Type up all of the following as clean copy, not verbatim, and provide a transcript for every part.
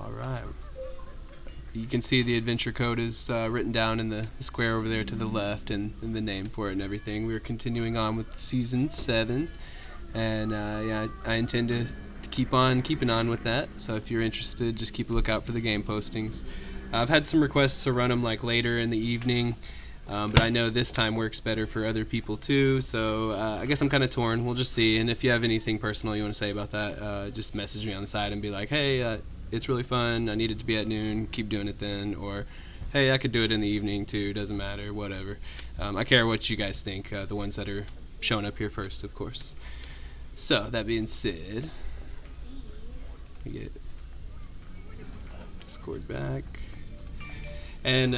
All right. You can see the adventure code is written down in the square over there to the left, and the name for it and everything. We're continuing on with season 7, and yeah, I intend to keep on keeping on with that. So if you're interested, just keep a lookout for the game postings. I've had some requests to run them like later in the evening, but I know this time works better for other people too. So I guess I'm kind of torn. We'll just see. And if you have anything personal you want to say about that, just message me on the side and be like, hey, it's really fun. I need it to be at noon. Keep doing it then. Or, hey, I could do it in the evening too. Doesn't matter. Whatever. I care what you guys think. The ones that are showing up here first, of course. So that being said, we get Discord back, and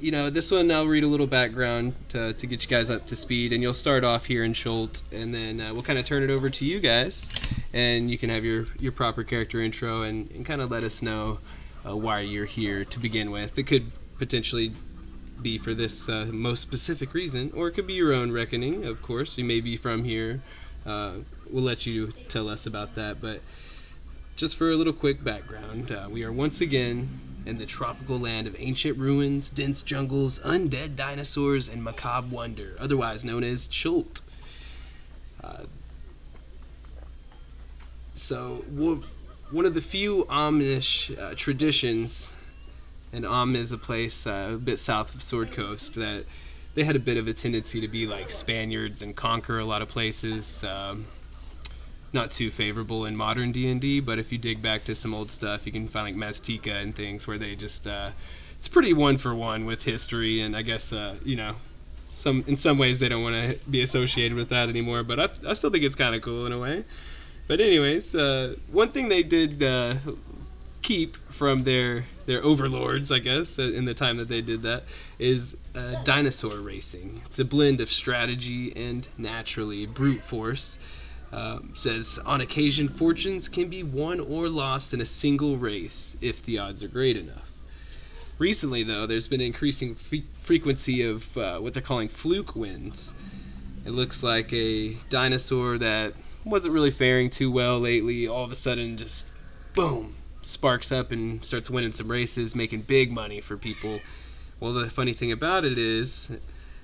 this one I'll read a little background to get you guys up to speed, and you'll start off here in Schult, and then we'll kind of turn it over to you guys, and you can have your proper character intro and kind of let us know why you're here to begin with. It could potentially be for this most specific reason, or it could be your own reckoning, of course. You may be from here. We'll let you tell us about that, but just for a little quick background, we are once again in the tropical land of ancient ruins, dense jungles, undead dinosaurs, and macabre wonder, otherwise known as Schult. So, one of the few Amish traditions, and Am is a place a bit south of Sword Coast, that they had a bit of a tendency to be like Spaniards and conquer a lot of places. Not too favorable in modern D&D, but if you dig back to some old stuff, you can find like Mazteca and things where they just it's pretty one for one with history, and I guess in some ways they don't want to be associated with that anymore, but I still think it's kind of cool in a way. But anyways, one thing they did keep from their overlords, I guess, in the time that they did that, is dinosaur racing. It's a blend of strategy and naturally brute force. Says, on occasion, fortunes can be won or lost in a single race if the odds are great enough. Recently, though, there's been an increasing frequency of what they're calling fluke wins. It looks like a dinosaur that wasn't really faring too well lately, all of a sudden just, boom, sparks up and starts winning some races, making big money for people. Well, the funny thing about it is,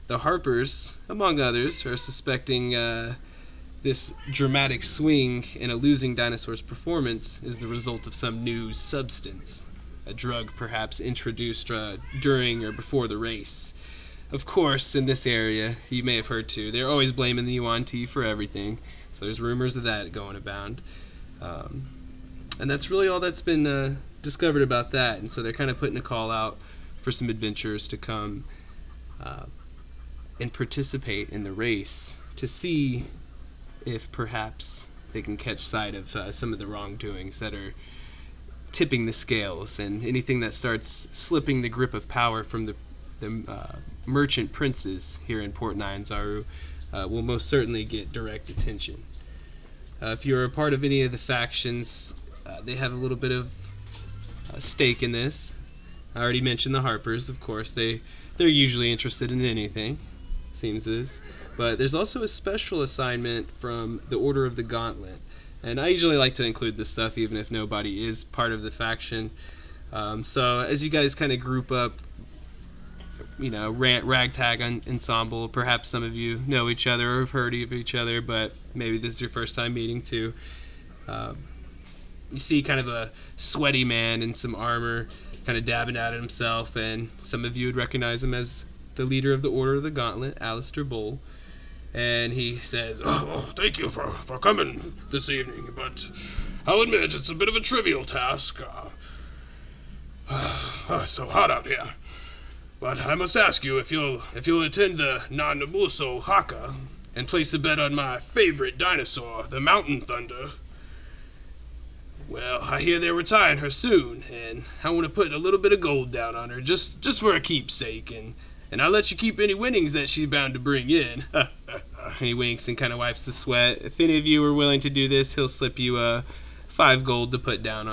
the Harpers, among others, are suspecting this dramatic swing in a losing dinosaur's performance is the result of some new substance, a drug perhaps introduced during or before the race. Of course, in this area, you may have heard too, they're always blaming the Yuan Ti for everything, so there's rumors of that going abound. And that's really all that's been discovered about that, and so they're kind of putting a call out for some adventurers to come and participate in the race to see if perhaps they can catch sight of some of the wrongdoings that are tipping the scales, and anything that starts slipping the grip of power from the merchant princes here in Port Nyanzaru will most certainly get direct attention. If you're a part of any of the factions, they have a little bit of stake in this. I already mentioned the Harpers, of course. They're usually interested in anything, seems as. But there's also a special assignment from the Order of the Gauntlet. And I usually like to include this stuff even if nobody is part of the faction. So as you guys kind of group up, ragtag ensemble, perhaps some of you know each other or have heard of each other, but maybe this is your first time meeting too. You see kind of a sweaty man in some armor kind of dabbing at himself, and some of you would recognize him as the leader of the Order of the Gauntlet, Alistair Bull. And he says, thank you for coming this evening, but I'll admit it's a bit of a trivial task. So hot out here. But I must ask you if you'll attend the Nanamuso Haka and place a bet on my favorite dinosaur, the Mountain Thunder. Well, I hear they're retiring her soon, and I want to put a little bit of gold down on her, just for a keepsake, and I'll let you keep any winnings that she's bound to bring in. He winks and kind of wipes the sweat. If any of you are willing to do this, he'll slip you 5 gold to put down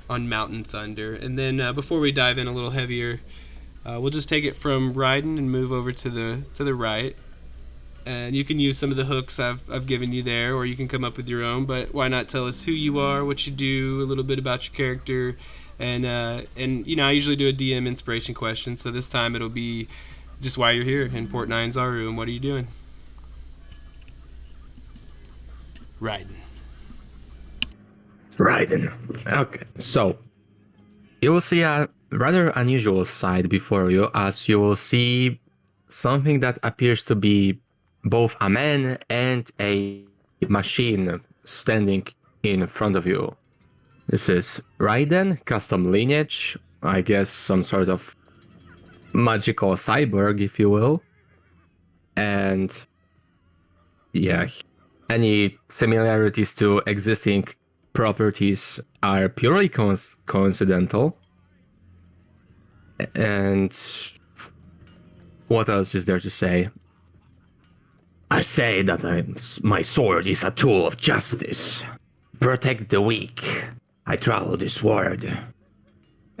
on Mountain Thunder. And then before we dive in a little heavier, we'll just take it from Ryden and move over to the right. And you can use some of the hooks I've given you there, or you can come up with your own. But why not tell us who you are, what you do, a little bit about your character, and I usually do a DM inspiration question. So this time it'll be just why you're here in Port Nine Zaru and what are you doing? Riding. Raiden. Okay, so you will see a rather unusual sight before you, as you will see something that appears to be both a man and a machine standing in front of you. This is Raiden, custom lineage, I guess some sort of magical cyborg, if you will. And yeah, any similarities to existing properties are purely coincidental. And what else is there to say? I say that my sword is a tool of justice. Protect the weak. I travel this world.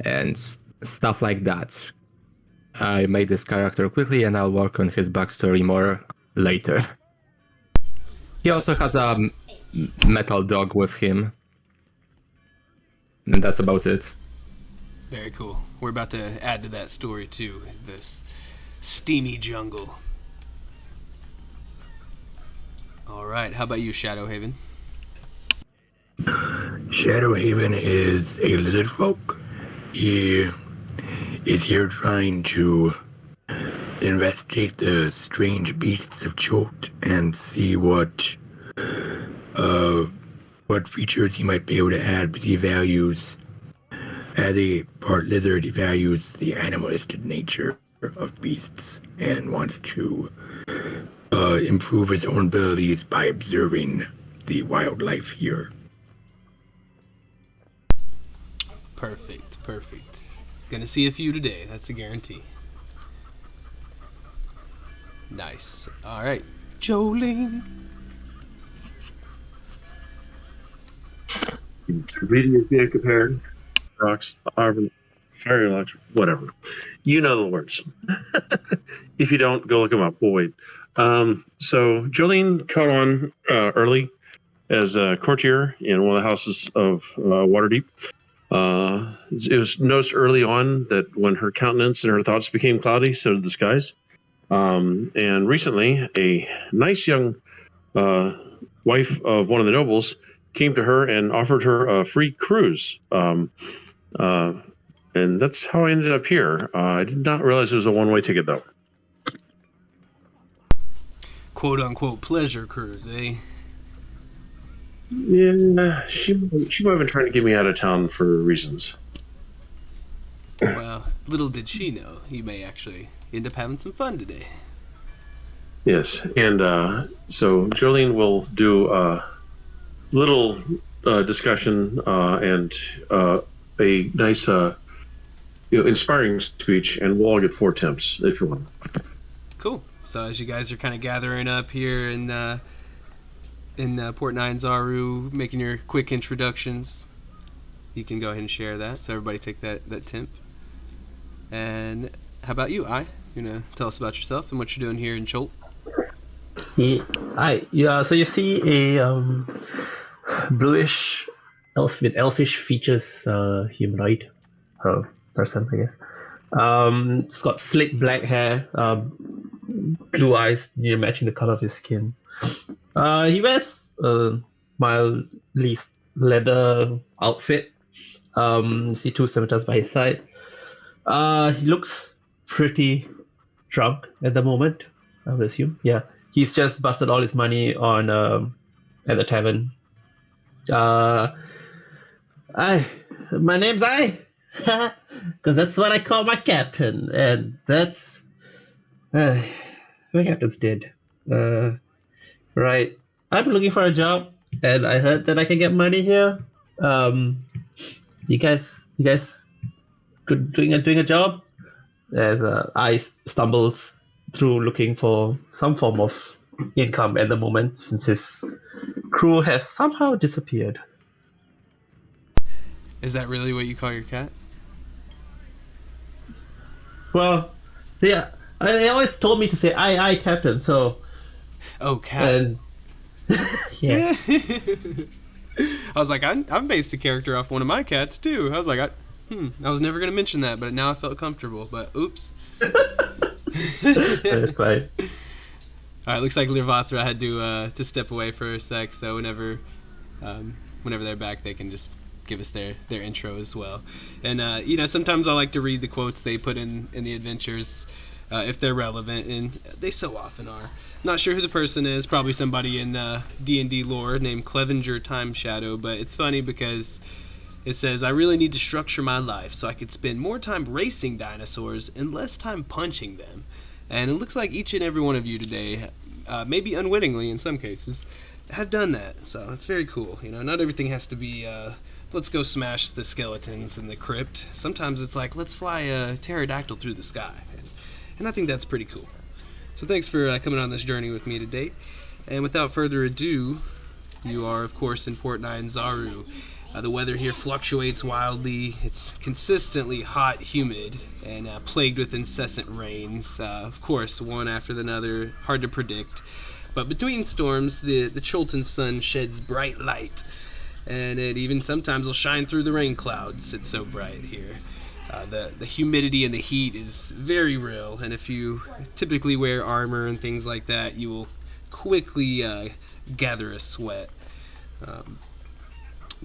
And stuff like that. I made this character quickly and I'll work on his backstory more later. He also has a metal dog with him. And that's about it. Very cool. We're about to add to that story too. This steamy jungle. All right. How about you, Shadowhaven? Shadowhaven is a lizard folk. He is here trying to investigate the strange beasts of Chult and see what features he might be able to add, because he values, as a part lizard, he values the animalistic nature of beasts and wants to improve his own abilities by observing the wildlife here. Perfect. Perfect. Gonna see a few today. That's a guarantee. Nice. All right. Jolene. Reading is being compared. Rocks, Arvin, fairy locks, whatever. You know the words. If you don't, go look them up. We'll wait. So Jolene caught on early as a courtier in one of the houses of Waterdeep. It was noticed early on that when her countenance and her thoughts became cloudy, so did the skies. And recently, a nice young wife of one of the nobles came to her and offered her a free cruise. And that's how I ended up here. I did not realize it was a one-way ticket, though. Quote unquote pleasure cruise, eh? Yeah, she might have been trying to get me out of town for reasons. Well, little did she know you may actually end up having some fun today. Yes, and so Jolene will do a little discussion and a nice, inspiring speech, and we'll all get 4 attempts if you want. Cool. So as you guys are kind of gathering up here in Port Nine Zaru, making your quick introductions, you can go ahead and share that. So everybody take that temp. And how about you, I? You know, tell us about yourself and what you're doing here in Chult. Yeah, hi. Yeah, so you see a bluish elf with elfish features humanoid person, I guess. It's got slick black hair, blue eyes, matching the color of his skin. He wears a mildly leather outfit. You see 2 scimitars by his side. He looks pretty drunk at the moment, I would assume. Yeah, he's just busted all his money on at the tavern. My name's I, because that's what I call my captain, and that's my captain's dead. Right. I'm looking for a job, and I heard that I can get money here. You guys, doing a job? As I stumbles through looking for some form of income at the moment, since his crew has somehow disappeared. Is that really what you call your cat? Well, yeah, they always told me to say I, captain, so Oh, cat. And yeah, I was like, I'm based a character off one of my cats too. I was like, I was never gonna mention that, but now I felt comfortable. But oops. that's fine. All right, looks like Lirvatra had to step away for a sec. So whenever they're back, they can just give us their intro as well. And sometimes I like to read the quotes they put in the adventures if they're relevant, and they so often are. Not sure who the person is. Probably somebody in D&D lore named Clevenger Time Shadow. But it's funny because it says, I really need to structure my life so I could spend more time racing dinosaurs and less time punching them. And it looks like each and every one of you today, maybe unwittingly in some cases, have done that. So it's very cool. Not everything has to be, let's go smash the skeletons in the crypt. Sometimes it's like, let's fly a pterodactyl through the sky. And I think that's pretty cool. So thanks for coming on this journey with me today. And without further ado, you are, of course, in Port 9 Zaru. The weather here fluctuates wildly. It's consistently hot, humid, and plagued with incessant rains. Of course, one after another, hard to predict. But between storms, the Cholton sun sheds bright light. And it even sometimes will shine through the rain clouds. It's so bright here. The humidity and the heat is very real, and if you typically wear armor and things like that, you will quickly gather a sweat.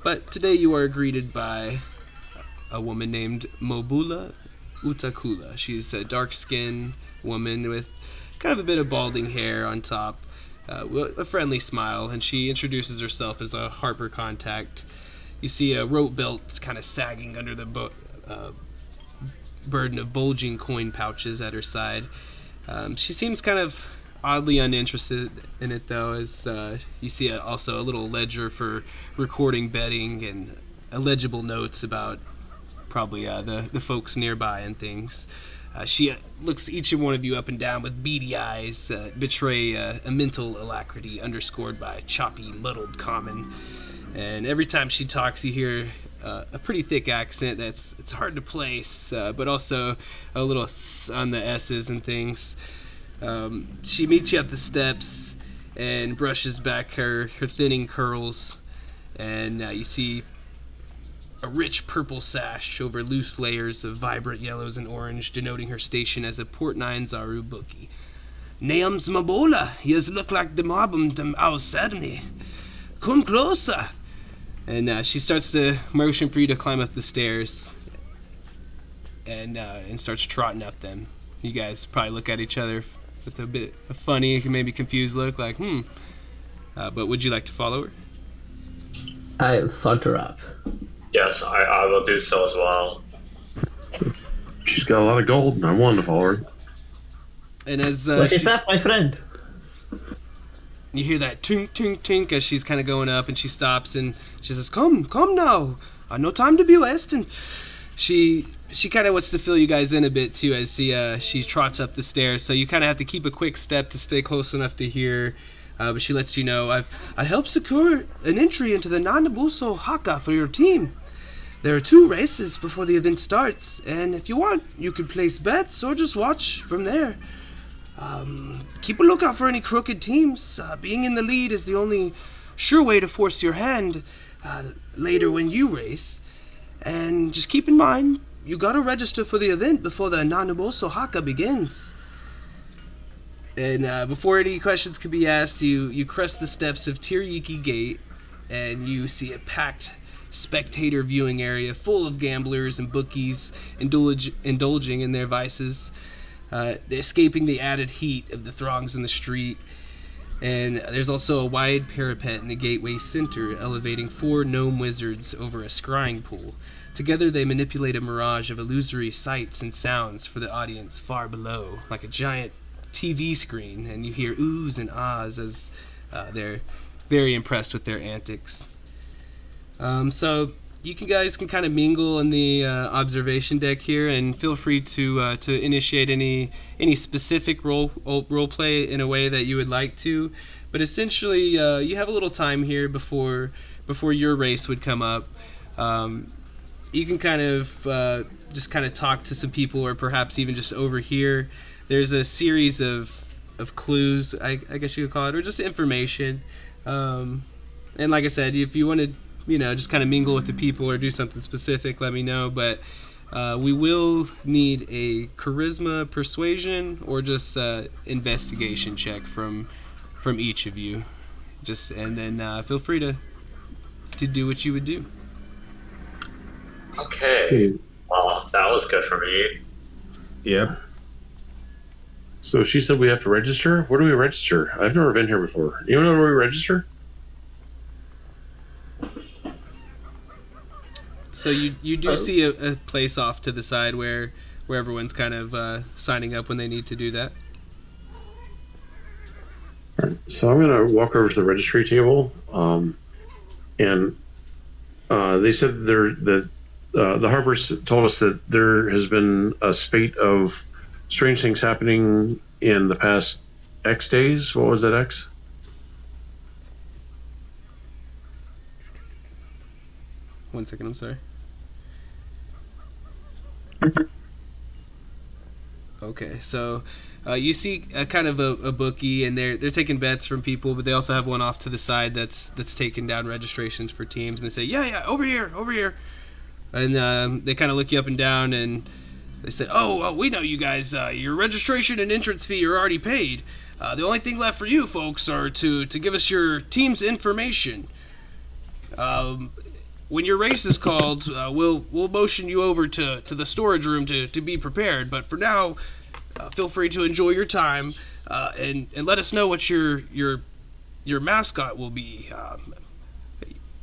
But today you are greeted by a woman named Mobula Utakula. She's a dark-skinned woman with kind of a bit of balding hair on top, with a friendly smile, and she introduces herself as a Harper contact. You see a rope belt kind of sagging under the burden of bulging coin pouches at her side. She seems kind of oddly uninterested in it, though, as you see also a little ledger for recording betting and illegible notes about probably the folks nearby and things. She looks each and one of you up and down with beady eyes, betray a mental alacrity underscored by choppy, muddled common. And every time she talks, you hear a pretty thick accent it's hard to place, but also a little on the S's and things. She meets you up the steps and brushes back her thinning curls, and you see a rich purple sash over loose layers of vibrant yellows and orange, denoting her station as a Port 9 Zaru bookie. Name's Mabola. Yez look like the mobum dem outside Come closer. And she starts to motion for you to climb up the stairs, and starts trotting up them. You guys probably look at each other with a bit of funny, maybe confused look, like, but would you like to follow her? I'll saunter up. Yes, I will do so as well. She's got a lot of gold, and I wanted to follow her. And as What is up, my friend? you hear that tink, tink, tink as she's kind of going up, and she stops and she says, come now. No time to be wasting. She kind of wants to fill you guys in a bit too as she trots up the stairs. So you kind of have to keep a quick step to stay close enough to hear. But she lets you know, I helped secure an entry into the Nanabuso Haka for your team. There are 2 races before the event starts, and if you want, you can place bets or just watch from there. Keep a lookout for any crooked teams. Being in the lead is the only sure way to force your hand later when you race. And just keep in mind, you gotta register for the event before the Nanabuso Haka begins. And before any questions can be asked, you crest the steps of Tiriki Gate, and you see a packed spectator viewing area full of gamblers and bookies indulging in their vices. They're escaping the added heat of the throngs in the street. And there's also a wide parapet in the gateway center, elevating 4 gnome wizards over a scrying pool. Together they manipulate a mirage of illusory sights and sounds for the audience far below, like a giant TV screen, and you hear oohs and ahs as they're very impressed with their antics. So you guys can kind of mingle in the observation deck here, and feel free to initiate any specific role play in a way that you would like to. But essentially, you have a little time here before your race would come up. You can kind of just kind of talk to some people, or perhaps even just overhear. There's a series of of clues, I guess you could call it, or just information. And like I said, if you want to, just kind of mingle with the people or do something specific, let me know. But we will need a charisma, persuasion, or just investigation check from each of you. And then feel free to do what you would do. Okay. Well, that was good for me. Yep. So she said we have to register? Where do we register? I've never been here before. You know where we register? So you do see a place off to the side where everyone's kind of signing up when they need to do that. All right. So I'm going to walk over to the registry table, and they said the Harpers told us that there has been a spate of strange things happening in the past X days. What was that, X? One second, I'm sorry. Okay, so you see a kind of a bookie, and they're taking bets from people, but they also have one off to the side that's taking down registrations for teams, and they say, yeah, over here, and they kind of look you up and down, and they say, oh, we know you guys. Your registration and entrance fee are already paid. The only thing left for you folks are to give us your team's information. When your race is called, we'll motion you over to the storage room to be prepared. But for now, feel free to enjoy your time and let us know what your mascot will be.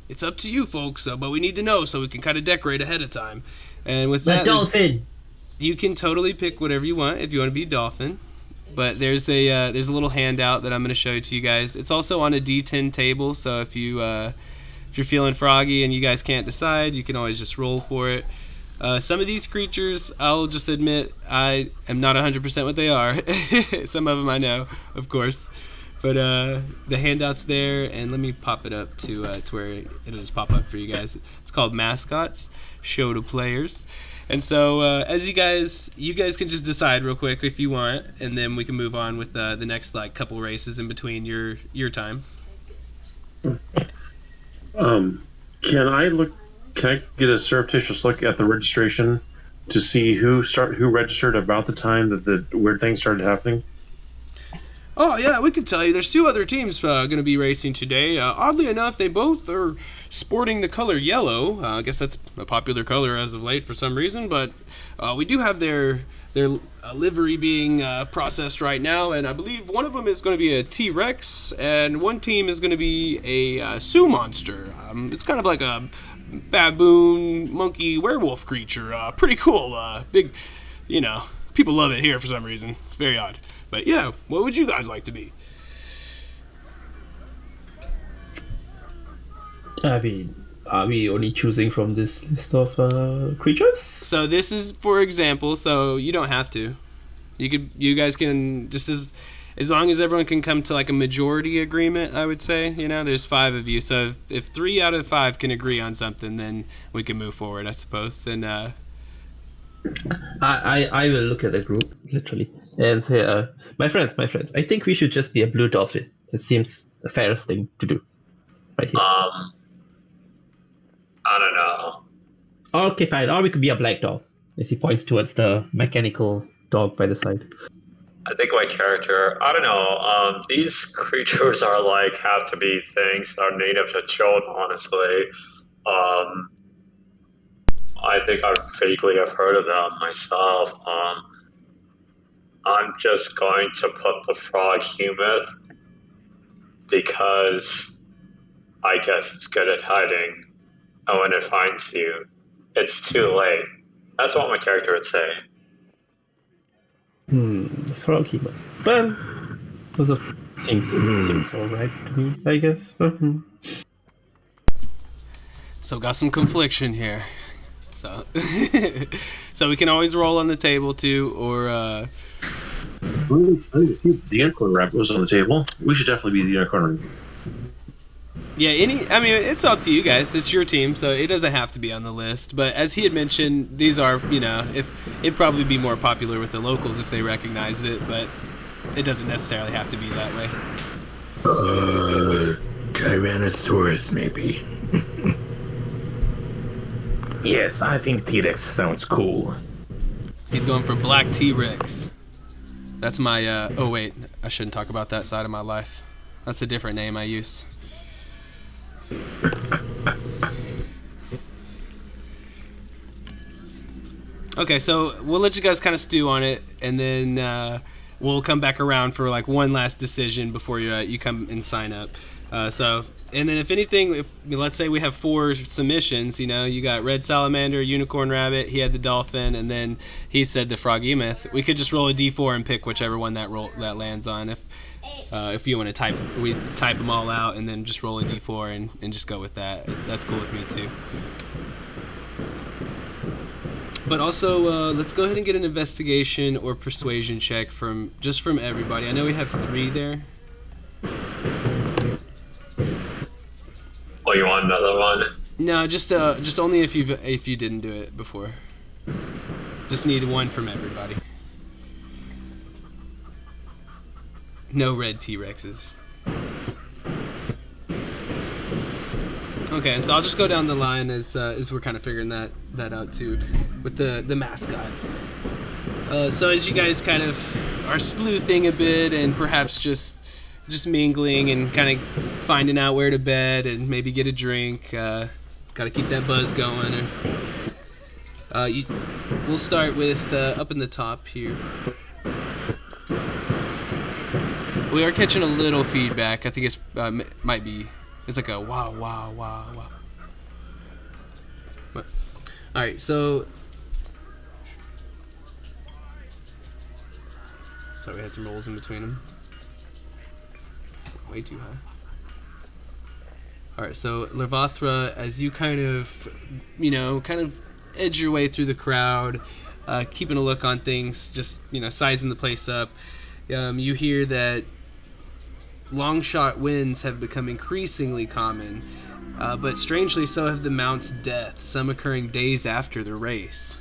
It's up to you folks, but we need to know so we can kind of decorate ahead of time. And with The that, dolphin. you can totally pick whatever you want if you want to be dolphin. But there's a little handout that I'm going to show to you guys. It's also on a D10 table, so if you're feeling froggy and you guys can't decide, you can always just roll for it. Some of these creatures, I'll just admit, I am not 100% what they are. Some of them I know, of course. But the handout's there, and let me pop it up to where it'll just pop up for you guys. It's called Mascots, Show to Players. And so as you guys can just decide real quick if you want, and then we can move on with the next couple races in between your time. Can I get a surreptitious look at the registration to see who registered about the time that the weird things started happening? Oh, yeah, we can tell you. There's two other teams going to be racing today. Oddly enough, they both are sporting the color yellow. I guess that's a popular color as of late for some reason, but we do have their livery being processed right now, and I believe one of them is going to be a T-Rex, and one team is going to be a Sioux monster. It's kind of like a baboon, monkey, werewolf creature. Pretty cool. Big, people love it here for some reason. It's very odd. But yeah, what would you guys like to be? I mean, are we only choosing from this list of creatures? So this is for example, so you don't have to. You guys can just as long as everyone can come to a majority agreement, I would say. There's 5 of you, so if 3 out of 5 can agree on something, then we can move forward, I suppose. Then I will look at the group literally and say, my friends, I think we should just be a blue dolphin. That seems the fairest thing to do, right here. I don't know. Okay, fine. Or we could be a black dog, as he points towards the mechanical dog by the side. I think my character, I don't know, these creatures are have to be things that are native to children, honestly. I think I vaguely have heard of them myself. I'm just going to put the frog Humith because I guess it's good at hiding. And when it finds you, it's too late. That's what my character would say. Froggy. Well, those are things seems alright to me, I guess. So got some confliction here. So so we can always roll on the table too, or The unicorn wrap was on the table. We should definitely be the unicorn. yeah, it's up to you guys. It's your team, so it doesn't have to be on the list. But as he had mentioned, these are, if it'd probably be more popular with the locals if they recognized it. But it doesn't necessarily have to be that way. Tyrannosaurus, maybe. Yes, I think T-Rex sounds cool. He's going for Black T-Rex. That's my, oh wait, I shouldn't talk about that side of my life. That's a different name I used. Okay, so we'll let you guys kind of stew on it, and then we'll come back around for like one last decision before you come and sign up. And then if anything, if let's say we have 4 submissions, you got Red Salamander, Unicorn Rabbit, he had the Dolphin, and then he said the Froghemoth. We could just roll a D4 and pick whichever one that lands on. If you want to type them all out and then just roll a D4 and just go with that. That's cool with me too. But also, let's go ahead and get an investigation or persuasion check from everybody. I know we have 3 there. Oh, you want another one? No, just only if you didn't do it before. Just need 1 from everybody. No red T-Rexes. Okay, and so I'll just go down the line as we're kind of figuring that out too, with the mascot. So as you guys kind of are sleuthing a bit and perhaps just mingling and kind of finding out where to bed and maybe get a drink, got to keep that buzz going. We'll start with up in the top here. We are catching a little feedback. I think it's might be. It's like a wow, wow, wow, wow. But, all right, so. Sorry, we had some rolls in between them. Way too high. All right, so Lavathra, as you kind of edge your way through the crowd, keeping a look on things, just sizing the place up. You hear that long shot wins have become increasingly common, but strangely so have the mount's deaths, some occurring days after the race.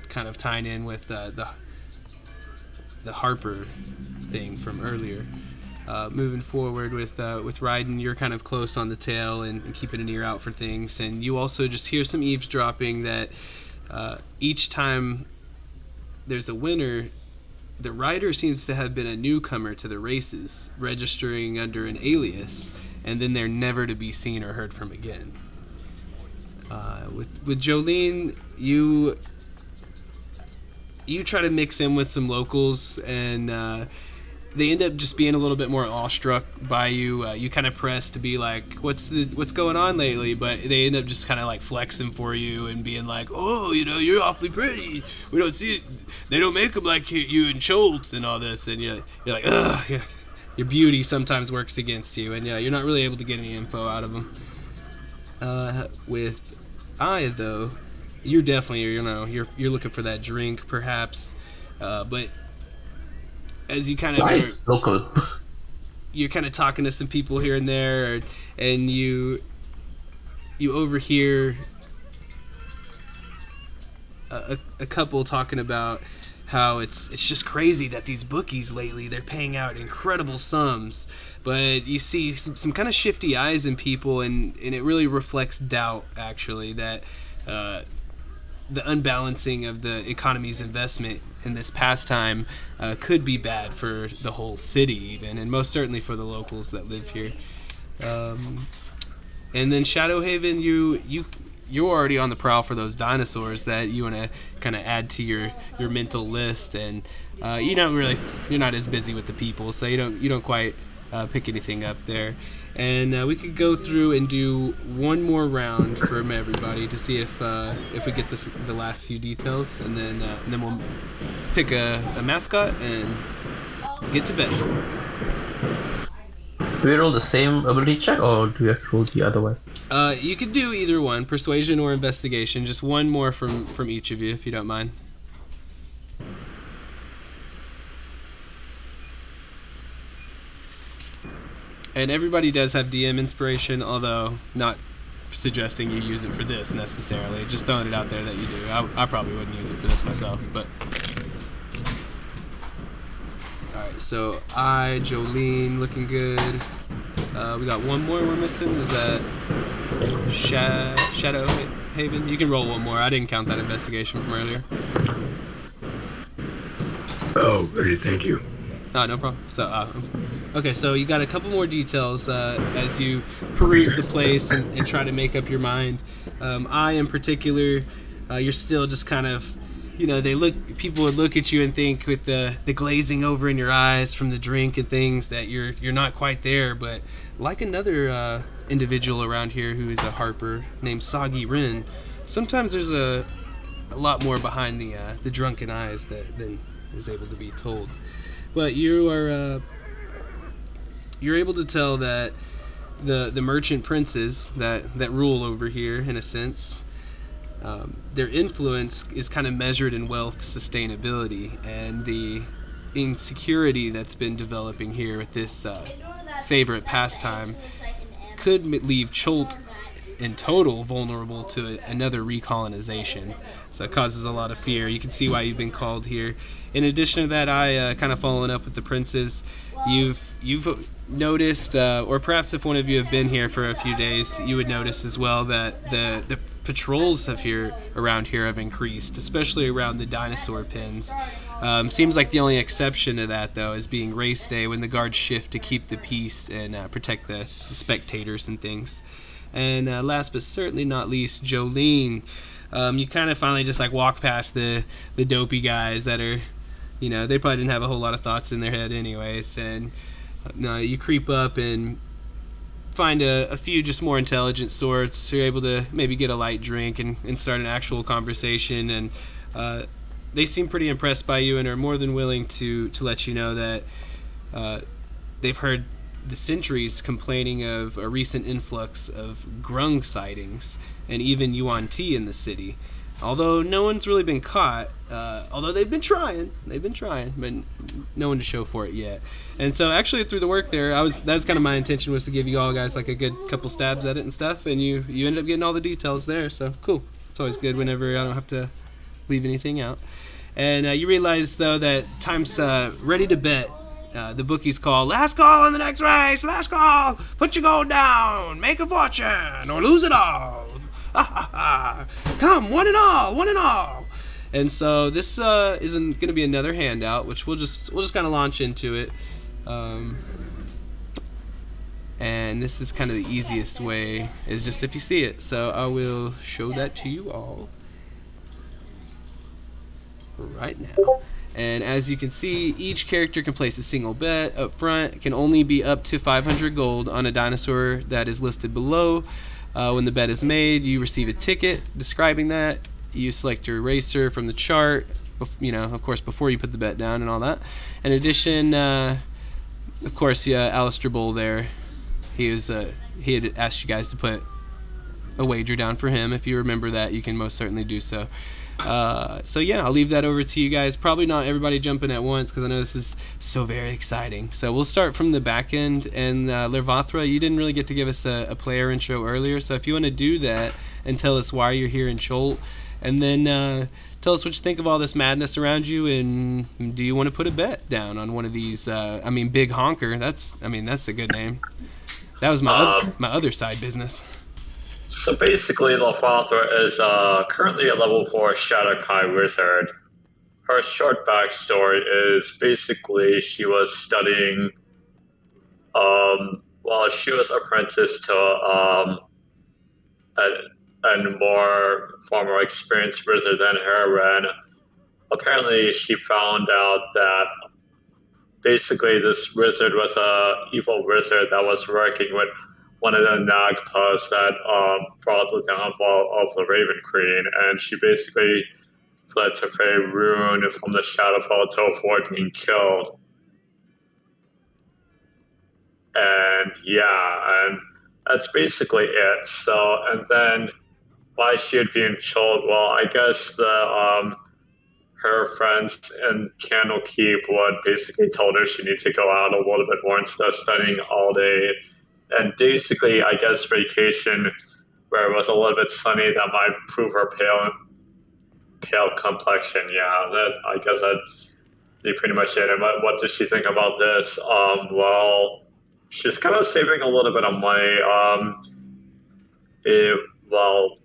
Kind of tying in with the Harper thing from earlier. Moving forward with Ryden, you're kind of close on the tail and keeping an ear out for things, and you also just hear some eavesdropping that each time there's a winner, the rider seems to have been a newcomer to the races, registering under an alias, and then they're never to be seen or heard from again. With Jolene, you try to mix in with some locals, and they end up just being a little bit more awestruck by you. You kind of press to be like, what's going on lately? But they end up just kind of like flexing for you and being like, oh, you're awfully pretty. We don't see it. They don't make them like you and Schultz and all this. And you're like, ugh, yeah. Your beauty sometimes works against you. And yeah, you're not really able to get any info out of them. With I, though, you're definitely, you're looking for that drink perhaps. But as you kind of nice local, you're kind of talking to some people here and there, and you overhear a couple talking about how it's just crazy that these bookies lately, they're paying out incredible sums, but you see some kind of shifty eyes in people, and it really reflects doubt, actually, that the unbalancing of the economy's investment in this pastime could be bad for the whole city, even, and most certainly for the locals that live here. And then Shadowhaven, you're already on the prowl for those dinosaurs that you want to kind of add to your mental list, and you're not as busy with the people, so you don't quite pick anything up there. And we could go through and do one more round from everybody to see if we get the last few details, and then we'll pick a mascot and get to bed. Do we roll the same ability check, or do we have to roll the other one? You could do either one, persuasion or investigation. Just one more from each of you, if you don't mind. And everybody does have DM inspiration, although not suggesting you use it for this necessarily. Just throwing it out there that you do. I probably wouldn't use it for this myself, but So Jolene, looking good. We got one more we're missing. Is that Shadow Haven? You can roll one more. I didn't count that investigation from earlier. Oh, okay, thank you. No problem. So, okay, so you got a couple more details as you peruse the place and try to make up your mind. I, in particular, you're still just kind of, people would look at you and think with the glazing over in your eyes from the drink and things that you're not quite there. But like another individual around here who is a harper named Sagi Rin, sometimes there's a lot more behind the drunken eyes than is able to be told. But you're able to tell that the merchant princes that rule over here, in a sense, their influence is kind of measured in wealth sustainability, and the insecurity that's been developing here with this favorite pastime could leave Cholt in total vulnerable to another recolonization. So it causes a lot of fear. You can see why you've been called here. In addition to that, I kind of following up with the princes. You've noticed, or perhaps if one of you have been here for a few days, you would notice as well that the patrols around here have increased, especially around the dinosaur pens. Seems like the only exception to that, though, is being race day, when the guards shift to keep the peace and protect the spectators and things. And last but certainly not least, Jolene. You kind of finally just like walk past the dopey guys that are, they probably didn't have a whole lot of thoughts in their head anyways, and you creep up and find a few just more intelligent sorts who are able to maybe get a light drink and start an actual conversation, and they seem pretty impressed by you and are more than willing to let you know that they've heard the sentries complaining of a recent influx of grung sightings and even Yuan Ti in the city. Although no one's really been caught, although they've been trying, but no one to show for it yet. And so actually through the work there, that's kind of my intention, was to give you all guys like a good couple stabs at it and stuff, and you ended up getting all the details there, so cool. It's always good whenever I don't have to leave anything out. And you realize, though, that time's ready to bet. The bookies call, last call in the next race, last call, put your gold down, make a fortune, or lose it all. Ha ha ha. Come, one and all. And so this isn't going to be another handout, which we'll just kind of launch into it. And this is kind of the easiest way, is just if you see it. So I will show that to you all right now. And as you can see, each character can place a single bet up front. It can only be up to 500 gold on a dinosaur that is listed below. When the bet is made, you receive a ticket describing that. You select your racer from the chart, of course, before you put the bet down and all that. In addition, of course, Alistair Bull there, he had asked you guys to put a wager down for him. If you remember that, you can most certainly do so. So yeah, I'll leave that over to you guys. Probably not everybody jumping at once, because I know this is so very exciting. So we'll start from the back end. And Lervathra, you didn't really get to give us a player intro earlier, so if you want to do that and tell us why you're here in Cholt, and then tell us what you think of all this madness around you, and do you want to put a bet down on one of these? Big Honker. That's a good name. That was my other side business. So basically, Lervathra is currently a level 4 Shadowkai wizard. Her short backstory is basically she was studying, she was apprenticed to a far more experienced wizard than her, and apparently she found out that basically this wizard was a evil wizard that was working with one of the Nagpas that brought the downfall of the Raven Queen, and she basically fled to Faerun from the Shadowfall to avoid being killed. And that's basically it. So, and then why she would be in Cholt? Well, I guess her friends in Candlekeep would basically told her she needed to go out a little bit more instead of studying all day. And basically, I guess vacation where it was a little bit sunny, that might prove her pale complexion. Yeah, I guess that's You pretty much did. And what does she think about this? Well, she's kind of saving a little bit of money.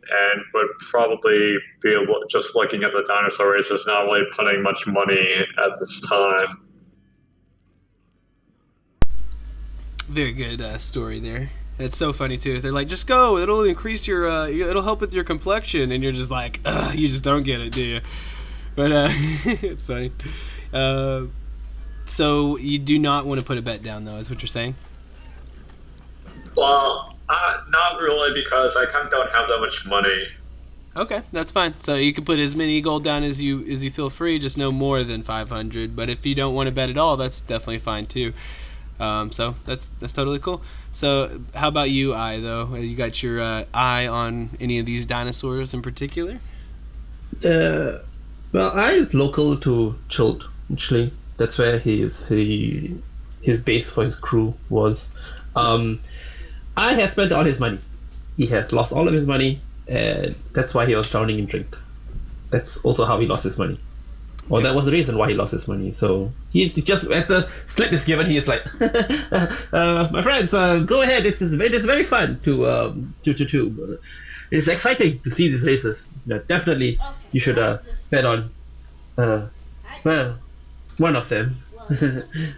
And would probably be just looking at the dinosaur races, not really putting much money at this time. Very good story there. It's so funny too. They're like, just go. It'll increase it'll help with your complexion, and you're just like, ugh, you just don't get it, do you? But it's funny. So you do not want to put a bet down, though, is what you're saying? Well, not really, because I kind of don't have that much money. Okay, that's fine. So you can put as many gold down as you feel free, just no more than 500. But if you don't want to bet at all, that's definitely fine too. So that's totally cool. So how about you, I though? You got your eye on any of these dinosaurs in particular? Well, I is local to Chult, actually. That's where his base for his crew was. I have spent all his money. He has lost all of his money, and that's why he was drowning in drink. That's also how he lost his money. Or that was the reason why he lost his money. So he just, as the slip is given, he is like, my friends, go ahead. It's very fun to. It's exciting to see these races. Definitely, you should bet on, one of them.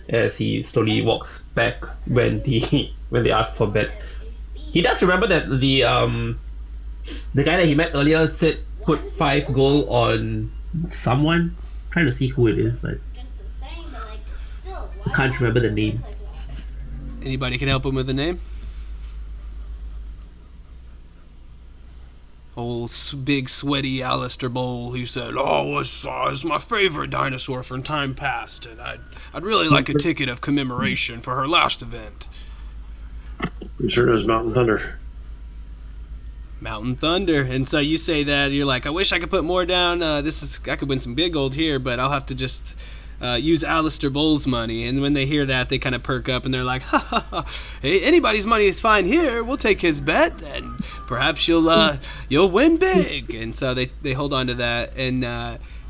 As he slowly walks back when they ask for bets. He does remember that the guy that he met earlier said put 5 gold on someone. I'm trying to see who it is, but I can't remember the name. Anybody can help him with the name? Old big sweaty Alistair Bowl. He said, "Oh, it's my favorite dinosaur from time past, and I'd really like a ticket of commemoration for her last event." It sure is Mountain Thunder. Mountain Thunder. And so you say that, you're like, I wish I could put more down. I could win some big gold here, but I'll have to just use Alistair Bowles' money. And when they hear that, they kind of perk up and they're like, ha ha ha, hey, anybody's money is fine here. We'll take his bet, and perhaps you'll win big. And so they hold on to that. And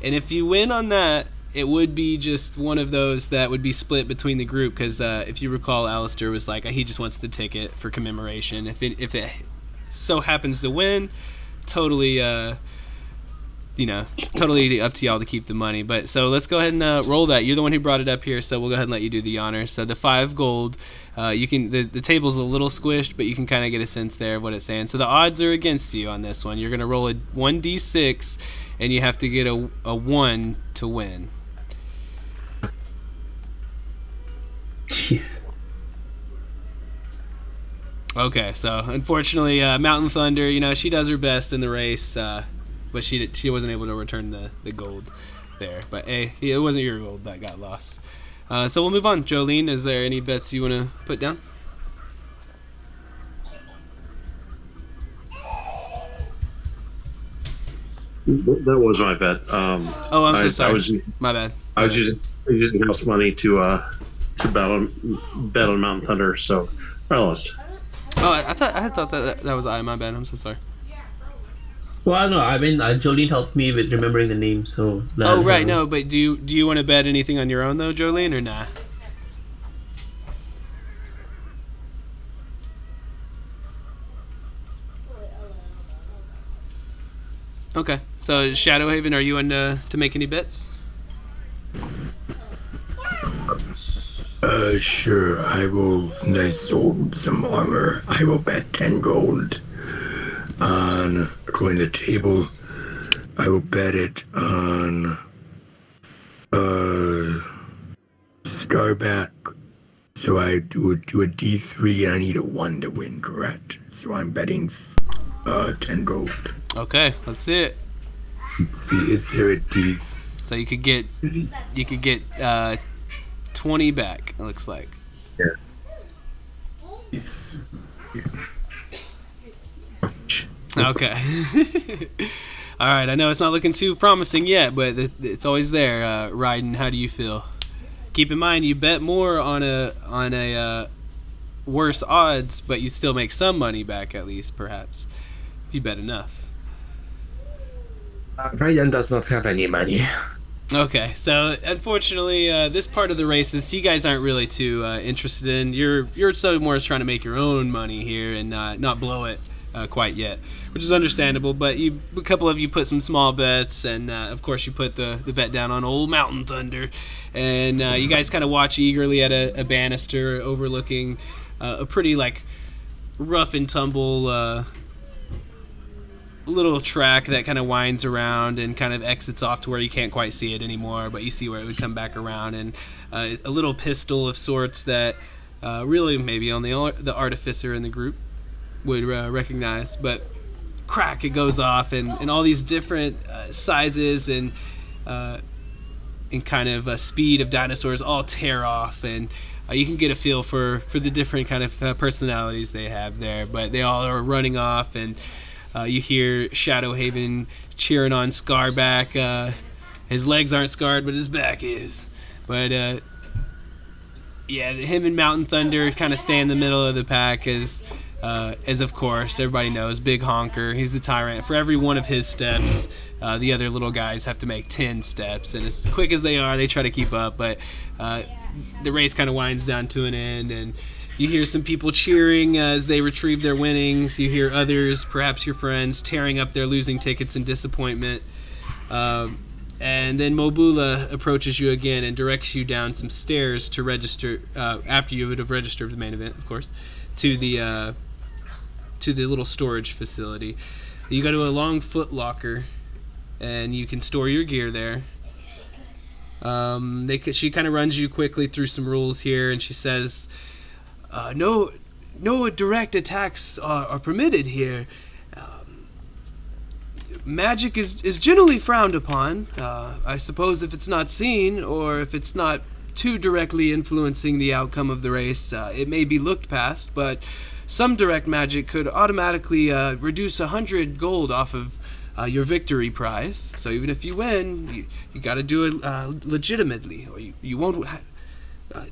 if you win on that, it would be just one of those that would be split between the group, because if you recall, Alistair was like, he just wants the ticket for commemoration. If it so happens to win, totally totally up to y'all to keep the money. But so let's go ahead and roll that. You're the one who brought it up here, so we'll go ahead and let you do the honors. So the 5 gold, you can the table's a little squished, but you can kind of get a sense there of what it's saying. So the odds are against you on this one. You're gonna roll a 1d6, and you have to get a 1 to win. Jeez. Okay, so unfortunately, Mountain Thunder, she does her best in the race, but she wasn't able to return the gold there. But hey, it wasn't your gold that got lost. So we'll move on. Jolene, is there any bets you want to put down? That was my bet. Oh, I'm so sorry. My bad. I was using house money to bet on Mountain Thunder, so I lost. Oh, I thought that was my bad. I'm so sorry. Well, no, I mean, Jolene helped me with remembering the name, so. Oh, right, no, but do you want to bet anything on your own though, Jolene, or nah? Okay, so Shadowhaven, are you in to make any bets? Sure, I will, since I sold some armor, I will bet 10 gold on, according to the table, I will bet it on, Starback. So I do a D3 and I need a 1 to win, correct? So I'm betting, 10 gold. Okay, let's see it. Let's see, is there a D? So you could get 20 back, it looks like. Yeah. Okay. All right, I know it's not looking too promising yet, but it's always there. Ryden, how do you feel? Keep in mind, you bet more on a worse odds, but you still make some money back at least, perhaps, if you bet enough. Brian does not have any money. Okay, so unfortunately, this part of the races you guys aren't really too interested in. You're so more trying to make your own money here and not blow it quite yet, which is understandable. But a couple of you put some small bets, and of course you put the bet down on old Mountain Thunder, and you guys kind of watch eagerly at a banister overlooking a pretty like rough and tumble. Little track that kind of winds around and kind of exits off to where you can't quite see it anymore, but you see where it would come back around, and a little pistol of sorts that really maybe only the artificer in the group would recognize, but crack, it goes off, and all these different sizes and kind of speed of dinosaurs all tear off, and you can get a feel for the different kind of personalities they have there, but they all are running off, and you hear Shadowhaven cheering on Scarback. His legs aren't scarred, but his back is. But yeah, him and Mountain Thunder kind of stay in the middle of the pack as of course everybody knows, Big Honker. He's the tyrant. For every one of his steps, the other little guys have to make 10 steps, and as quick as they are, they try to keep up. But the race kind of winds down to an end, and you hear some people cheering as they retrieve their winnings. You hear others, perhaps your friends, tearing up their losing tickets in disappointment. And then Mobula approaches you again and directs you down some stairs to register, after you would have registered for the main event, of course, to the little storage facility. You go to a long foot locker, and you can store your gear there. She kind of runs you quickly through some rules here, and she says, no direct attacks are permitted here. Magic is generally frowned upon. I suppose if it's not seen, or if it's not too directly influencing the outcome of the race, it may be looked past, but some direct magic could automatically reduce 100 gold off of your victory prize. So even if you win, you got to do it legitimately, or you won't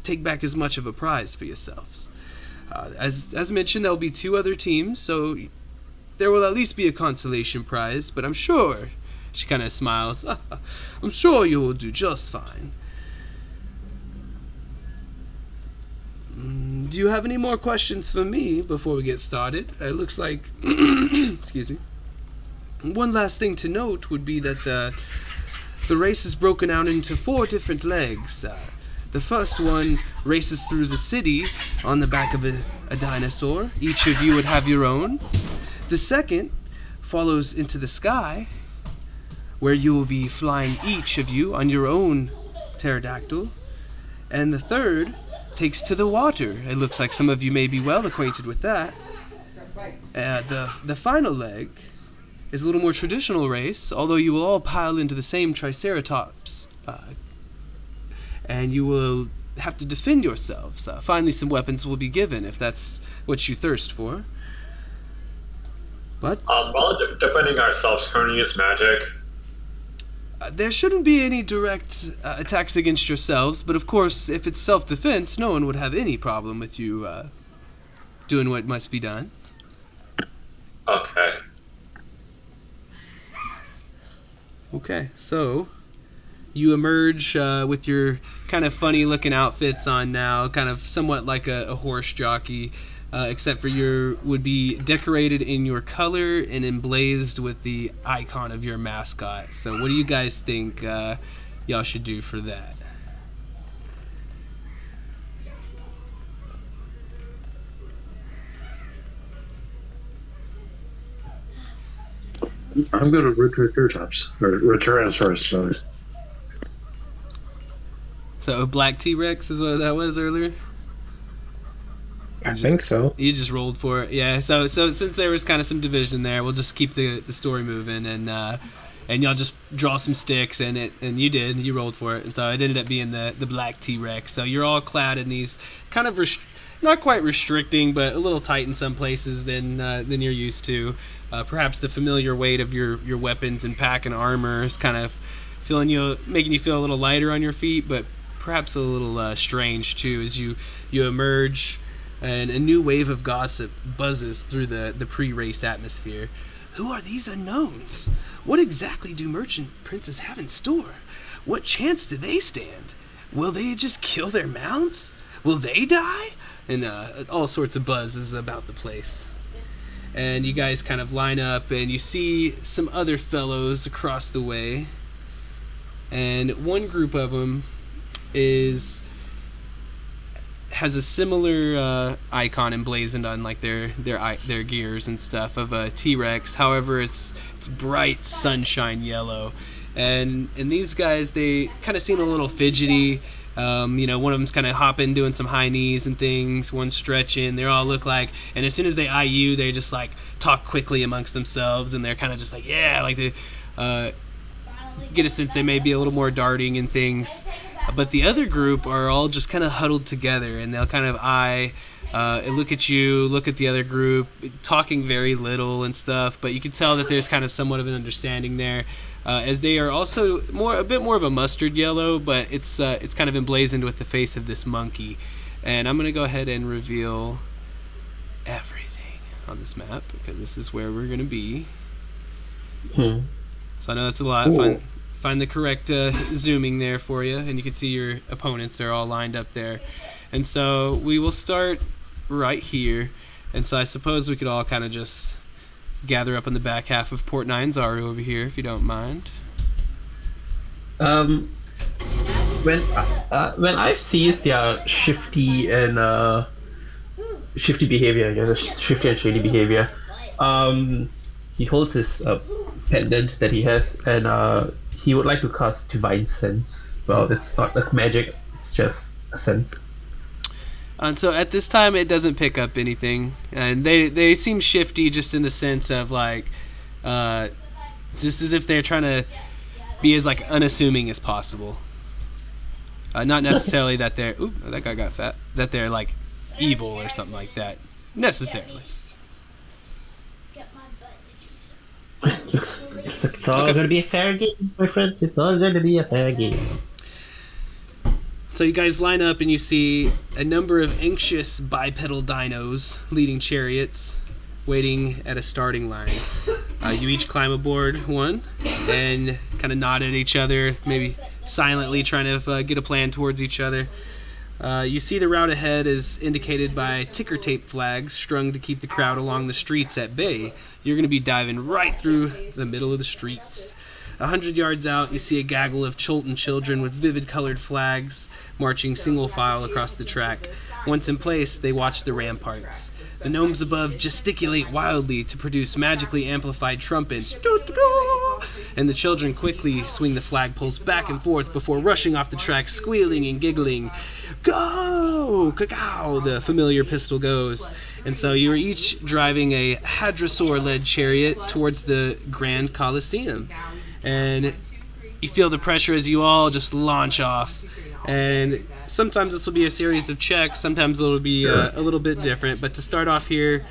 take back as much of a prize for yourselves. As mentioned, there will be 2 other teams, so there will at least be a consolation prize, but I'm sure, she kind of smiles, I'm sure you will do just fine. Do you have any more questions for me before we get started? It looks like, excuse me. One last thing to note would be that the race is broken out into 4 different legs. The first one races through the city on the back of a dinosaur. Each of you would have your own. The second follows into the sky, where you will be flying each of you on your own pterodactyl. And the third takes to the water. It looks like some of you may be well acquainted with that. The final leg is a little more traditional race, although you will all pile into the same Triceratops. And you will have to defend yourselves. Finally, some weapons will be given if that's what you thirst for. But while defending ourselves, can we use magic? There shouldn't be any direct attacks against yourselves, but of course, if it's self-defense, no one would have any problem with you doing what must be done. Okay. Okay, so you emerge with your kind of funny-looking outfits on now, kind of somewhat like a horse jockey, except for your would be decorated in your color and emblazed with the icon of your mascot. So what do you guys think y'all should do for that? I'm going to Triceratops, or Tyrannosaurus, sorry. So Black T-Rex is what that was earlier? I think so. You just rolled for it, yeah. So since there was kind of some division there, we'll just keep the story moving, and y'all just draw some sticks, and you did, and you rolled for it, and so it ended up being the Black T-Rex. So you're all clad in these kind of not quite restricting, but a little tight in some places than you're used to. Perhaps the familiar weight of your weapons and pack and armor is kind of making you feel a little lighter on your feet, but perhaps a little strange too as you emerge. And a new wave of gossip buzzes through the pre-race atmosphere. Who are these unknowns? What exactly do merchant princes have in store? what chance do they stand? Will they just kill their mounts? Will they die? And all sorts of buzz is about the place. And you guys kind of line up, and you see some other fellows across the way. And one group of them has a similar icon emblazoned on like their gears and stuff of a T-Rex. However, it's bright sunshine yellow. And these guys, they kind of seem a little fidgety. One of them's kind of hopping, doing some high knees and things. One's stretching. They all look like, and as soon as they eye you, they just like talk quickly amongst themselves, and they're kind of just like, yeah, like they get a sense they may be a little more darting and things. But the other group are all just kind of huddled together, and they'll kind of look at you, look at the other group, talking very little and stuff. But you can tell that there's kind of somewhat of an understanding there. As they are also a bit more of a mustard yellow, but it's kind of emblazoned with the face of this monkey. And I'm gonna go ahead and reveal everything on this map because this is where we're gonna be. So I know that's a lot. Find the correct zooming there for you, and you can see your opponents are all lined up there. And so we will start right here. And so I suppose we could all kind of just gather up on the back half of Port 9 Zaru over here, if you don't mind. When I've seized their shifty behavior, shifty and shady behavior, he holds his pendant that he has, and he would like to cast Divine Sense. Well, it's not like magic; it's just a sense. And so at this time, it doesn't pick up anything, and they seem shifty just in the sense of like, just as if they're trying to be as like unassuming as possible. Not necessarily that they're that guy got fat. That they're like evil or something like that necessarily. It's all going to be a fair game, my friend. It's all going to be a fair game. So you guys line up and you see a number of anxious bipedal dinos leading chariots waiting at a starting line. You each climb aboard one and kind of nod at each other, maybe silently trying to get a plan towards each other. You see the route ahead is indicated by ticker tape flags strung to keep the crowd along the streets at bay. You're going to be diving right through the middle of the streets. 100 yards out, you see a gaggle of Cholton children with vivid colored flags marching single file across the track. Once in place, they watch the ramparts. The gnomes above gesticulate wildly to produce magically amplified trumpets. And the children quickly swing the flagpoles back and forth before rushing off the track, squealing and giggling. Go! Cacao! The familiar pistol goes. And so you are each driving a hadrosaur-led chariot towards the Grand Colosseum. And you feel the pressure as you all just launch off. And sometimes this will be a series of checks, sometimes it'll be a little bit different. But to start off here,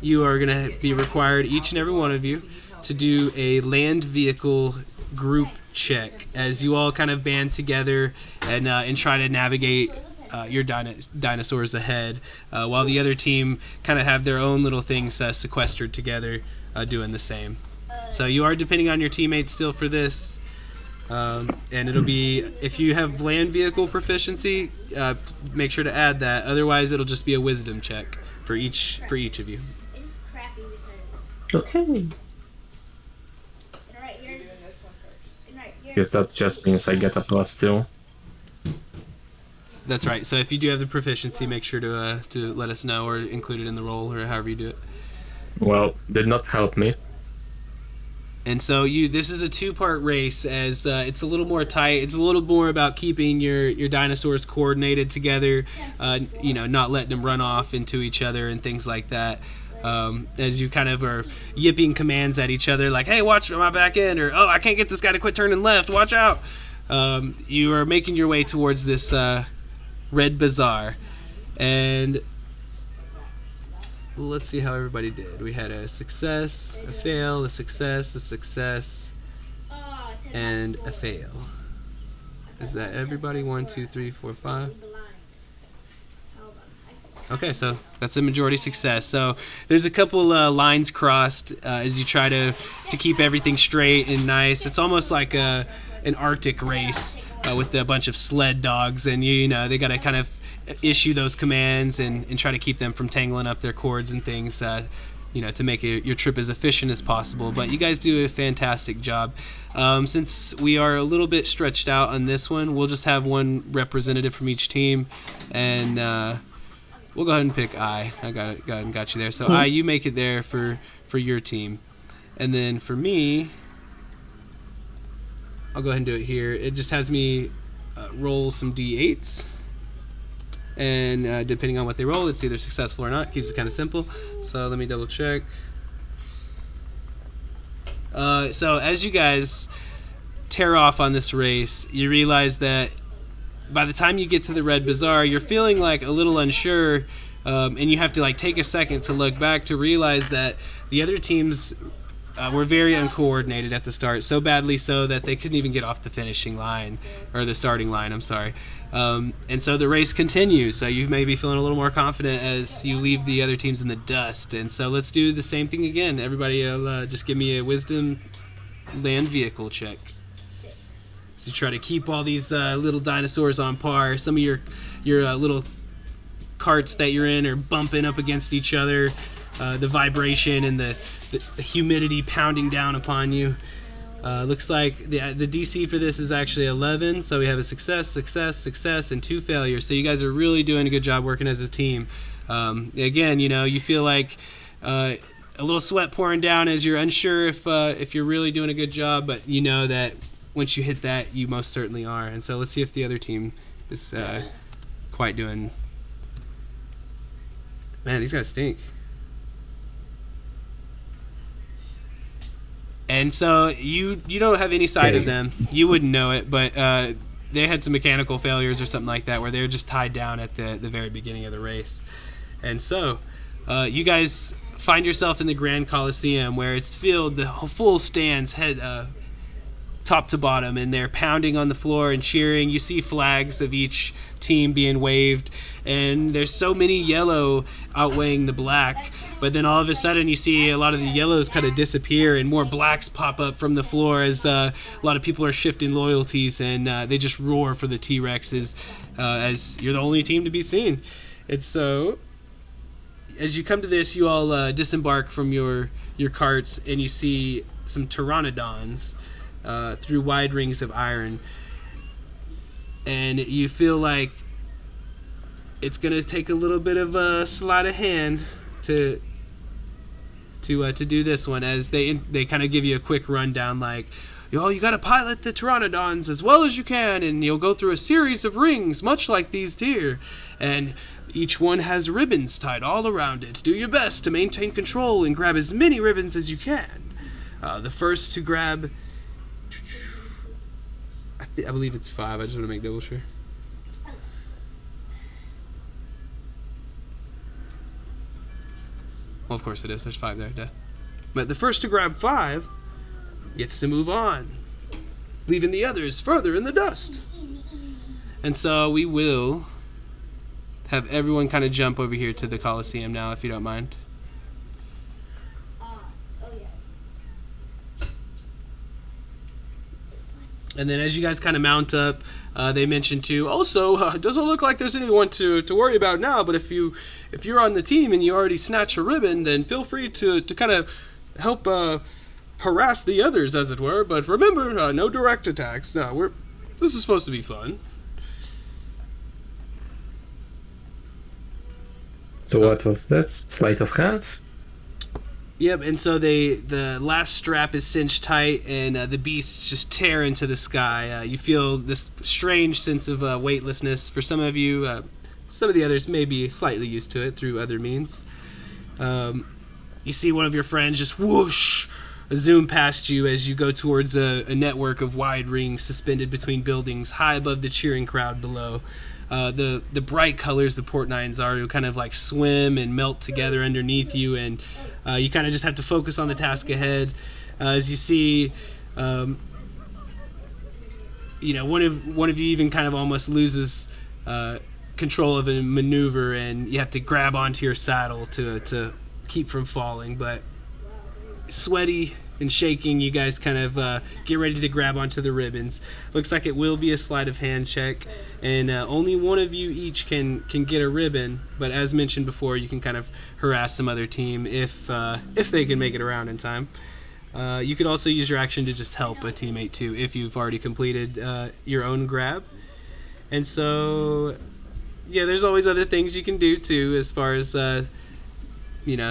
you are going to be required, each and every one of you, to do a land vehicle group check as you all kind of band together and try to navigate your dinosaurs ahead, while the other team kind of have their own little things sequestered together, doing the same. So you are depending on your teammates still for this, and it'll be, if you have land vehicle proficiency, make sure to add that. Otherwise, it'll just be a wisdom check for each of you. Okay. Guess that just means I get a +2. That's right. So if you do have the proficiency, make sure to let us know or include it in the roll or however you do it. Well, did not help me. And so this is a two-part race, as it's a little more tight. It's a little more about keeping your dinosaurs coordinated together, not letting them run off into each other and things like that. As you kind of are yipping commands at each other, like, hey, watch my back end, or, oh, I can't get this guy to quit turning left, watch out. You are making your way towards this red bazaar. And let's see how everybody did. We had a success, a fail, a success, and a fail. Is that everybody? 1, 2, 3, 4, 5? Okay, so that's a majority success. So there's a couple lines crossed as you try to keep everything straight and nice. It's almost like an Arctic race with a bunch of sled dogs, and you know they got to kind of issue those commands and try to keep them from tangling up their cords and things. To make your trip as efficient as possible. But you guys do a fantastic job. Since we are a little bit stretched out on this one, we'll just have one representative from each team, and we'll go ahead and pick I. I got you there. So I, you make it there for your team, and then for me, I'll go ahead and do it here. It just has me roll some d8s. And depending on what they roll, it's either successful or not. Keeps it kind of simple. So let me double check. So as you guys tear off on this race, you realize that by the time you get to the Red Bazaar, you're feeling like a little unsure, and you have to like take a second to look back to realize that the other teams were very uncoordinated at the start, so badly so that they couldn't even get off the finishing line, or the starting line, I'm sorry. And so the race continues, so you may be feeling a little more confident as you leave the other teams in the dust. And so let's do the same thing again. Everybody just give me a wisdom land vehicle check. So try to keep all these little dinosaurs on par. Some of your little carts that you're in are bumping up against each other. The vibration and the humidity pounding down upon you. Looks like the DC for this is actually 11, so we have a success, and 2 failures. So you guys are really doing a good job working as a team. Again, you feel like a little sweat pouring down as you're unsure if you're really doing a good job, but you know that once you hit that, you most certainly are. And so let's see if the other team is quite doing. Man, these guys stink. And so you don't have any sight of them. You wouldn't know it, but they had some mechanical failures or something like that where they were just tied down at the very beginning of the race. And so you guys find yourself in the Grand Coliseum where it's filled, the full stands head top to bottom, and they're pounding on the floor and cheering. You see flags of each team being waved, and there's so many yellow outweighing the black. But then all of a sudden you see a lot of the yellows kind of disappear and more blacks pop up from the floor as a lot of people are shifting loyalties, and they just roar for the T-Rexes as you're the only team to be seen. And so as you come to this, you all disembark from your carts, and you see some pteranodons through wide rings of iron. And you feel like it's going to take a little bit of a sleight of hand to do this one, as they kind of give you a quick rundown, like, you got to pilot the pteranodons as well as you can, and you'll go through a series of rings much like these deer, and each one has ribbons tied all around it. Do your best to maintain control and grab as many ribbons as you can. The first to grab, I believe it's 5. I just want to make double sure. Well, of course it is. There's 5 there, duh. But the first to grab 5 gets to move on, leaving the others further in the dust. And so we will have everyone kind of jump over here to the Coliseum now, if you don't mind. And then as you guys kind of mount up, they mentioned too, also, it doesn't look like there's anyone to worry about now, but if you're on the team and you already snatch a ribbon, then feel free to kind of help harass the others, as it were. But remember, no direct attacks. No, this is supposed to be fun. So what was that? Sleight of hand? Yep, and so the last strap is cinched tight, and the beasts just tear into the sky. You feel this strange sense of weightlessness. For some of you, some of the others may be slightly used to it through other means. You see one of your friends just whoosh, zoom past you as you go towards a network of wide rings suspended between buildings, high above the cheering crowd below. The bright colors of Port Nyanzaru kind of like swim and melt together underneath you, and you kind of just have to focus on the task ahead. As you see, one of you even kind of almost loses control of a maneuver, and you have to grab onto your saddle to keep from falling. But sweaty and shaking, you guys kind of get ready to grab onto the ribbons. Looks like it will be a sleight of hand check, and only one of you each can get a ribbon. But as mentioned before, you can kind of harass some other team if they can make it around in time. You could also use your action to just help a teammate too if you've already completed your own grab. And so, yeah, there's always other things you can do too, as far as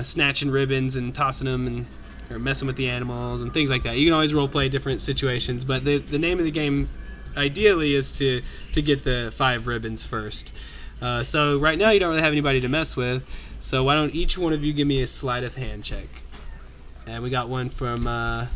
snatching ribbons and tossing them or messing with the animals and things like that. You can always role play different situations, but the name of the game ideally is to get the 5 ribbons first. So right now you don't really have anybody to mess with, so why don't each one of you give me a sleight of hand check? And we got one from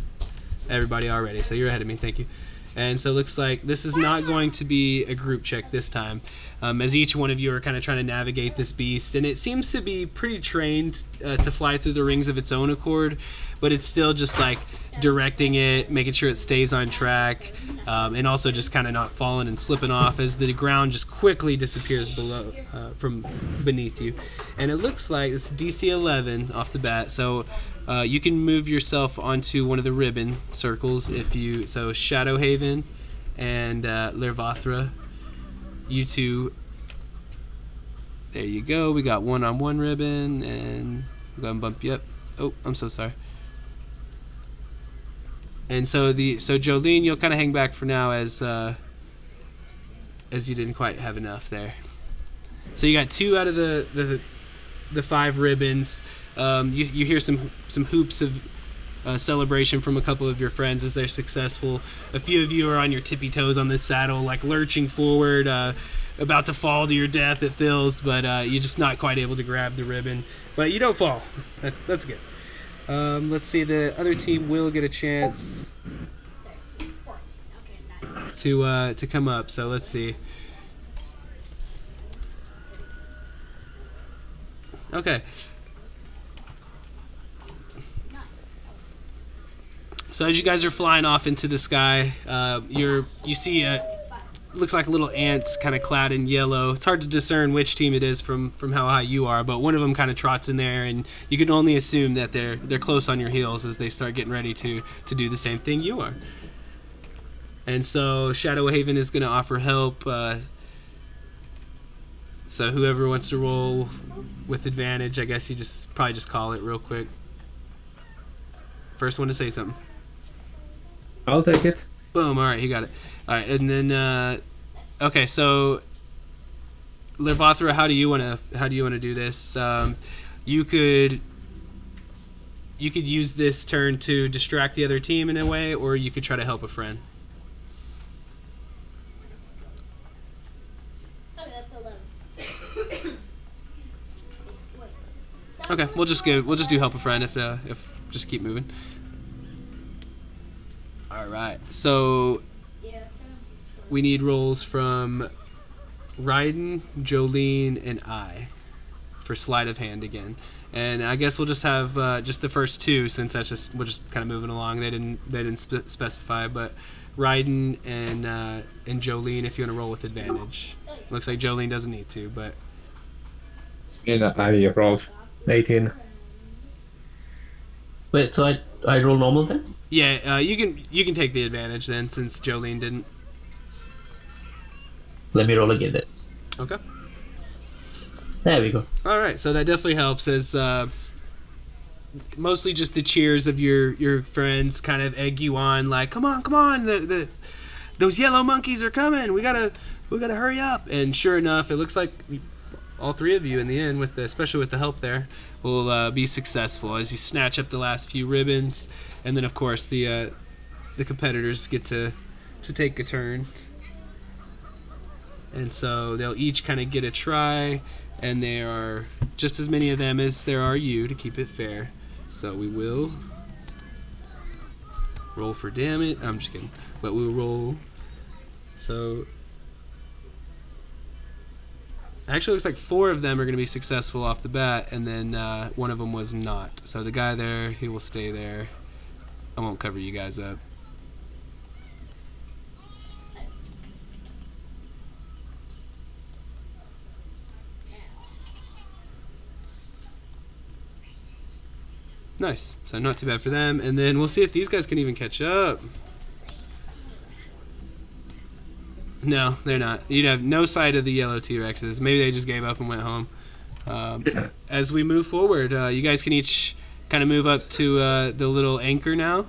everybody already, so you're ahead of me. Thank you. And so it looks like this is not going to be a group check this time, as each one of you are kind of trying to navigate this beast, and it seems to be pretty trained to fly through the rings of its own accord, but it's still just like directing it, making sure it stays on track, and also just kind of not falling and slipping off as the ground just quickly disappears below from beneath you. And it looks like it's DC 11 off the bat, so you can move yourself onto one of the ribbon circles if you so Shadowhaven and Lervathra, you two. There you go. We got one on one ribbon, and we're gonna bump you up. Oh, I'm so sorry. And so Jolene, you'll kind of hang back for now as you didn't quite have enough there. So you got 2 out of the 5 ribbons. You hear some hoops of celebration from a couple of your friends as they're successful. A few of you are on your tippy toes on this saddle, like lurching forward, about to fall to your death, it feels, but you're just not quite able to grab the ribbon. But you don't fall. That's good. Let's see, the other team will get a chance to come up, so let's see. Okay. So as you guys are flying off into the sky, you see looks like little ants kind of clad in yellow. It's hard to discern which team it is from how high you are, but one of them kind of trots in there, and you can only assume that they're close on your heels as they start getting ready to do the same thing you are. And so Shadowhaven is going to offer help. So whoever wants to roll with advantage, I guess you probably just call it real quick. First one to say something. I'll take it. Boom. All right, he got it. All right, and then okay. So, Lervathra, how do you want to do this? You could use this turn to distract the other team in a way, or you could try to help a friend. Okay, that's 11. Okay, we'll just do help a friend if just keep moving. All right, so we need rolls from Ryden, Jolene, and I for sleight of hand again. And I guess we'll just have just the first 2, since we're just kind of moving along. They didn't specify, but Ryden and Jolene, if you want to roll with advantage. Looks like Jolene doesn't need to, but I rolled 18. Wait, so I roll normal then? yeah, you can take the advantage then, since Jolene didn't. Let me roll again then. Okay. There we go. All right, so that definitely helps, as mostly just the cheers of your friends kind of egg you on, like, come on, those yellow monkeys are coming. We gotta hurry up. And sure enough, it looks like all 3 of you in the end, especially with the help there, will be successful as you snatch up the last few ribbons, and then of course the competitors get to take a turn. And so they'll each kind of get a try, and there are just as many of them as there are you, to keep it fair. So we will roll for damage. I'm just kidding. But we'll roll. So actually, it looks like 4 of them are going to be successful off the bat, and then one of them was not. So the guy there, he will stay there. I won't cover you guys up. Nice. So not too bad for them. And then we'll see if these guys can even catch up. No, they're not. You'd have no sight of the yellow T-Rexes. Maybe they just gave up and went home. As we move forward, you guys can each kind of move up to the little anchor now.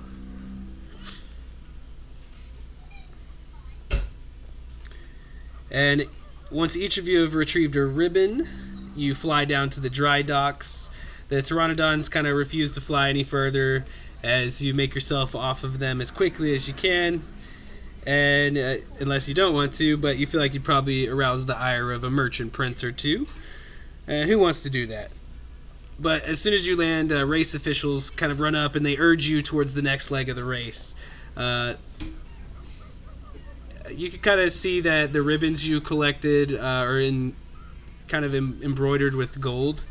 And once each of you have retrieved a ribbon, you fly down to the dry docks. The pteranodons kind of refuse to fly any further as you make yourself off of them as quickly as you can. And unless you don't want to, but you feel like you'd probably arouse the ire of a merchant prince or two. And who wants to do that? But as soon as you land, race officials kind of run up and they urge you towards the next leg of the race. You can kind of see that the ribbons you collected are kind of embroidered with gold.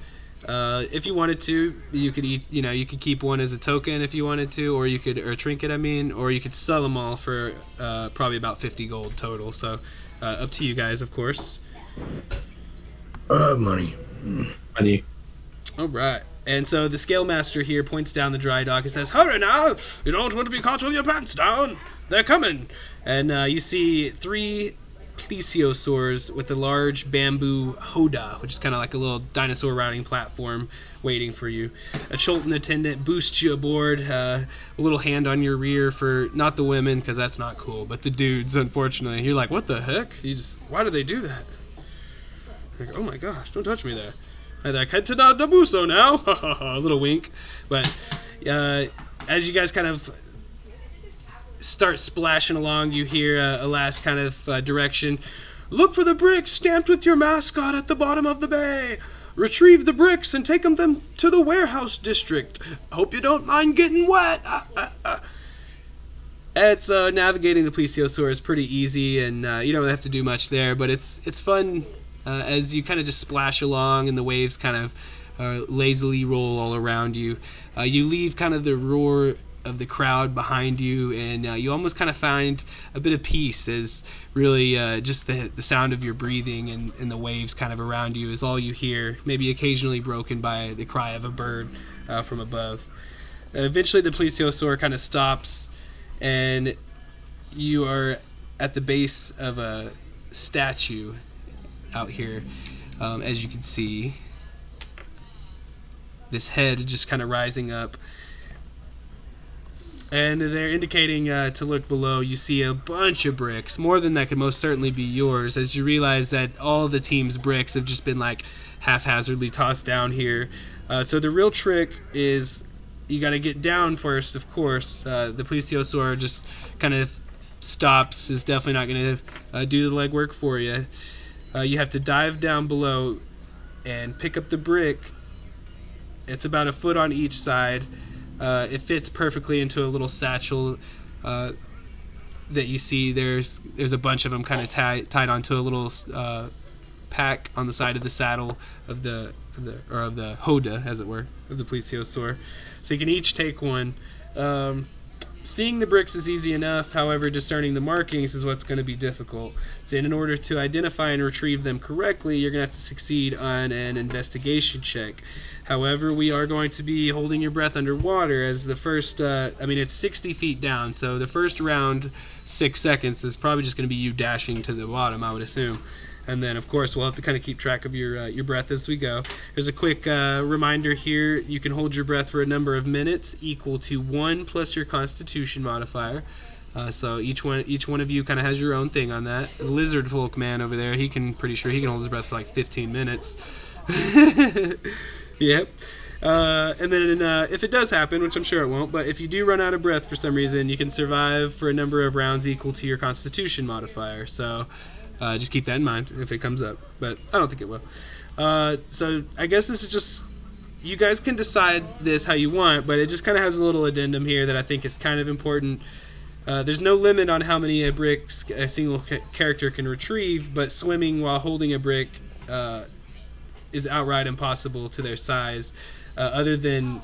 If you wanted to, you could keep one as a token if you wanted to, or a trinket, or you could sell them all for probably about 50 gold total. So up to you guys, of course. Money. Money. All right. And so the scale master here points down the dry dock and says, "Hurry now! You don't want to be caught with your pants down. They're coming." And you see 3 plesiosaurs with a large bamboo hoda, which is kind of like a little dinosaur riding platform waiting for you. A Cholton attendant boosts you aboard, a little hand on your rear for, not the women, because that's not cool, but the dudes, unfortunately. You're like, what the heck? Why do they do that? Like, oh my gosh, don't touch me there. And like, head to Nabuso now. A little wink. But as you guys kind of start splashing along, you hear a last kind of direction. "Look for the bricks stamped with your mascot at the bottom of the bay. Retrieve the bricks and take them to the warehouse district. Hope you don't mind getting wet." It's navigating the plesiosaur is pretty easy, and you don't have to do much there, but it's fun as you kind of just splash along and the waves kind of lazily roll all around you. You leave kind of the roar of the crowd behind you, and you almost kind of find a bit of peace as really just the sound of your breathing and the waves kind of around you is all you hear, maybe occasionally broken by the cry of a bird from above. Eventually the plesiosaur kind of stops, and you are at the base of a statue out here. As you can see, this head just kind of rising up. And they're indicating to look below. You see a bunch of bricks, more than that could most certainly be yours, as you realize that all the team's bricks have just been like haphazardly tossed down here. So the real trick is you got to get down first, of course. The plesiosaur just kind of stops, is definitely not going to do the legwork for you. You have to dive down below and pick up the brick. It's about a foot on each side. It fits perfectly into a little satchel that you see. There's a bunch of them kind of tied onto a little pack on the side of the saddle of the hoda, as it were, of the plesiosaur. So you can each take one. Seeing the bricks is easy enough, however, discerning the markings is what's going to be difficult. So in order to identify and retrieve them correctly, you're going to have to succeed on an investigation check. However, we are going to be holding your breath underwater as the first, it's 60 feet down, so the first round, 6 seconds, is probably just going to be you dashing to the bottom, I would assume. And then, of course, we'll have to kind of keep track of your breath as we go. There's a quick reminder here. You can hold your breath for a number of minutes equal to 1 plus your Constitution modifier. So each one of you kind of has your own thing on that. The lizard folk man over there, pretty sure he can hold his breath for like 15 minutes. Yep. And then if it does happen, which I'm sure it won't, but if you do run out of breath for some reason, you can survive for a number of rounds equal to your Constitution modifier. So just keep that in mind if it comes up, but I don't think it will. So I guess this is just, you guys can decide this how you want, but it just kind of has a little addendum here that I think is kind of important. There's no limit on how many bricks a single character can retrieve, but swimming while holding a brick is outright impossible to their size, other than,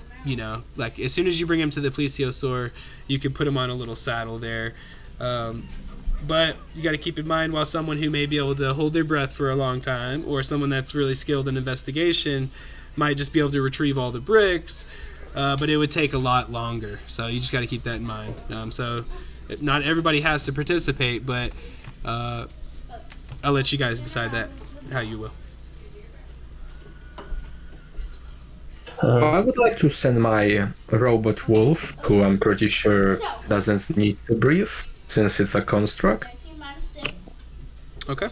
like as soon as you bring him to the plesiosaur, you can put him on a little saddle there. But you got to keep in mind, while someone who may be able to hold their breath for a long time, or someone that's really skilled in investigation might just be able to retrieve all the bricks, but it would take a lot longer. So you just got to keep that in mind. So not everybody has to participate, but I'll let you guys decide that how you will. I would like to send my robot wolf, who I'm pretty sure doesn't need to breathe, since it's a construct. 19 minus 6, Okay.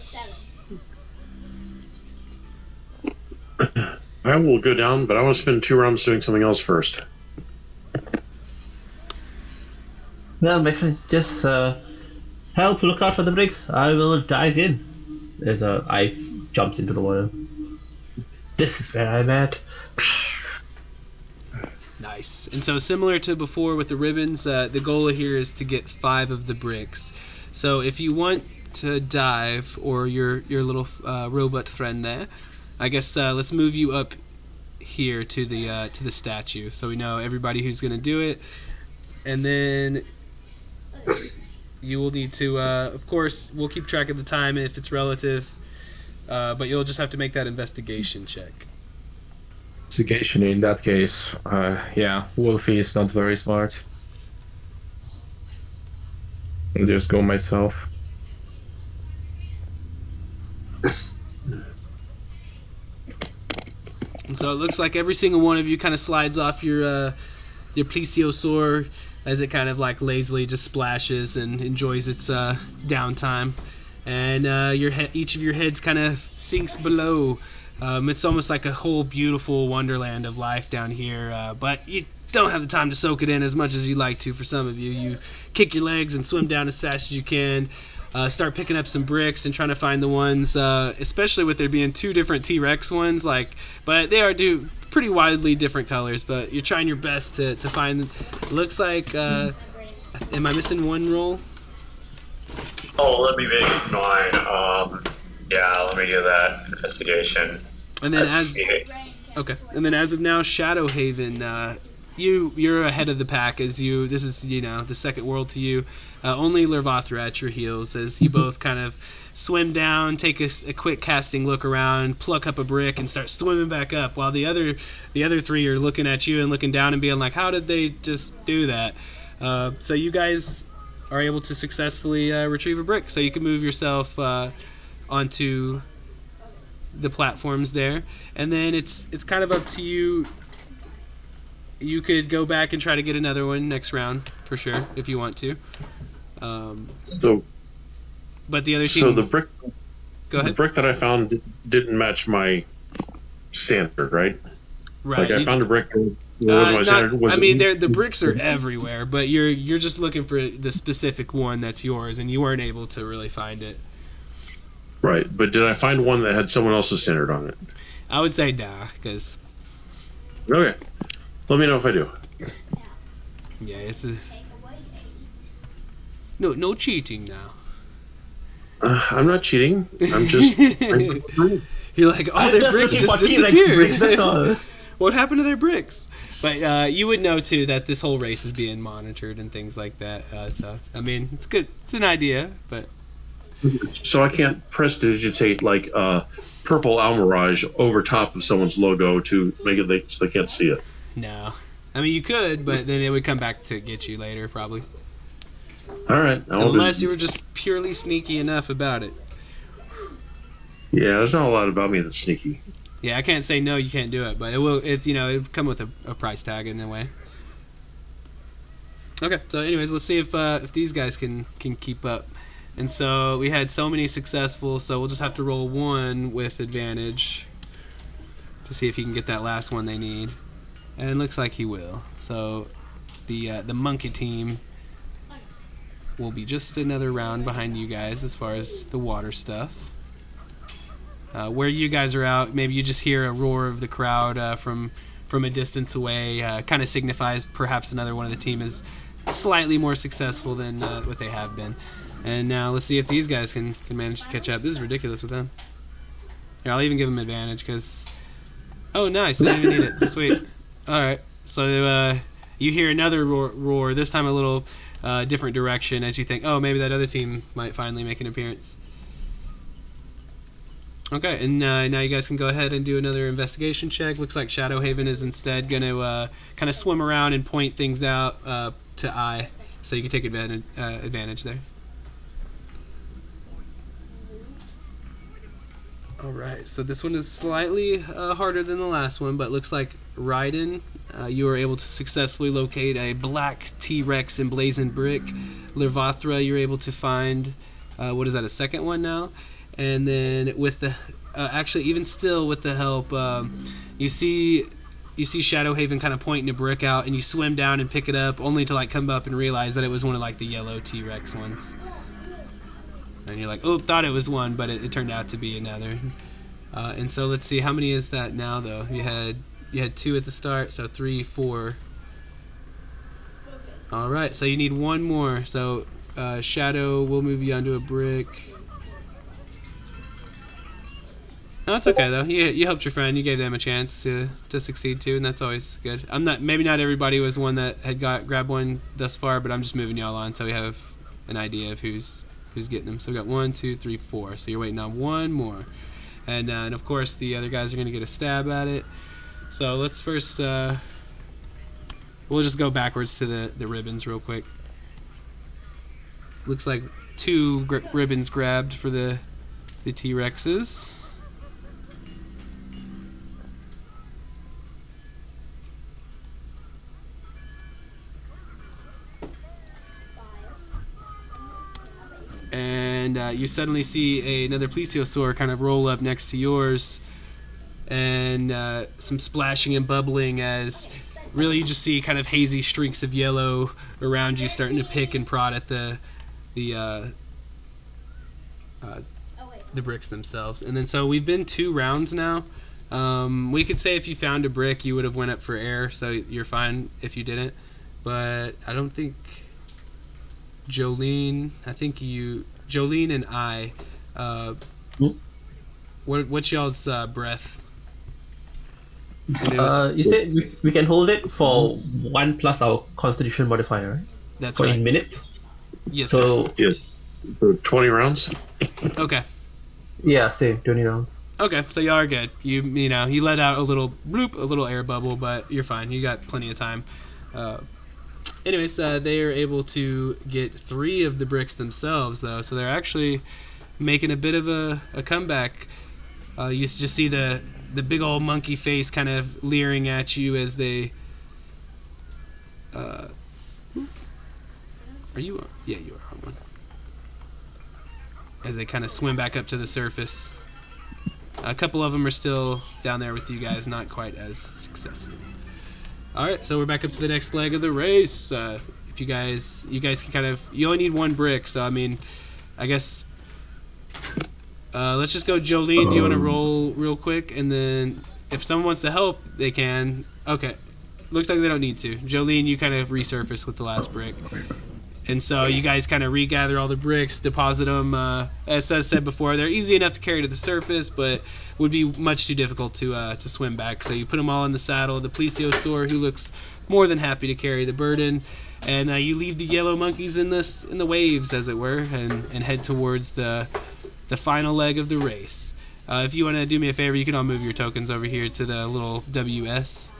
7. I will go down, but I want to spend 2 rounds doing something else first. Well, my friend, just help look out for the bricks. I will dive in. As I jumps into the water. This is where I'm at. Nice. And so similar to before with the ribbons, the goal here is to get 5 of the bricks. So if you want to dive, or your little robot friend there, I guess let's move you up here to the statue, so we know everybody who's going to do it. And then you will need to, of course, we'll keep track of the time if it's relative, but you'll just have to make that investigation check. Investigation in that case, yeah, Wolfie is not very smart. I'll just go myself. And so it looks like every single one of you kind of slides off your plesiosaur as it kind of like lazily just splashes and enjoys its downtime. And each of your heads kind of sinks below. It's almost like a whole beautiful wonderland of life down here, but you don't have the time to soak it in as much as you'd like to. For some of you, you kick your legs and swim down as fast as you can. Start picking up some bricks and trying to find the ones, especially with there being 2 different T-Rex ones, but they are pretty widely different colors, but you're trying your best to find. Looks like, am I missing one roll? Oh, let me make mine. Yeah, let me do that investigation. And then Okay. And then as of now, Shadowhaven, you're ahead of the pack as this is the second world to you. Only Lervothra at your heels as you both kind of swim down, take a quick casting look around, pluck up a brick, and start swimming back up. While the other 3 are looking at you and looking down and being like, "How did they just do that?" So you guys are able to successfully retrieve a brick, so you can move yourself onto the platforms there, and then it's kind of up to you. You could go back and try to get another one next round for sure if you want to. But the other team. So the brick. Go ahead. The brick that I found didn't match my standard, right? Right. Like I found a brick. What was my standard? The bricks are everywhere, but you're just looking for the specific one that's yours, and you weren't able to really find it. Right, but did I find one that had someone else's standard on it? I would say nah, because. Okay, let me know if I do. Yeah, no cheating now. I'm not cheating. I'm just. You're like, their bricks just disappeared. What happened to their bricks? But you would know too that this whole race is being monitored and things like that. So I mean, it's good. It's an idea, but. So I can't prestidigitate like purple almirage over top of someone's logo to make it so they can't see it. No, I mean you could, but then it would come back to get you later, probably. All right. Unless you were just purely sneaky enough about it. Yeah, there's not a lot about me that's sneaky. Yeah, I can't say no, you can't do it, but it will. It's it'll come with a price tag in a way. Okay, so anyways, let's see if these guys can keep up. And so we had so many successful, so we'll just have to roll 1 with advantage to see if he can get that last one they need. And it looks like he will. So the monkey team will be just another round behind you guys as far as the water stuff. Where you guys are out, maybe you just hear a roar of the crowd from a distance away. Kind of signifies perhaps another one of the team is slightly more successful than what they have been. And now let's see if these guys can manage to catch up. This is ridiculous with them. Here, I'll even give them advantage because... Oh, nice. They didn't even need it. Sweet. All right. So you hear another roar, this time a little different direction as you think, oh, maybe that other team might finally make an appearance. Okay, and now you guys can go ahead and do another investigation check. Looks like Shadowhaven is instead going to kind of swim around and point things out to Eye, so you can take advantage there. All right, so this one is slightly harder than the last one, but looks like Raiden, you were able to successfully locate a black T-Rex emblazoned brick. Lirvathra, you're able to find, what is that, a second one now? And then with the, actually even still with the help, you see Shadowhaven kind of pointing a brick out, and you swim down and pick it up, only to like come up and realize that it was one of like the yellow T-Rex ones. And you're like, oh, thought it was one, but it turned out to be another. And so let's see, how many is that now though? You had 2 at the start, so 3, 4. All right, so you need one more. So Shadow, we'll move you onto a brick. No, it's okay though. You helped your friend. You gave them a chance to succeed too, and that's always good. Maybe not everybody was one that had grabbed one thus far, but I'm just moving y'all on so we have an idea of who's getting them. So we got 1, 2, 3, 4. So you're waiting on one more, and of course the other guys are gonna get a stab at it. So let's first we'll just go backwards to the ribbons real quick. Looks like 2 ribbons grabbed for the T-Rexes. And you suddenly see another plesiosaur kind of roll up next to yours, and some splashing and bubbling as really you just see kind of hazy streaks of yellow around you starting to pick and prod at the bricks themselves. And then so we've been 2 rounds now. We could say if you found a brick you would have went up for air, so you're fine if you didn't, but I don't think Jolene and I, what's y'all's breath? You said we can hold it for 1 plus our constitution modifier, right? That's for right. in minutes. Yes. So Yes. So 20 rounds. Okay. yeah, say 20 rounds. Okay, so y'all are good. You let out a little bloop, a little air bubble, but you're fine. You got plenty of time. Anyways, they are able to get 3 of the bricks themselves, though, so they're actually making a bit of a comeback. You just see the big old monkey face kind of leering at you as they... are you on? Yeah, you are on one. As they kind of swim back up to the surface. A couple of them are still down there with you guys, not quite as successful. Alright, so we're back up to the next leg of the race. If you guys can kind of... You only need 1 brick, so I mean, I guess... let's just go Jolene. Do you want to roll real quick? And then if someone wants to help, they can. Okay. Looks like they don't need to. Jolene, you kind of resurface with the last brick. And so you guys kind of regather all the bricks, deposit them. As I said before, they're easy enough to carry to the surface, but would be much too difficult to swim back. So you put them all in the saddle. The plesiosaur, who looks more than happy to carry the burden, and you leave the yellow monkeys in the waves, as it were, and head towards the final leg of the race. If you want to do me a favor, you can all move your tokens over here to the little WS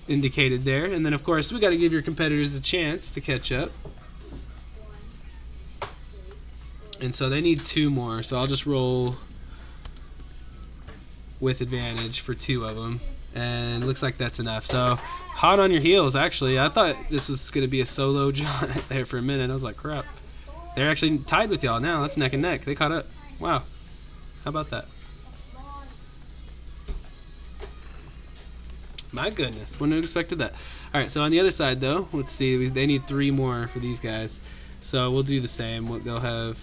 indicated there, and then of course we got to give your competitors a chance to catch up. And so they need 2 more, so I'll just roll with advantage for 2 of them, and looks like that's enough. So hot on your heels, actually. I thought this was going to be a solo John there for a minute. I was like, crap. They're actually tied with y'all now. That's neck and neck. They caught up. Wow. How about that? My goodness. Wouldn't have expected that. All right, so on the other side, though, let's see. They need 3 more for these guys. So we'll do the same. They'll have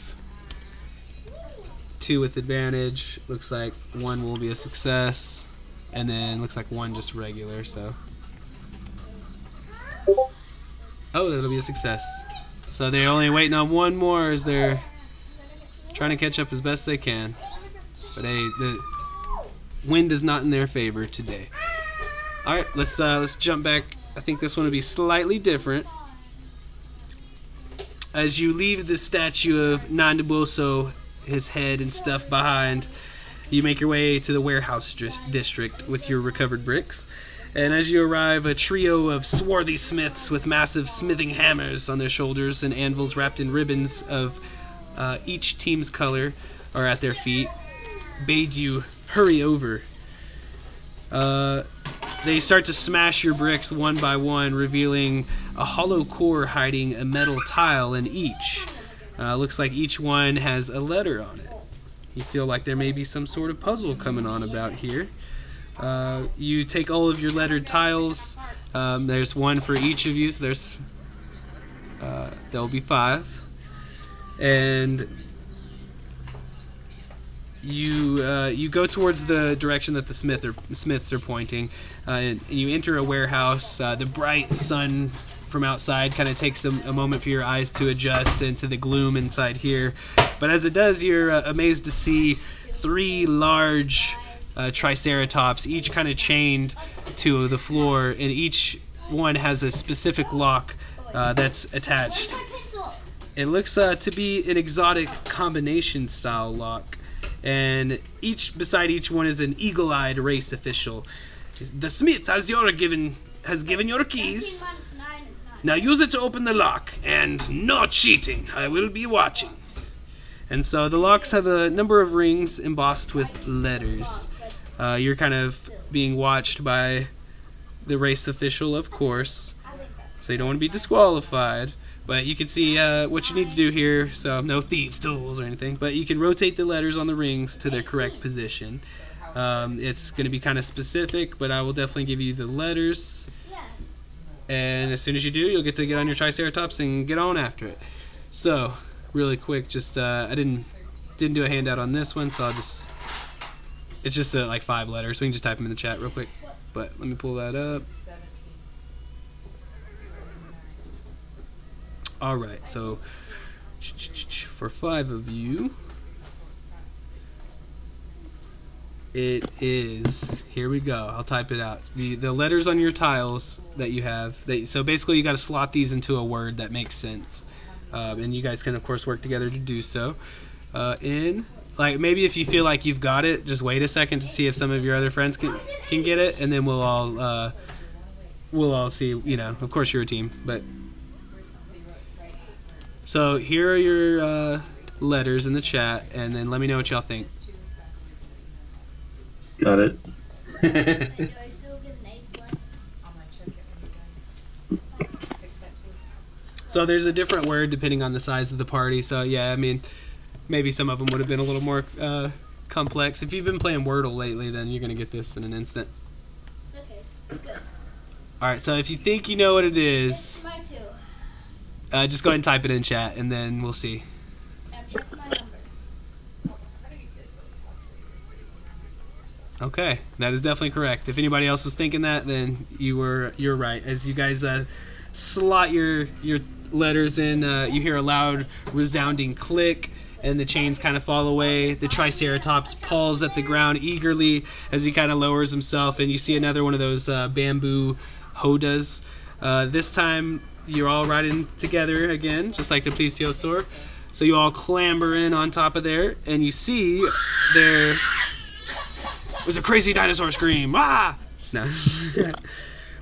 2 with advantage. Looks like 1 will be a success. And then looks like 1 just regular, so. Oh, that'll be a success. So they're only waiting on 1 more as they're trying to catch up as best they can. But hey, the wind is not in their favor today. Alright, let's jump back. I think this one will be slightly different. As you leave the statue of Nandaboso, his head and stuff behind, You make your way to the warehouse district with your recovered bricks. And as you arrive, a trio of swarthy smiths with massive smithing hammers on their shoulders and anvils wrapped in ribbons of each team's color are at their feet, bade you hurry over. They start to smash your bricks one by one, revealing a hollow core hiding a metal tile in each. Looks like each one has a letter on it. You feel like there may be some sort of puzzle coming on about here. You take all of your lettered tiles. There's one for each of you, so there'll be 5. And you go towards the direction that the smiths are pointing, and you enter a warehouse. The bright sun from outside kind of takes a moment for your eyes to adjust into the gloom inside here. But as it does, you're amazed to see 3 large triceratops, each kind of chained to the floor, and each one has a specific lock that's attached. It looks to be an exotic combination style lock, and beside each one is an eagle-eyed race official. The smith has given your keys. Now use it to open the lock, and no cheating. I will be watching. And so the locks have a number of rings embossed with letters. You're kind of being watched by the race official, of course, so you don't want to be disqualified. But you can see what you need to do here, so no thieves' tools or anything. But you can rotate the letters on the rings to their correct position. It's going to be kind of specific, but I will definitely give you the letters. And as soon as you do, you'll get to get on your Triceratops and get on after it. So, really quick, just I didn't do a handout on this one, so it's just like 5 letters. We can just type them in the chat real quick. But let me pull that up. All right, so for 5 of you, it is, here we go, I'll type it out. The letters on your tiles that you have, so basically you got to slot these into a word that makes sense. And you guys can, of course, work together to do so. Like, maybe if you feel like you've got it, just wait a second to see if some of your other friends can get it, and then we'll all see, of course you're a team, but... So here are your letters in the chat, and then let me know what y'all think. Got it. Do I still get an A+? So there's a different word depending on the size of the party. So yeah, I mean, maybe some of them would have been a little more complex. If you've been playing Wordle lately, then you're gonna get this in an instant. Okay, good. All right. So if you think you know what it is, My 2. just go ahead and type it in chat, and then we'll see. I'm checking my numbers. Okay, that is definitely correct. If anybody else was thinking that, then you're right. As you guys slot your letters in, you hear a loud, resounding click, and the chains kind of fall away. The Triceratops paws at the ground eagerly as he kind of lowers himself, and you see another one of those bamboo hodas. This time, you're all riding together again, just like the plesiosaur. So you all clamber in on top of there, and you see there was a crazy dinosaur scream. Ah! No.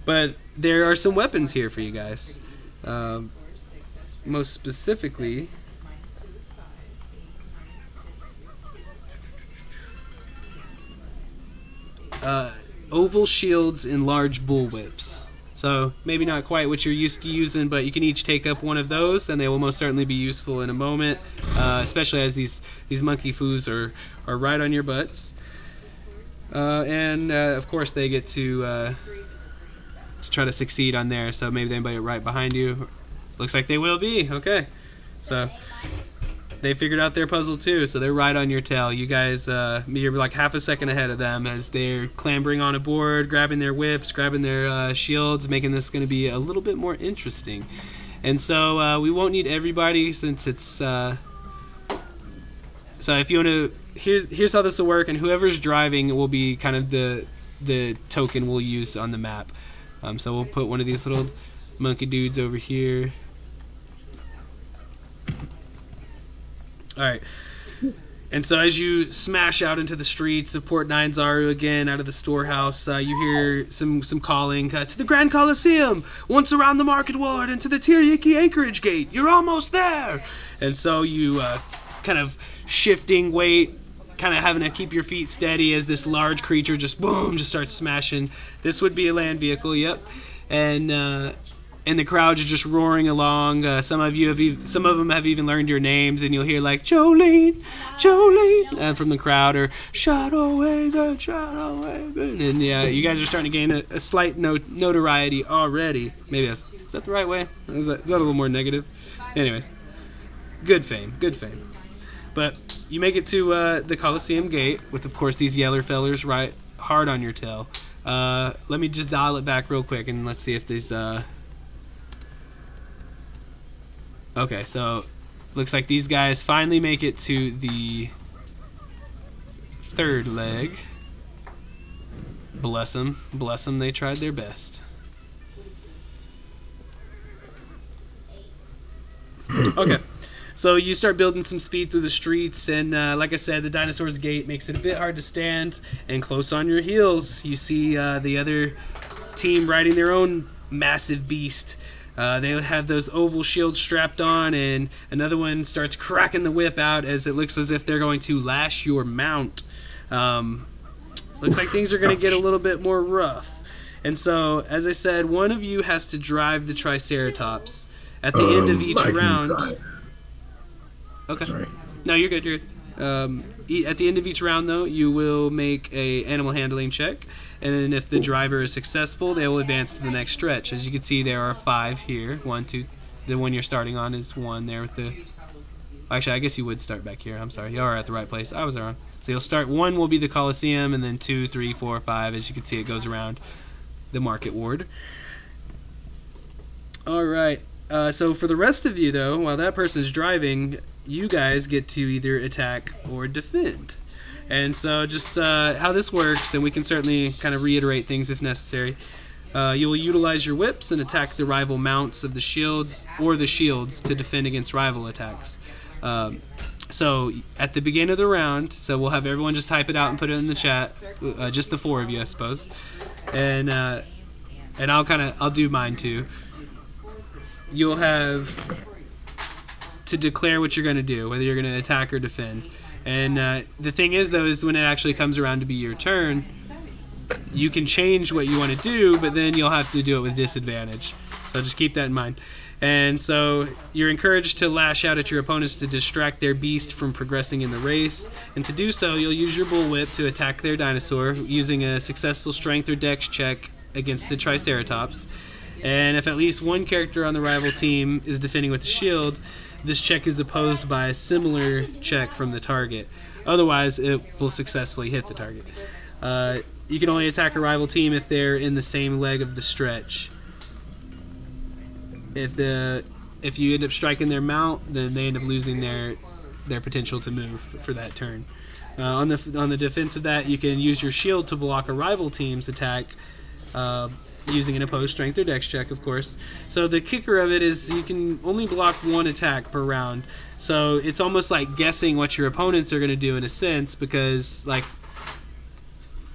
But there are some weapons here for you guys. Most specifically, oval shields and large bullwhips. So maybe not quite what you're used to using, but you can each take up one of those, and they will most certainly be useful in a moment, especially as these monkey foos are right on your butts. And of course they get to try to succeed on there, so maybe anybody right behind you. Looks like they will be. Okay, so they figured out their puzzle too, so they're right on your tail. You guys, you're like half a second ahead of them as they're clambering on a board, grabbing their whips, grabbing their shields, making this going to be a little bit more interesting. And so we won't need everybody since it's... So if you want to... Here's how this will work, and whoever's driving will be kind of the token we'll use on the map. So we'll put one of these little monkey dudes over here. All right. And so as you smash out into the streets of Port Ninezaru again, out of the storehouse, you hear some calling to the Grand Coliseum, once around the Market Ward, and to the Tirayuki Anchorage Gate. You're almost there! And so you kind of shifting weight, kind of having to keep your feet steady as this large creature just starts smashing. This would be a land vehicle, yep. And the crowd is just roaring along. Some of them have even learned your names, and you'll hear like Jolene, from the crowd, or Shadow Haven, and yeah, you guys are starting to gain a slight notoriety already. Maybe is that the right way? Is that a little more negative? Anyways, good fame. But you make it to the Coliseum gate with, of course, these yeller fellers right hard on your tail. Let me just dial it back real quick, and let's see if these. Okay, so looks like these guys finally make it to the third leg. Bless them, they tried their best. Okay, so you start building some speed through the streets, and like I said, the dinosaur's gate makes it a bit hard to stand, and close on your heels, you see the other team riding their own massive beast. They have those oval shields strapped on, and another one starts cracking the whip out as it looks as if they're going to lash your mount. Looks like things are going to get a little bit more rough. And so, as I said, one of you has to drive the Triceratops. At the end of each round... Okay. Sorry. No, you're good. At the end of each round, though, you will make a animal handling check, and then if the driver is successful, they will advance to the next stretch. As you can see, there are 5 here. 1, 2. The one you're starting on is 1 there with the. Actually, I guess you would start back here. I'm sorry, you are at the right place. I was wrong. So you'll start 1 will be the Coliseum, and then 2, 3, 4, 5. As you can see, it goes around the Market Ward. All right. So for the rest of you, though, while that person is driving, you guys get to either attack or defend. And so just how this works, and we can certainly kind of reiterate things if necessary, you will utilize your whips and attack the rival mounts of the shields or the shields to defend against rival attacks. So at the beginning of the round, so we'll have everyone just type it out and put it in the chat, just the 4 of you, I suppose. And I'll do mine too. You'll have to declare what you're going to do, whether you're going to attack or defend. And the thing is, though, is when it actually comes around to be your turn, you can change what you want to do, but then you'll have to do it with disadvantage. So just keep that in mind. And so you're encouraged to lash out at your opponents to distract their beast from progressing in the race. And to do so, you'll use your bullwhip to attack their dinosaur using a successful strength or dex check against the Triceratops. And if at least one character on the rival team is defending with a shield, this check is opposed by a similar check from the target. Otherwise, it will successfully hit the target. You can only attack a rival team if they're in the same leg of the stretch. If you end up striking their mount, then they end up losing their potential to move for that turn. On the defense of that, you can use your shield to block a rival team's attack, using an opposed strength or dex check, of course. So the kicker of it is you can only block 1 attack per round. So it's almost like guessing what your opponents are going to do in a sense, because like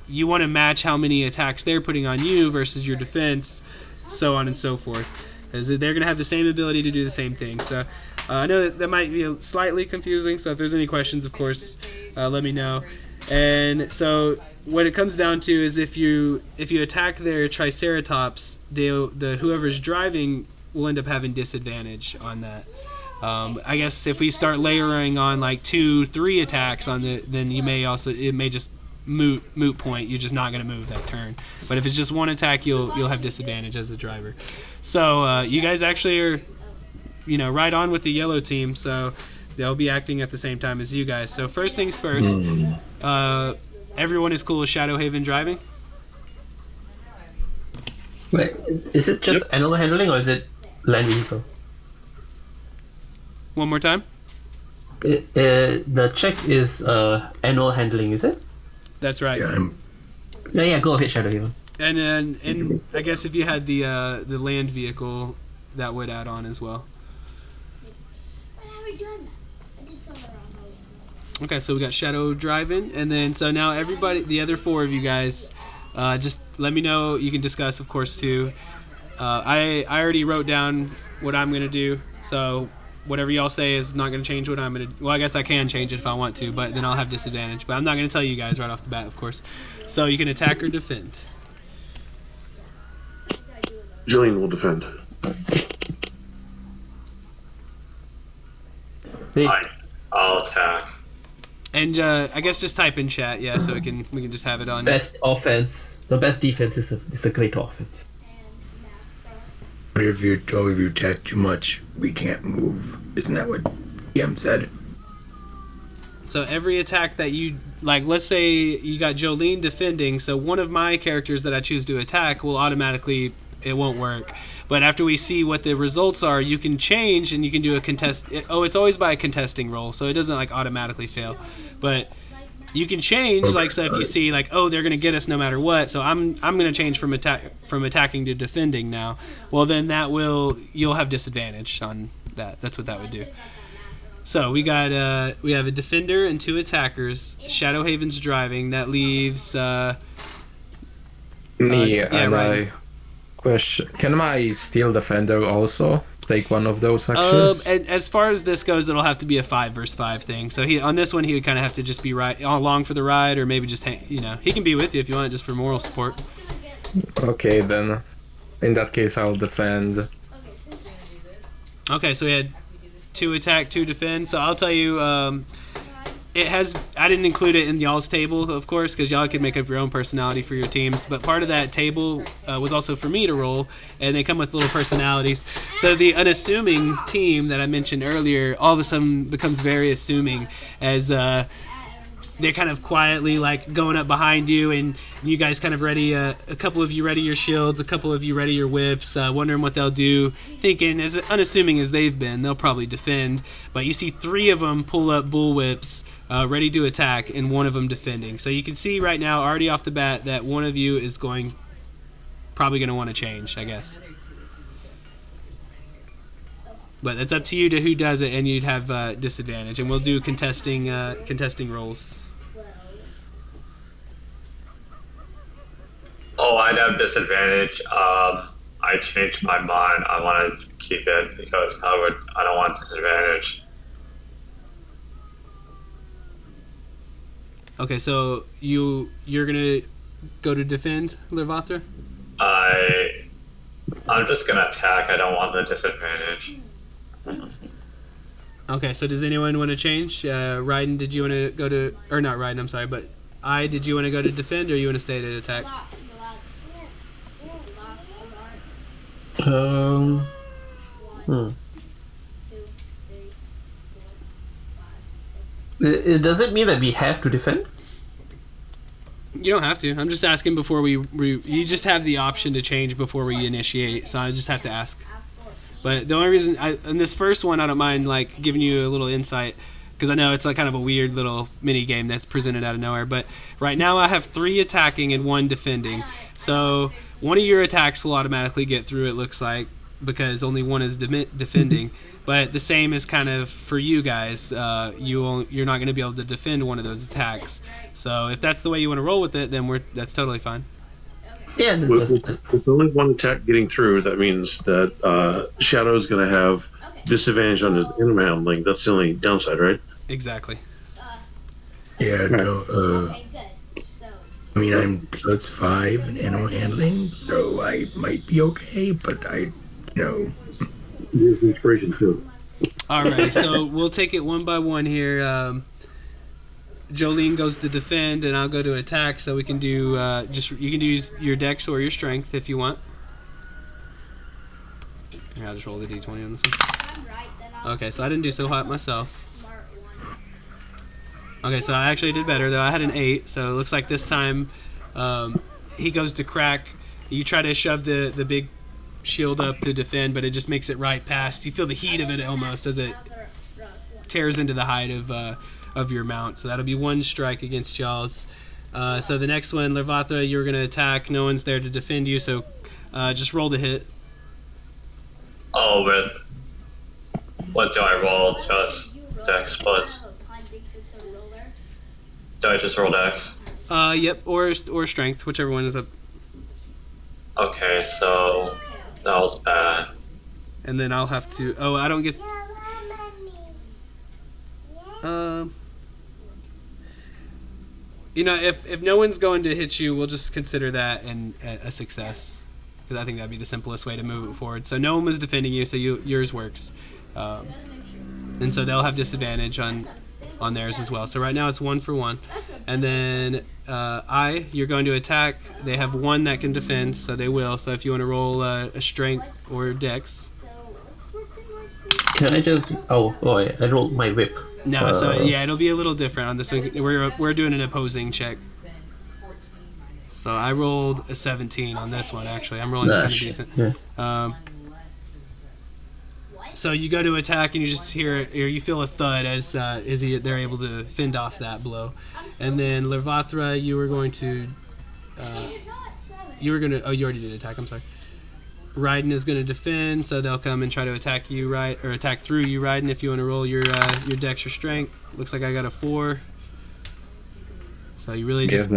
you want to match how many attacks they're putting on you versus your defense, so on and so forth. As they're going to have the same ability to do the same thing. So I know that might be slightly confusing, so if there's any questions, of course, let me know. And so what it comes down to is if you attack their Triceratops, whoever's driving will end up having disadvantage on that. I guess if we start layering on like 2, 3 attacks on then it may just moot point. You're just not going to move that turn. But if it's just 1 attack, you'll have disadvantage as the driver. So you guys actually are, right on with the yellow team. So they'll be acting at the same time as you guys. So first things first, everyone is cool with Shadow Haven driving? Wait, is it just animal handling or is it land vehicle? One more time? The check is animal handling, is it? That's right. Yeah, go ahead, Shadow Haven. And I guess if you had the land vehicle, that would add on as well. How are we doing that? I did something wrong. Okay, so we got Shadow driving, and then so now everybody, the other 4 of you guys, just let me know. You can discuss, of course, too. I already wrote down what I'm gonna do, so whatever y'all say is not gonna change what I'm gonna. Well, I guess I can change it if I want to, but then I'll have disadvantage. But I'm not gonna tell you guys right off the bat, of course. So you can attack or defend. Jillian will defend. Fine. I'll attack. And I guess just type in chat, yeah, so we can just have it on. Best offense. The best defense is a great offense. But if you attack too much, we can't move. Isn't that what DM said? So every attack that you like, let's say you got Jolene defending, so one of my characters that I choose to attack will automatically, it won't work. But after we see what the results are, you can change and you can do a contest. It's always by a contesting roll, so it doesn't like automatically fail. But you can change, like, so if you see like, oh, they're gonna get us no matter what, so I'm gonna change from attacking to defending now. Well, then you'll have disadvantage on that. That's what that would do. So we have a defender and 2 attackers. Shadowhaven's driving. That leaves Me and right. question: can my steel defender also take one of those actions? And as far as this goes, it'll have to be a 5 versus 5 thing. So on this one, he would kind of have to just be along for the ride, or maybe just he can be with you if you want, just for moral support. Okay, then. In that case, I'll defend. Okay, so we had 2 attack, 2 defend. So I'll tell you, I didn't include it in y'all's table, of course, because y'all can make up your own personality for your teams. But part of that table was also for me to roll, and they come with little personalities. So the unassuming team that I mentioned earlier all of a sudden becomes very assuming as they're kind of quietly like going up behind you, and you guys kind of ready. A couple of you ready your shields, a couple of you ready your whips, wondering what they'll do. Thinking, as unassuming as they've been, they'll probably defend. But you see 3 of them pull up bull whips, ready to attack, and 1 of them defending. So you can see right now, already off the bat, that one of you is probably going to want to change, I guess. But it's up to you to who does it, and you'd have disadvantage. And we'll do contesting rolls. Oh, I'd have disadvantage. I changed my mind. I want to keep it because I don't want disadvantage. Okay, so you're gonna go to defend, Lervathra? I'm just gonna attack. I don't want the disadvantage. Okay, so does anyone want to change? Raiden, did you want to go to, or not Raiden, I'm sorry, but did you want to go to defend, or you want to stay to attack? It does it mean that we have to defend? You don't have to. I'm just asking before you just have the option to change before we initiate, so I just have to ask. But the only reason, in this first one, I don't mind like giving you a little insight, because I know it's like kind of a weird little mini game that's presented out of nowhere. But right now I have 3 attacking and 1 defending. So one of your attacks will automatically get through, it looks like, because only 1 is defending. But the same is kind of for you guys. You're not going to be able to defend one of those attacks. So if that's the way you want to roll with it, then that's totally fine. Yeah. With only 1 attack getting through, that means that Shadow's going to have disadvantage on his animal handling. That's the only downside, right? Exactly. Yeah, no, Okay, good. So, I mean, I'm +5 in animal handling, so I might be okay, but Here's inspiration, too. Alright, so we'll take it one by one here. Jolene goes to defend, and I'll go to attack. So we can do you can use your dex or your strength if you want. Here, I'll just roll the d20 on this one. I'm right, then I'll Okay, so I didn't do so hot myself. smart one. Okay, so I actually did better though. I had an 8, so it looks like this time he goes to crack. You try to shove the big shield up to defend, but it just makes it right past. You feel the heat of it almost as it tears into the hide of your mount. So that'll be 1 strike against y'all's. So the next one, Lervathra, you're going to attack. No one's there to defend you, so just roll to hit. Oh, what do I roll? Just dex plus. Do I just roll Dex? Yep, or strength, whichever one is up. Okay, so that was bad. And then I'll have to. Oh, I don't get. You know, if no one's going to hit you, we'll just consider that a success. Because I think that'd be the simplest way to move it forward. So no one was defending you, so yours works. And so they'll have disadvantage on theirs as well. So right now it's 1 for 1. And then you're going to attack. They have 1 that can defend, so they will. So if you want to roll a strength or dex. Can I just? Oh, yeah, I rolled my whip. No, so yeah, it'll be a little different on this one. We're doing an opposing check. So I rolled a 17 on this one. Actually, I'm rolling kind of decent. Yeah. So you go to attack and you just hear, or you feel a thud as they're able to fend off that blow, and then Lervathra, you were going to. You already did attack. I'm sorry. Raiden is going to defend, so they'll come and try to attack you, or attack through you, Raiden. If you want to roll your dex or strength, looks like I got a 4. So you really just.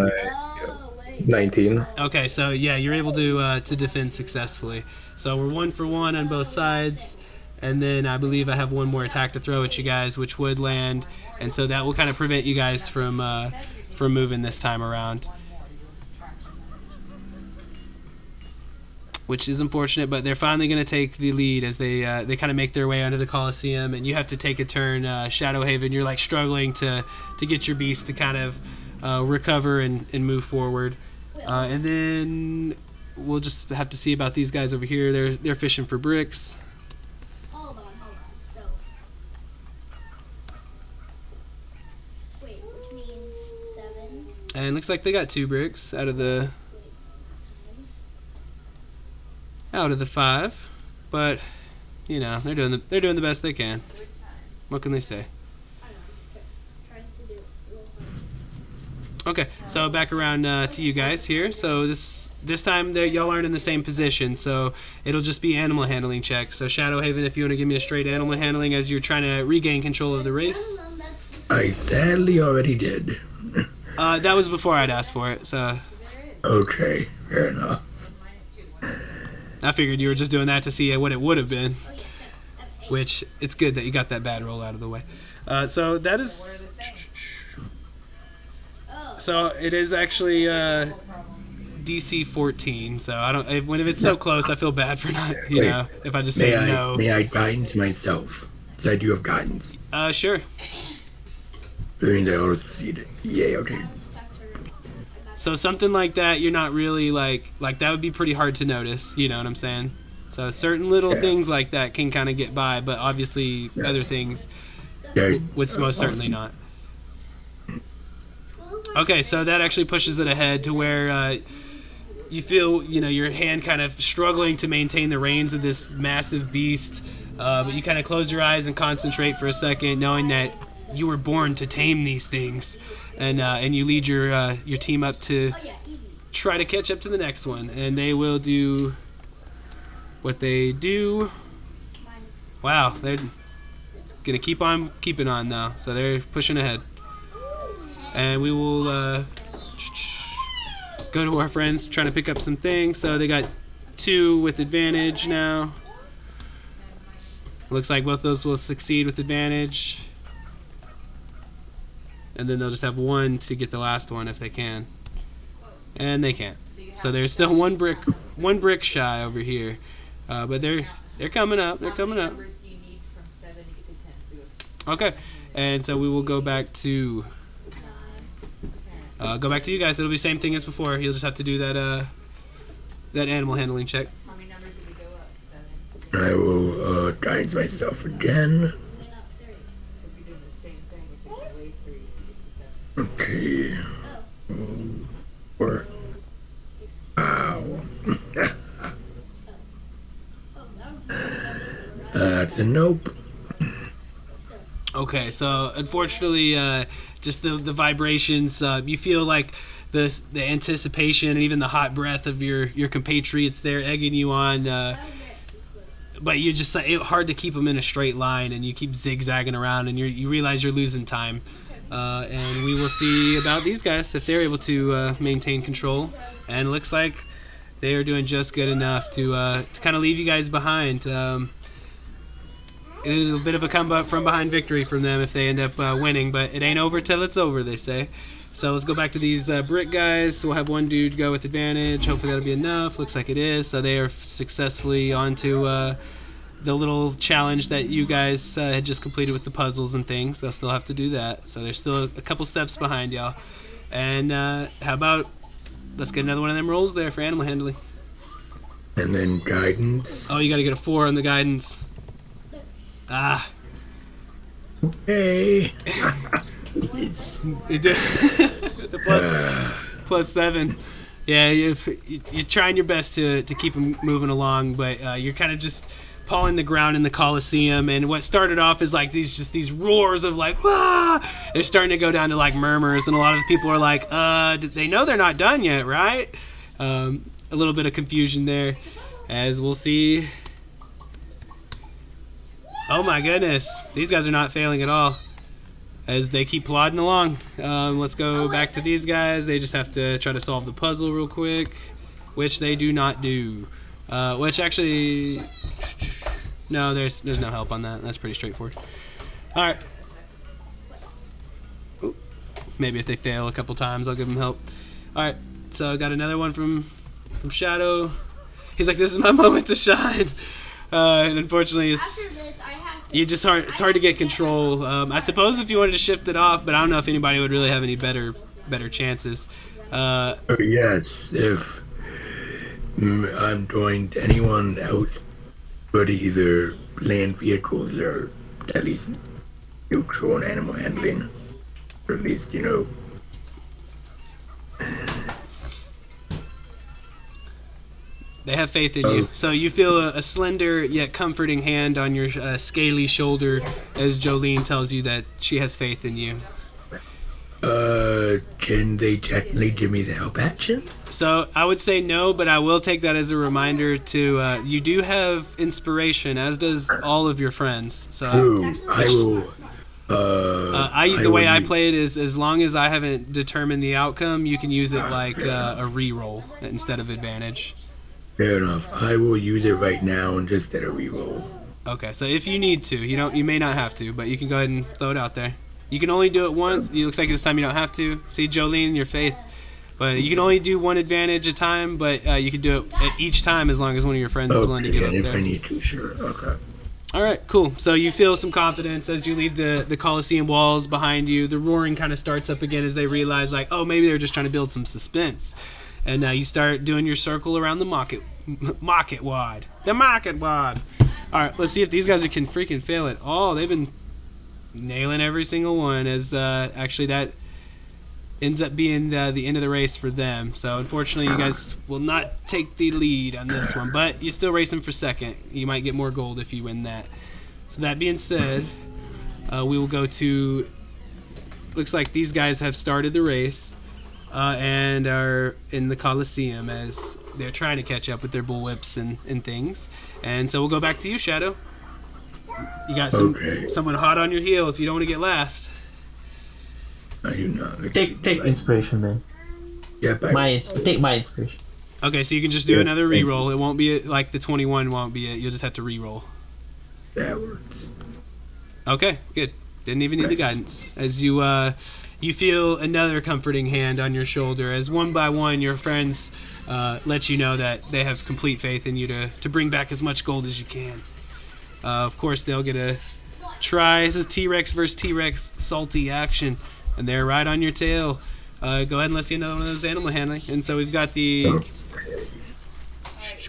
19. Okay, so yeah, you're able to defend successfully. So we're 1 for 1 on both sides, and then I believe I have 1 more attack to throw at you guys, which would land, and so that will kind of prevent you guys from moving this time around. Which is unfortunate, but they're finally going to take the lead as they kind of make their way onto the Coliseum, and you have to take a turn, Shadowhaven. You're like struggling to get your beast to kind of recover and move forward, and then we'll just have to see about these guys over here. They're fishing for bricks. Hold on. So, wait, which means 7. And it looks like they got 2 bricks out of the 5, but you know they're doing the best they can. What can they say? I don't know, trying to do it real fast. Okay, so back around to you guys here. So this time y'all aren't in the same position, so it'll just be animal handling checks. So Shadowhaven, if you want to give me a straight animal handling as you're trying to regain control of the race. I sadly already did. That was before I'd asked for it, so Okay, fair enough. I figured you were just doing that to see what it would have been. Which, it's good that you got that bad roll out of the way. So that is... So it is actually DC 14. So I don't... When it's so close, I feel bad for not, you know, if I just say no. May I guidance myself? Because I do have guidance. Sure. That means I auto succeeded. Yay, okay. So something like that, you're not really like that would be pretty hard to notice. You know what I'm saying? So certain little things like that can kind of get by, but obviously other things would most certainly not. Okay, so that actually pushes it ahead to where you feel, you know, your hand kind of struggling to maintain the reins of this massive beast, but you kind of close your eyes and concentrate for a second, knowing that you were born to tame these things. And you lead your team up to try to catch up to the next one, and they will do what they do. Wow, they're gonna keep on keeping on now, so they're pushing ahead. And we will go to our friends trying to pick up some things. So they got 2 with advantage now. Looks like both those will succeed with advantage. And then they'll just have 1 to get the last one if they can. And they can't. So there's still one brick shy over here. But they're coming up. They're coming up. Okay. And so we will go back to you guys. It'll be the same thing as before. You'll just have to do that animal handling check. How many numbers did we go up? 7. I will guidance myself again. Okay. 4. Wow. That's a nope. Okay, so unfortunately, just the vibrations, you feel like the anticipation and even the hot breath of your compatriots there egging you on, but you're just hard to keep them in a straight line, and you keep zigzagging around, and you realize you're losing time. and we will see about these guys if they're able to maintain control. And it looks like they are doing just good enough to kind of leave you guys behind. It is a bit of a come from behind victory from them if they end up winning, but it ain't over till it's over, they say. So let's go back to these brick guys. So we'll have one dude go with advantage. Hopefully that'll be enough. Looks like it is. So they are successfully onto the little challenge that you guys had just completed with the puzzles and things. They'll still have to do that. So they're still a couple steps behind y'all. And how about let's get another one of them rolls there for animal handling. And then guidance. Oh, you got to get a 4 on the guidance. Ah. Hey. You did. The plus 7. Yeah, you're trying your best to keep them moving along, but you're kind of just pawing the ground in the Coliseum, and what started off as like these roars of like, "Wah!" They're starting to go down to like murmurs, and a lot of the people are like, they know they're not done yet, right? A little bit of confusion there, as we'll see. Oh my goodness, these guys are not failing at all as they keep plodding along. Let's go back to these guys. They just have to try to solve the puzzle real quick, which they do not do. Which actually, no, there's no help on that. That's pretty straightforward. All right. Ooh. Maybe if they fail a couple times, I'll give them help. All right. So I got another one from Shadow. He's like, "This is my moment to shine." And unfortunately, it's it's hard to get control. I suppose if you wanted to shift it off, but I don't know if anybody would really have any better chances. Yes, if I'm joined anyone else but either land vehicles or at least neutral and animal handling, or at least, They have faith in you. So you feel a slender yet comforting hand on your scaly shoulder as Jolene tells you that she has faith in you. Can they technically give me the help action? So I would say no, but I will take that as a reminder to, you do have inspiration, as does all of your friends. So True. I will... the way I play it is, as long as I haven't determined the outcome, you can use it like a re-roll instead of advantage. Fair enough. I will use it right now and just get a reroll. Okay, so if you need to, you may not have to, but you can go ahead and throw it out there. You can only do it once. It looks like this time you don't have to. See, Jolene, your faith. But you can only do one advantage a time, but you can do it at each time as long as one of your friends is willing to give up if there. I need to, sure. Okay. All right, cool. So you feel some confidence as you leave the Coliseum walls behind you. The roaring kind of starts up again as they realize, like, oh, maybe they're just trying to build some suspense. And you start doing your circle around the market wad. The market wad. All right, let's see if these guys can freaking fail it. Oh, they've been nailing every single one, as actually that ends up being the end of the race for them. So unfortunately, you guys will not take the lead on this one, but you're still racing for second. You might get more gold if you win that. So that being said, we will go to, looks like these guys have started the race and are in the Coliseum as they're trying to catch up with their bullwhips and things. And so we'll go back to you, Shadow. You got someone hot on your heels. You don't want to get last. I do not. Take inspiration, man. Yep. Take my inspiration. Okay, so you can just do another re-roll. It won't be like the 21 won't be it. You'll just have to re-roll. That works. Okay, good. Didn't even need the guidance. As you feel another comforting hand on your shoulder as one by one your friends let you know that they have complete faith in you to bring back as much gold as you can. Of course, they'll get a try. This is T-Rex versus T-Rex salty action, and they're right on your tail. Go ahead and let's see another one of those animal handling. And so we've got the...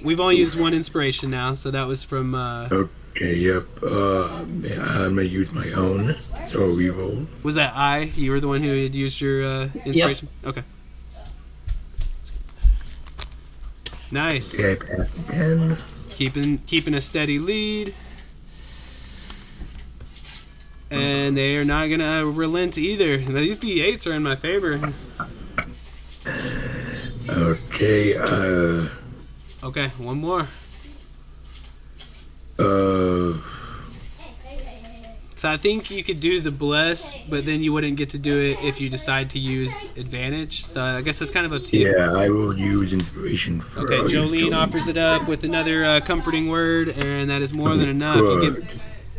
We've only used one inspiration now, so that was from... Okay, yep. I'm going to use my own, so reroll. Was that I? You were the one who had used your inspiration? Yep. Okay. Nice. Okay, pass again. Keeping a steady lead. And they are not going to relent either. Now, these D8s are in my favor. Okay, Okay, one more. So I think you could do the bless, but then you wouldn't get to do it if you decide to use advantage. So I guess that's kind of up to you. Yeah, I will use inspiration. Okay, Jolene offers it up with another comforting word, and that is more than enough. You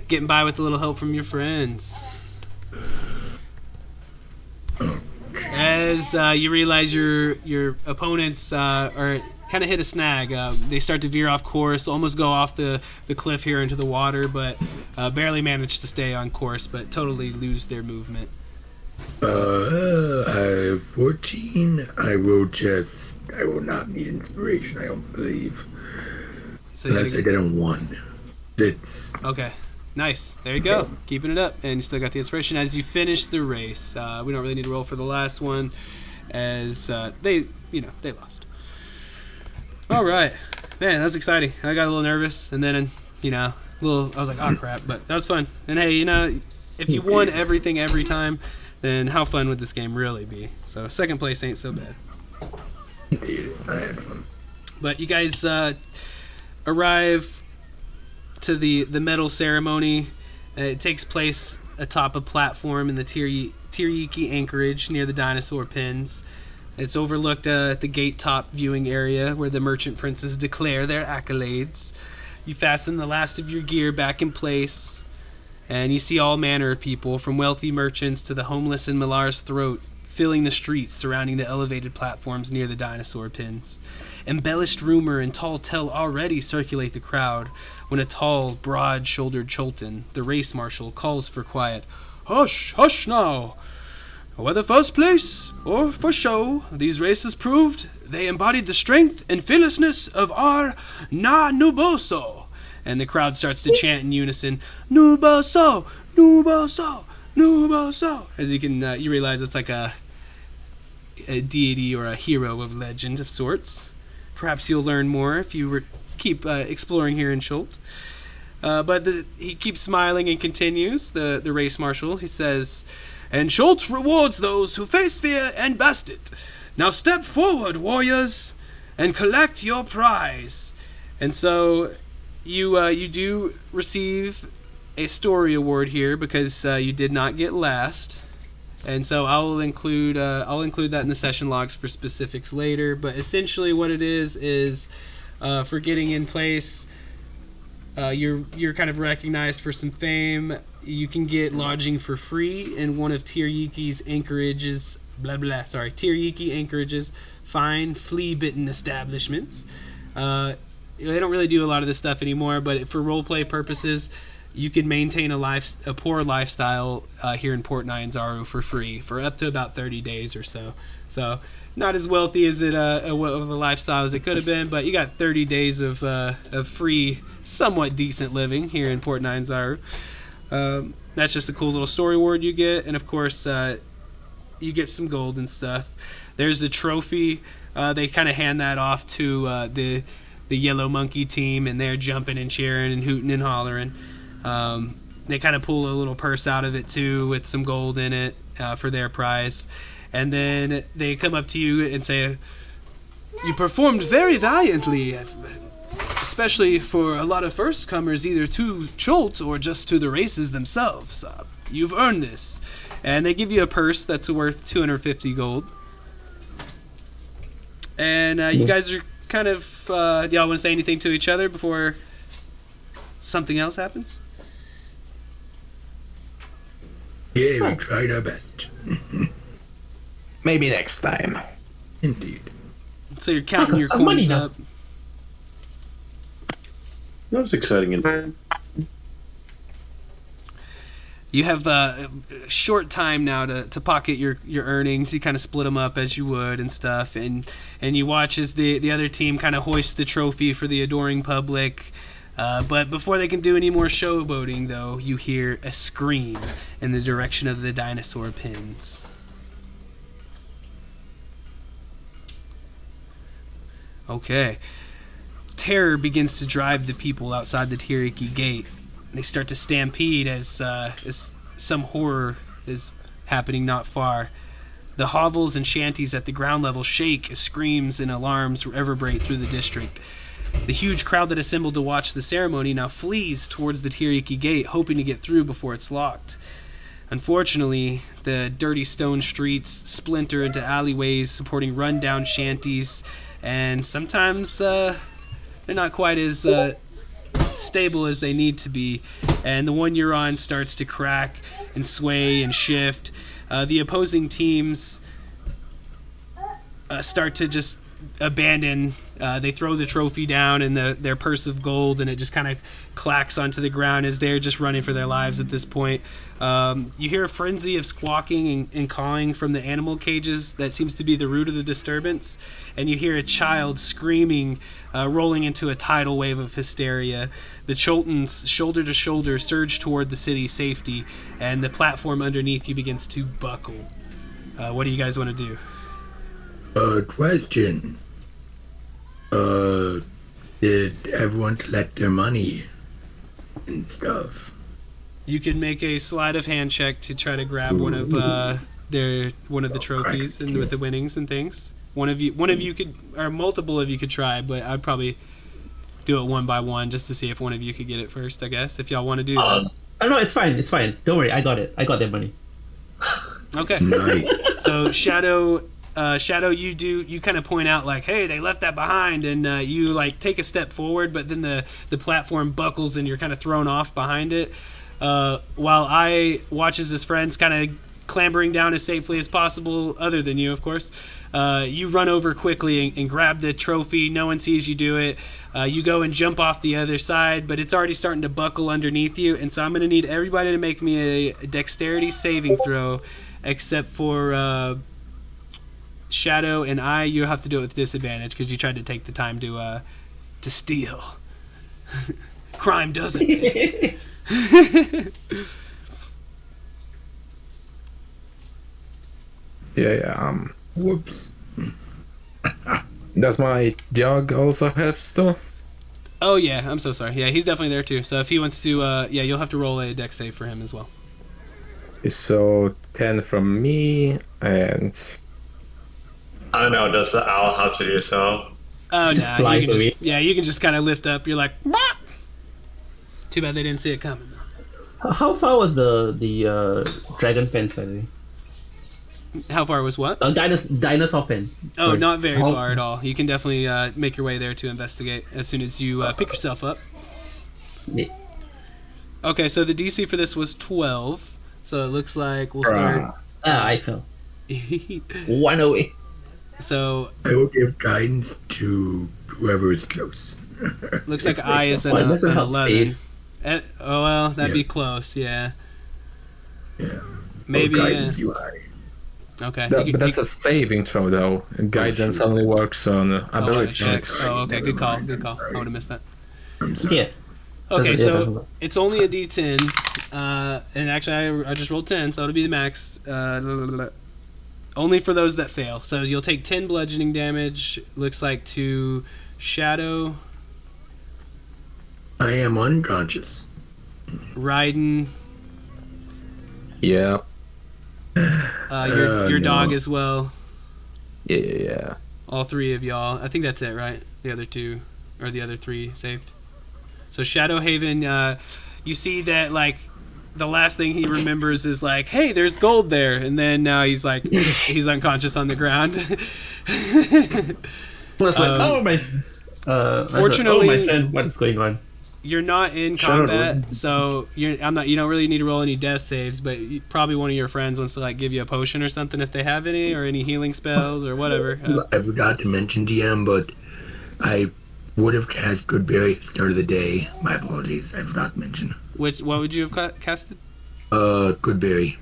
getting by with a little help from your friends. As you realize your opponents are kind of hit a snag. They start to veer off course, almost go off the cliff here into the water, but barely manage to stay on course, but totally lose their movement. I have 14. I will not need inspiration, I don't believe. So Unless I did on 1. That's okay. Nice. There you go. Keeping it up. And you still got the inspiration as you finish the race. We don't really need to roll for the last one as they lost. All right. Man, that was exciting. I got a little nervous and then, I was like, oh crap, but that was fun. And hey, if you won everything every time, then how fun would this game really be? So second place ain't so bad. I had fun. But you guys arrive to the medal ceremony. It takes place atop a platform in the Tiriki anchorage near the dinosaur pens. It's overlooked at the gate top viewing area where the merchant princes declare their accolades. You fasten the last of your gear back in place, and you see all manner of people, from wealthy merchants to the homeless in Millar's throat, filling the streets surrounding the elevated platforms near the dinosaur pens. Embellished rumor and tall tale already circulate the crowd when a tall, broad-shouldered Cholton, the race marshal, calls for quiet. Hush, hush now! Whether first place or for show, these races proved they embodied the strength and fearlessness of our Na Nuboso. And the crowd starts to chant in unison, Nuboso, Nuboso, Nuboso. As you realize it's like a deity or a hero of legend of sorts. Perhaps you'll learn more if you keep exploring here in Schult. But he keeps smiling and continues, the race marshal. He says, and Schultz rewards those who face fear and best it. Now step forward, warriors, and collect your prize. And so you do receive a story award here because you did not get last. And so I'll include that in the session logs for specifics later. But essentially, what it is for getting in place, you're kind of recognized for some fame. You can get lodging for free in one of Tiryiki's anchorage's Tiryiki anchorage's fine flea-bitten establishments. They don't really do a lot of this stuff anymore, but for roleplay purposes, you can maintain a poor lifestyle here in Port Nyanzaru for free for up to about 30 days or so. So not as wealthy as of a lifestyle as it could have been, but you got 30 days of free, somewhat decent living here in Port Nyanzaru. That's just a cool little story award you get, and of course you get some gold and stuff. There's a trophy. They kind of hand that off to the Yellow Monkey team, and they're jumping and cheering and hooting and hollering. They kind of pull a little purse out of it too with some gold in it for their prize. And then they come up to you and say, you performed very valiantly, especially for a lot of first-comers, either to Schultz or just to the races themselves. You've earned this. And they give you a purse that's worth 250 gold. And you guys are kind of, do y'all want to say anything to each other before something else happens? Yeah, we tried our best. Maybe next time. Indeed. So you're counting your some money coins now. up. That was exciting. You have a short time now to pocket your earnings. You kind of split them up as you would and stuff. And you watch as the other team kind of hoist the trophy for the adoring public. But before they can do any more showboating, though, you hear a scream in the direction of the dinosaur pins. Okay. Terror begins to drive the people outside the Tiriki gate. They start to stampede as some horror is happening not far. The hovels and shanties at the ground level shake as screams and alarms reverberate through the district. The huge crowd that assembled to watch the ceremony now flees towards the Tiriki gate, hoping to get through before it's locked. Unfortunately, the dirty stone streets splinter into alleyways supporting run-down shanties, and sometimes they're not quite as stable as they need to be, and the one you're on starts to crack and sway and shift. The opposing teams start to just abandon. They throw the trophy down and their purse of gold, and it just kind of clacks onto the ground as they're just running for their lives at this point. You hear a frenzy of squawking and cawing from the animal cages that seems to be the root of the disturbance, and you hear a child screaming, rolling into a tidal wave of hysteria. The Choltons, shoulder to shoulder, surge toward the city's safety, and the platform underneath you begins to buckle. What do you guys want to do? Question. Did everyone collect their money and stuff? You can make a sleight of hand check to try to grab one of the trophies and with the winnings and things. One of you could, or multiple of you could try, but I'd probably do it one by one just to see if one of you could get it first, I guess, if y'all want to do that. Oh no, it's fine. Don't worry, I got it. I got their money. Okay. Nice. So Shadow, you kind of point out like, hey, they left that behind, and you like take a step forward, but then the platform buckles and you're kind of thrown off behind it. While I watch as his friends kind of clambering down as safely as possible, other than you, of course. You run over quickly and grab the trophy. No one sees you do it. You go and jump off the other side, but it's already starting to buckle underneath you, and so I'm going to need everybody to make me a dexterity saving throw, except for Shadow and you have to do it with disadvantage because you tried to take the time to steal. Crime doesn't it? Yeah. Whoops. Does my dog also have stuff? Oh yeah, I'm so sorry. Yeah, he's definitely there too. So if he wants to, you'll have to roll a dex save for him as well. So 10 from me, and I don't know, does the owl have to do so? Oh Just no, flies away. you can just kind of lift up. You're like, bah! Too bad they didn't see it coming. How far was the dragon pen, by the way? How far was what? Dinosaur pen. Oh, Sorry. not very How- far at all. You can definitely make your way there to investigate as soon as you pick yourself up. Yeah. Okay, so the DC for this was 12. So it looks like we'll start. I fell. One away. So I will give guidance to whoever is close. looks like I is Well, it an doesn't help 11. save. Oh well, that'd Yeah. be close. Yeah. Yeah. Maybe. Or guidance you high. Okay. but that's a saving throw, though. Guidance only works on ability checks. Oh, okay. Good call. Good call. I would have missed that. I'm sorry. Yeah. Okay, Doesn't- yeah, so doesn't- it's only a D10, and actually I just rolled 10, so it'll be the max. Only for those that fail. So you'll take 10 bludgeoning damage. Looks like to Shadow, I am unconscious. Raiden, Yeah. your no. dog as well. Yeah. All three of y'all. I think that's it, right? The other two, or the other three saved. So Shadow Haven, you see that like the last thing he remembers is like, hey, there's gold there, and then now he's like, he's unconscious on the ground. Was like, oh my. Fortunately- oh my friend, what is going on? You're not in Shadow combat, so you don't really need to roll any death saves, but probably one of your friends wants to like give you a potion or something if they have any, or any healing spells or whatever. I forgot to mention DM, but I would have cast Goodberry at the start of the day. My apologies. I forgot to mention. What would you have casted? Goodberry.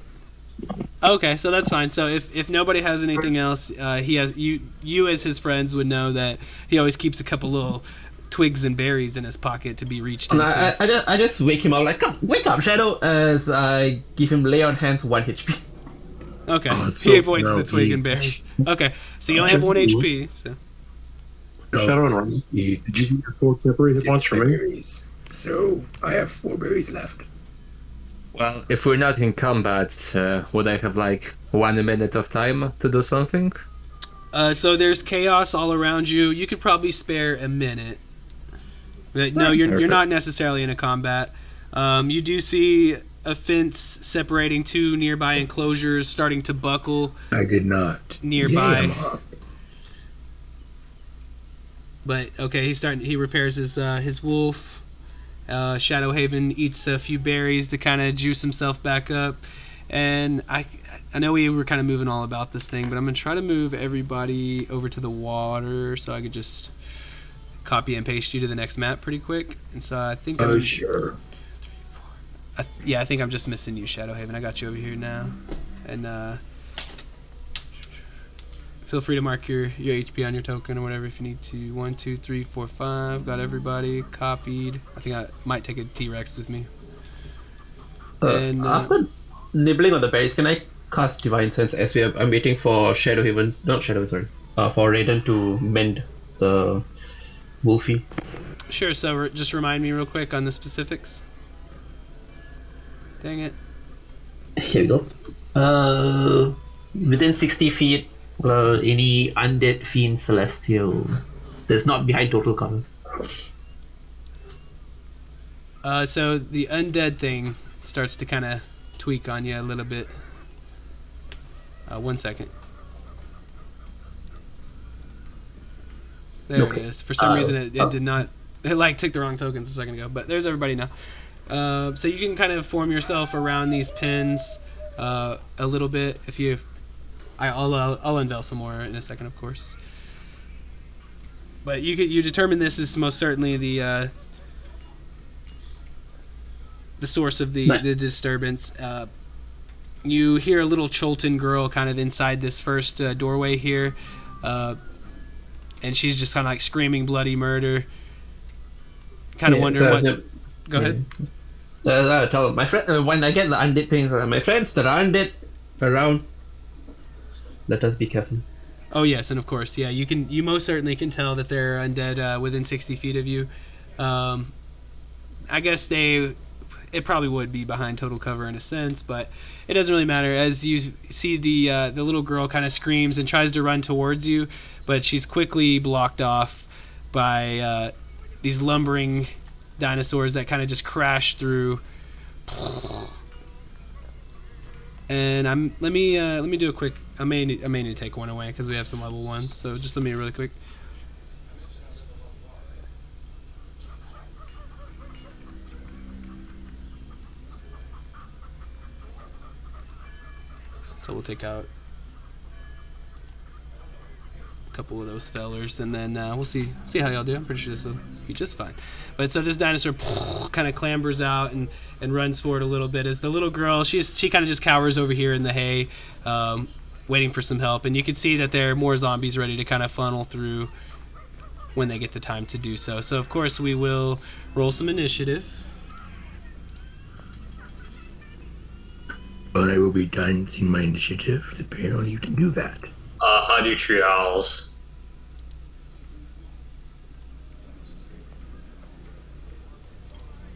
Okay, so that's fine. So if nobody has anything else, he has you as his friends would know that he always keeps a couple little twigs and berries in his pocket to be reached And into. I just wake him up like, come, wake up, Shadow, as I give him lay on hands 1 HP. Okay, Oh, he so avoids no, the twig he- and berries. Okay, so you only have 1 HP. So. Shadow and Ryan, He- did you get your full temporary hit points six from me? berries. So I have 4 berries left. Well, if we're not in combat, would I have like 1 minute of time to do something? So there's chaos all around you. You could probably spare a minute. But no, you're Perfect. not necessarily in a combat. You do see a fence separating two nearby enclosures starting to buckle I did not. nearby. Yam up. But okay, he repairs his wolf. Shadowhaven eats a few berries to kind of juice himself back up. And I know we were kind of moving all about this thing, but I'm gonna try to move everybody over to the water so I could just copy and paste you to the next map pretty quick. And so I think Oh, sure. I think I'm just missing you, Shadowhaven. I got you over here now. And feel free to mark your HP on your token or whatever if you need to. 1, 2, 3, 4, 5. Got everybody copied. I think I might take a T-Rex with me. And After nibbling on the berries, can I cast Divine Sense as I'm waiting for Shadowhaven, not Shadowhaven, sorry, for Raiden to mend the Wolfie? sure. So just remind me real quick on the specifics. Dang it. Here we go. Within 60 feet, any undead fiend celestial that's not behind total cover. So the undead thing starts to kind of tweak on you a little bit. 1 second. There Okay. it is. For some reason, it did not. It like took the wrong tokens a second ago, but there's everybody now. So you can kind of form yourself around these pins a little bit. If you, I'll unveil some more in a second, of course. But you determine this is most certainly the source of the disturbance. You hear a little Cholton girl kind of inside this first doorway here, and she's just kind of like screaming bloody murder. Kind of wondering what. Go ahead. I tell my friend when I get the undead things, my friends that are undead around, let us be careful. Oh yes, and of course, yeah, you most certainly can tell that they're undead within 60 feet of you. I guess it probably would be behind total cover in a sense, but it doesn't really matter. As you see the little girl kind of screams and tries to run towards you, but she's quickly blocked off by these lumbering dinosaurs that kind of just crash through. And let me do a quick. I may need to take one away because we have some level ones. So just let me really quick. So we'll take out a couple of those fellers, and then we'll see how y'all do. I'm pretty sure this will be just fine. But so this dinosaur kind of clambers out and runs forward a little bit. As the little girl, she kind of just cowers over here in the hay, waiting for some help. And you can see that there are more zombies ready to kind of funnel through when they get the time to do so. So of course we will roll some initiative. But I will be done in my initiative. Apparently you can do that. Honey tree owls.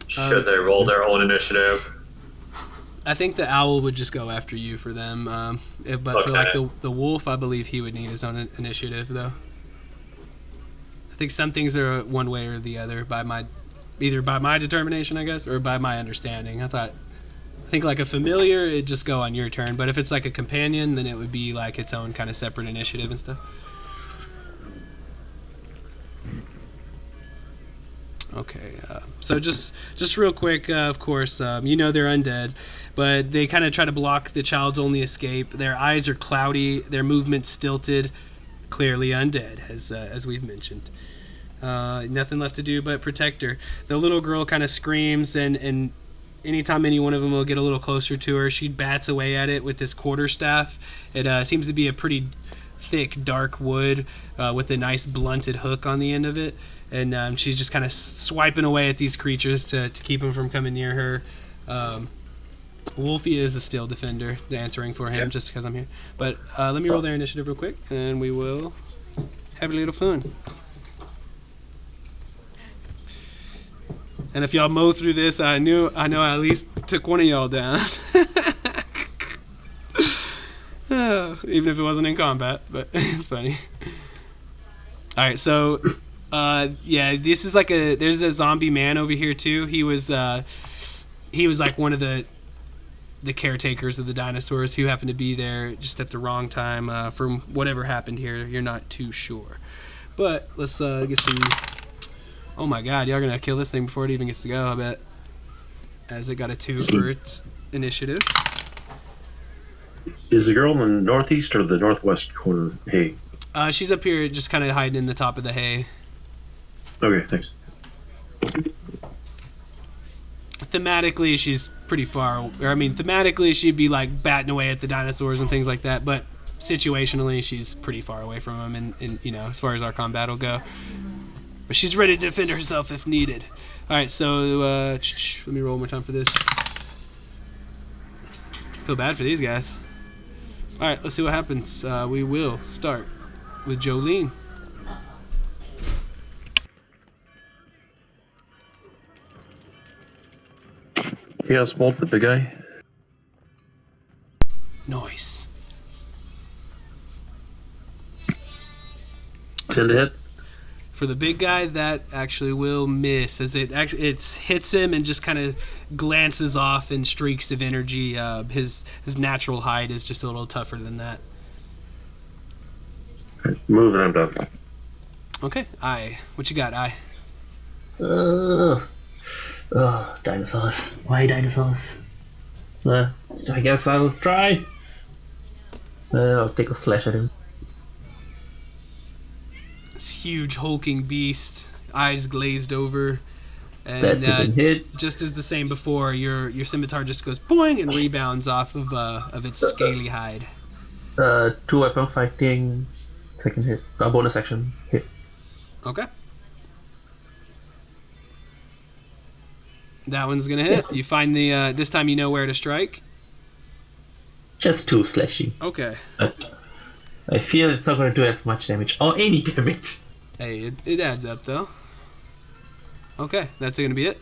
Should they roll their own initiative? I think the owl would just go after you for them. But for like the wolf, I believe he would need his own initiative though. I think some things are one way or the other either by my determination, I guess, or by my understanding. I think like a familiar, it'd just go on your turn. But if it's like a companion, then it would be like its own kind of separate initiative and stuff. Okay, so just real quick, of course, they're undead, but they kind of try to block the child's only escape. Their eyes are cloudy, their movement stilted, clearly undead, as we've mentioned. Nothing left to do but protect her. The little girl kind of screams, and anytime any one of them will get a little closer to her, she bats away at it with this quarterstaff. It seems to be a pretty thick, dark wood with a nice blunted hook on the end of it. And she's just kind of swiping away at these creatures to keep them from coming near her. Wolfie is a steel defender, answering for him just because I'm here. But let me roll their initiative real quick, and we will have a little fun. And if y'all mow through this, I know I at least took one of y'all down. Even if it wasn't in combat, but it's funny. All right, so Yeah, this is like there's a zombie man over here too. He was like one of the caretakers of the dinosaurs who happened to be there just at the wrong time. From whatever happened here, you're not too sure. But let's get some. Oh my God, y'all gonna kill this thing before it even gets to go, I bet. As it got a 2 for its initiative. Is the girl in the northeast or the northwest corner? Hey. She's up here just kind of hiding in the top of the hay. Okay, thanks. Thematically, she's pretty far. Or, I mean, thematically, she'd be like batting away at the dinosaurs and things like that, but situationally, she's pretty far away from them, and you know, as far as our combat will go. But she's ready to defend herself if needed. Alright, so let me roll one more time for this. Feel bad for these guys. Alright, let's see what happens. We will start with Jolene. Yeah, smoked the big guy. Nice. 10 to hit. For the big guy, that actually will miss, as it hits him and just kind of glances off in streaks of energy. His natural hide is just a little tougher than that. Move and I'm done. Okay, what you got, Dinosaurs. Why dinosaurs? I guess I'll try. I'll take a slash at him. This huge hulking beast, eyes glazed over, and That didn't hit. just as the same before, your scimitar just goes boing and rebounds off of its scaly hide. 2 weapon fighting, second hit. Bonus action hit. Okay. That one's gonna hit. You find the this time you know where to strike. Just 2 slashing. Okay. I feel it's not going to do as much damage or any damage. Hey, it adds up though. Okay, that's gonna be it.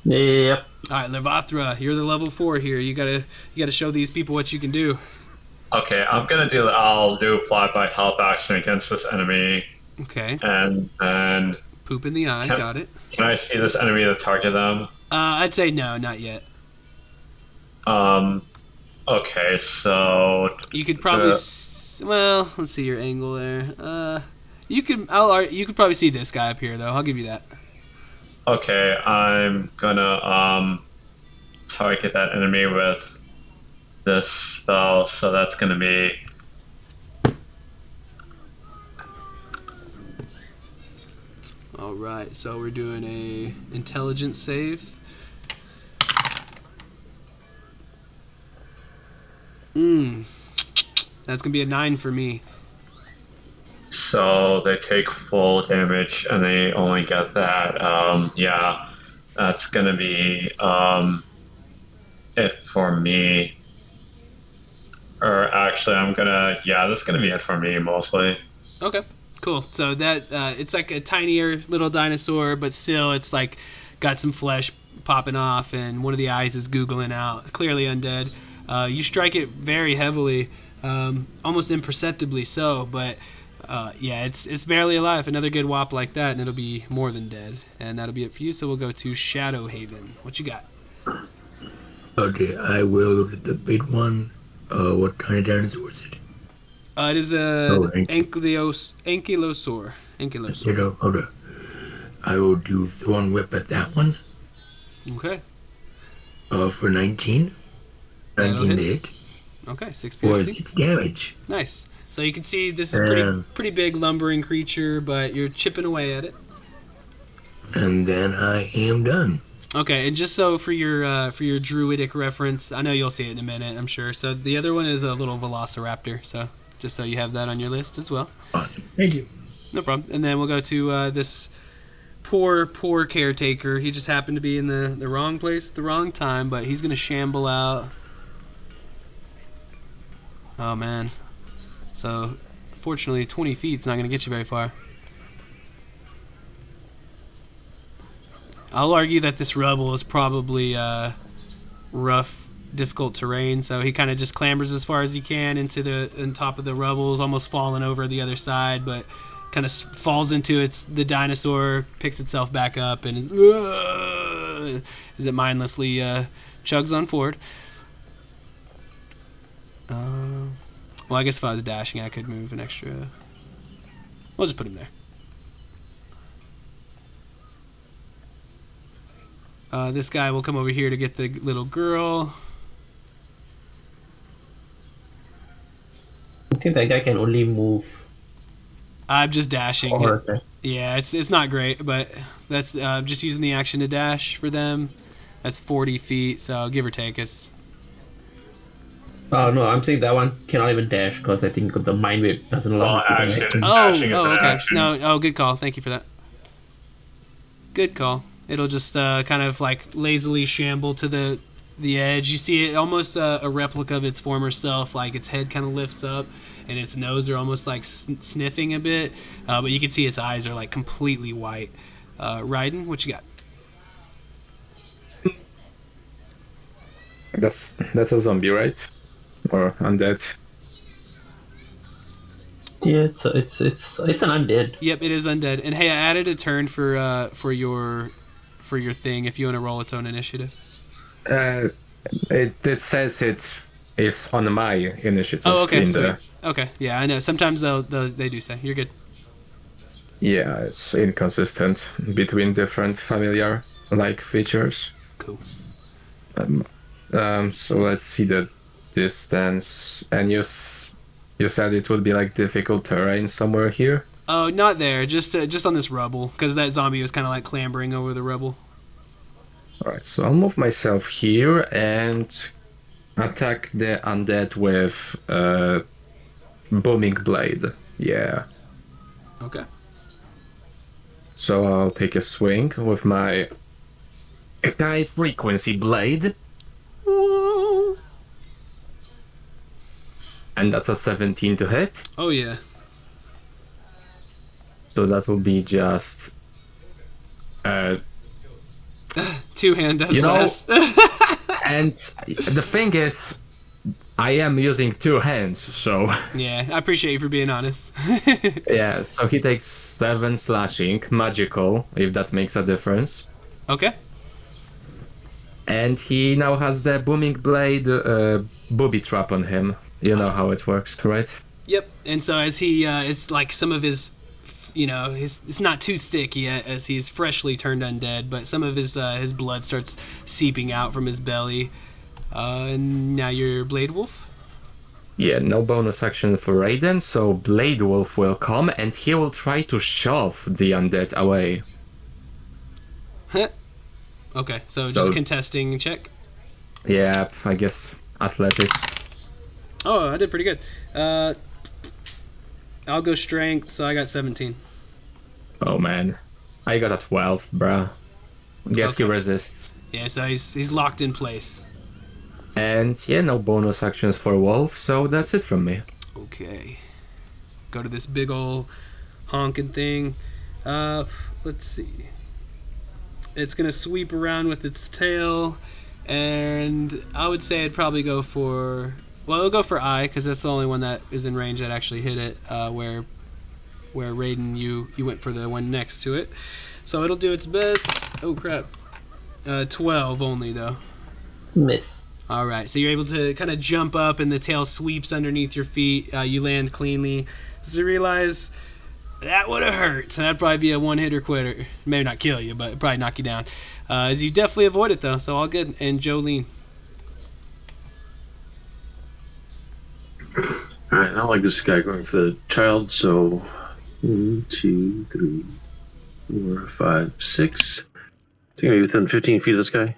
Yep. All right, Levathra, you're the level 4 here. You gotta show these people what you can do. Okay, I'll do flyby help action against this enemy, Okay. and Poop in the eye. Got it. can I see this enemy to target them? I'd say no, not yet. Okay, so You could probably. Well, let's see your angle there. You could probably see this guy up here though. I'll give you that. okay, I'm gonna target that enemy with this spell, so that's gonna be All right, so we're doing a intelligence save. That's gonna be a 9 for me. so they take full damage and they only get that. Yeah, that's gonna be it for me. Or actually, that's gonna be it for me mostly. Okay, cool. So that it's like a tinier little dinosaur, but still it's like got some flesh popping off, and one of the eyes is googling out. Clearly undead. You strike it very heavily, almost imperceptibly so, but yeah, it's barely alive. Another good whop like that, and it'll be more than dead. And that'll be it for you. So we'll go to Shadow Haven. What you got? Okay, I will look at the big one. What kind of dinosaur is it? It is ankylosaur. Okay. I will do Thorn Whip at that one. Okay. For 19. 19 to hit. Okay, 6 Or piercing. 6 damage. Nice. So you can see this is pretty big lumbering creature, but you're chipping away at it. And then I am done. Okay, and just so for your druidic reference, I know you'll see it in a minute, I'm sure. So the other one is a little velociraptor. So just so you have that on your list as well. Awesome. Thank you. No problem. And then we'll go to this poor caretaker. He just happened to be in the wrong place at the wrong time, but he's gonna shamble out. Oh man. So fortunately 20 feet's not gonna get you very far. I'll argue that this rubble is probably rough, difficult terrain, so he kind of just clambers as far as he can into on top of the rubble, almost falling over the other side, but kind of falls into the dinosaur, picks itself back up, and as it mindlessly chugs on forward. Well, I guess if I was dashing, I could move an extra. We'll just put him there. This guy will come over here to get the little girl. I think that guy can only move. I'm just dashing. Oh, okay. Yeah, it's not great, but that's just using the action to dash for them. That's 40 feet, so give or take us. Oh no, I'm saying that one cannot even dash because I think the mind wave doesn't allow. Well, action. Oh, Dashing is an okay. action. No, good call. Thank you for that. Good call. It'll just kind of like lazily shamble to the edge. You see it almost a replica of its former self. Like its head kind of lifts up, and its nose are almost like sniffing a bit. But you can see its eyes are like completely white. Raiden, what you got? That's a zombie, right? Or undead? Yeah, it's an undead. Yep, it is undead. And hey, I added a turn for your thing if you want to roll its own initiative. It says it is on my initiative. Oh, okay, in sweet. Okay, yeah, I know. Sometimes they do say you're good. Yeah, it's inconsistent between different familiar like features. Cool. So let's see the distance. And you said it would be like difficult terrain somewhere here. Oh, not there. Just on this rubble, because that zombie was kind of like clambering over the rubble. All right, so I'll move myself here and attack the undead with booming blade. Yeah. Okay. So I'll take a swing with my high frequency blade. And that's a 17 to hit. Oh yeah. So that will be just 2-hand does You know- less. and the thing is I am using 2 hands, so Yeah, I appreciate you for being honest. yeah, so he takes 7 slashing, magical, if that makes a difference. Okay. And he now has the booming blade booby trap on him. You know how it works, right? Yep. And so as he is like some of his, it's not too thick yet as he's freshly turned undead, but some of his blood starts seeping out from his belly. And now you're Blade Wolf. Yeah, no bonus action for Raiden, so Blade Wolf will come and he will try to shove the undead away. Okay, so So- just contesting check. Yeah, I guess athletics. Oh, I did pretty good. I'll go strength, so I got 17. Oh man, I got a 12, bruh. Guess he Okay. resists. Yeah, so he's locked in place. And yeah, no bonus actions for Wolf, so that's it from me. Okay. Go to this big ol' honking thing. Let's see. It's gonna sweep around with its tail, and I would say it'd probably go for. Well, it'll go for I, because that's the only one that is in range that actually hit it. Where Raiden, you went for the one next to it. So it'll do its best. Oh crap. 12 only though. Miss. All right, so you're able to kind of jump up, and the tail sweeps underneath your feet. You land cleanly. So you realize that would have hurt. So that'd probably be a one-hitter quitter. Maybe not kill you, but it'd probably knock you down. As you definitely avoid it though, so all good. And Jolene. All right, I don't like this guy going for the child, so 1, 2, 3, 4, 5, 6. I think I'm within 15 feet of this guy.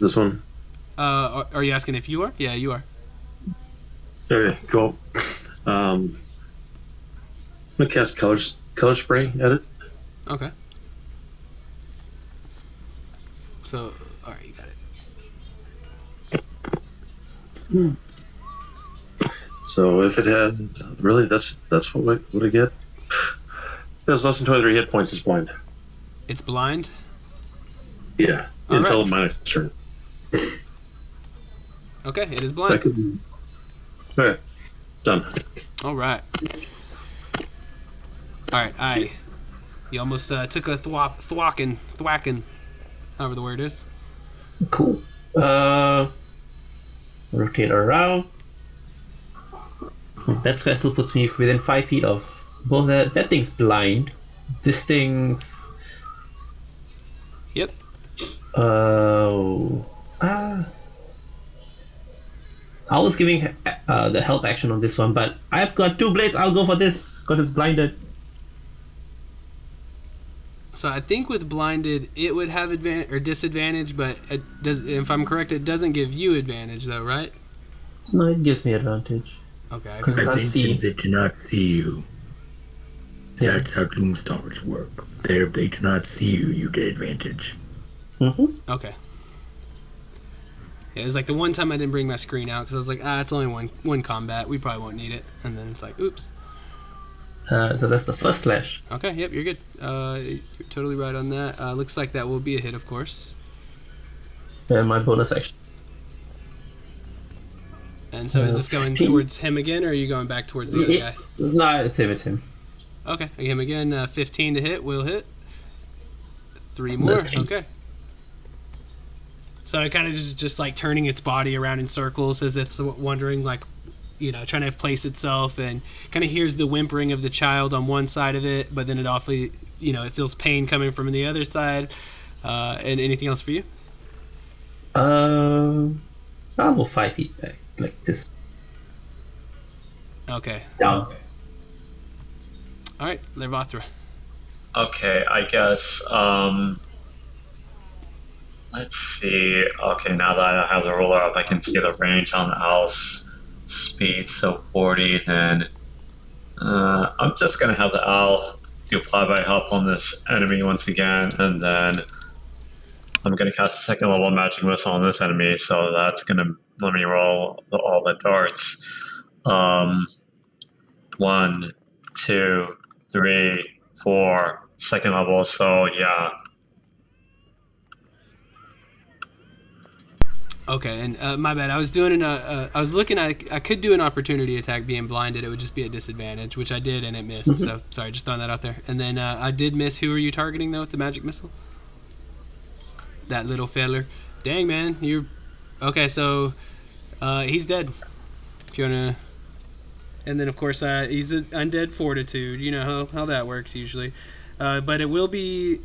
This one. Are you asking if you are? Yeah, you are. Okay, cool. I'm gonna cast color spray at it. Okay. So, all right, you got it. So if it had really, that's what I get. If it has less than 23 hit points, it's blind. It's blind. Yeah, All until right. my next turn. Okay, it is blind. Second. Okay. Done. All right. All right, I. You almost took a thwacking, however the word is. Cool. Rotate around. That sky still puts me within 5 feet of both. That thing's blind. This thing's. Yep. I was giving the help action on this one, but I've got 2 blades. I'll go for this because it's blinded. So I think with blinded, it would have advantage or disadvantage, but it does. If I'm correct, it doesn't give you advantage, though, right? No, it gives me advantage. Okay. Because I I can't think see. since they cannot see you, that's how Gloomstalkers work. If they cannot see you, you get advantage. Mm-hmm. Okay. Yeah, it was like the one time I didn't bring my screen out because I was like, it's only one combat. We probably won't need it. And then it's like, oops. So that's the first slash. Okay, yep, you're good. You're totally right on that. Looks like that will be a hit, of course. And my bonus action. And so is this going 15? towards him again, or are you going back towards the other guy? No, it's him. It's him. Okay, him again. 15 to hit will hit. 3 more. 13. Okay. So it kind of just like turning its body around in circles as it's wondering, like, trying to place itself, and kind of hears the whimpering of the child on one side of it, but then it awfully, it feels pain coming from the other side. And anything else for you? I'll go 5 feet back, like this. Okay. Down. All right, Lervathra. Okay, I guess, let's see. Okay, now that I have the ruler up, I can see the range on the owl's speed, so 40, then I'm just going to have the owl do flyby help on this enemy once again, and then I'm going to cast a second level magic missile on this enemy, so that's going to let me roll all the darts. 1, 2, 3, 4, second level, so yeah. Okay, and my bad. I was doing I was looking. I could do an opportunity attack being blinded. It would just be a disadvantage, which I did, and it missed. So sorry, just throwing that out there. And then I did miss. Who are you targeting though with the magic missile? That little feller. Dang, man, you're okay. So he's dead. If you wanna. And then of course he's an undead fortitude. You know how that works usually. But it will be.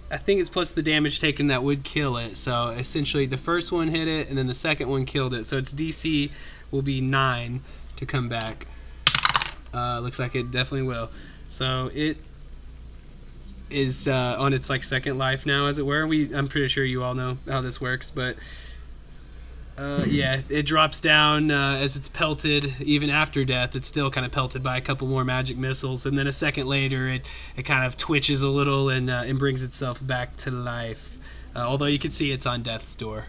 I think it's plus the damage taken that would kill it. So essentially the first one hit it and then the second one killed it. So its DC will be 9 to come back. Looks like it definitely will. So it is on its like second life now, as it were. I'm pretty sure you all know how this works, but yeah, it drops down as it's pelted. Even after death, it's still kind of pelted by a couple more magic missiles, and then a second later, it kind of twitches a little and brings itself back to life. Although you can see it's on death's door.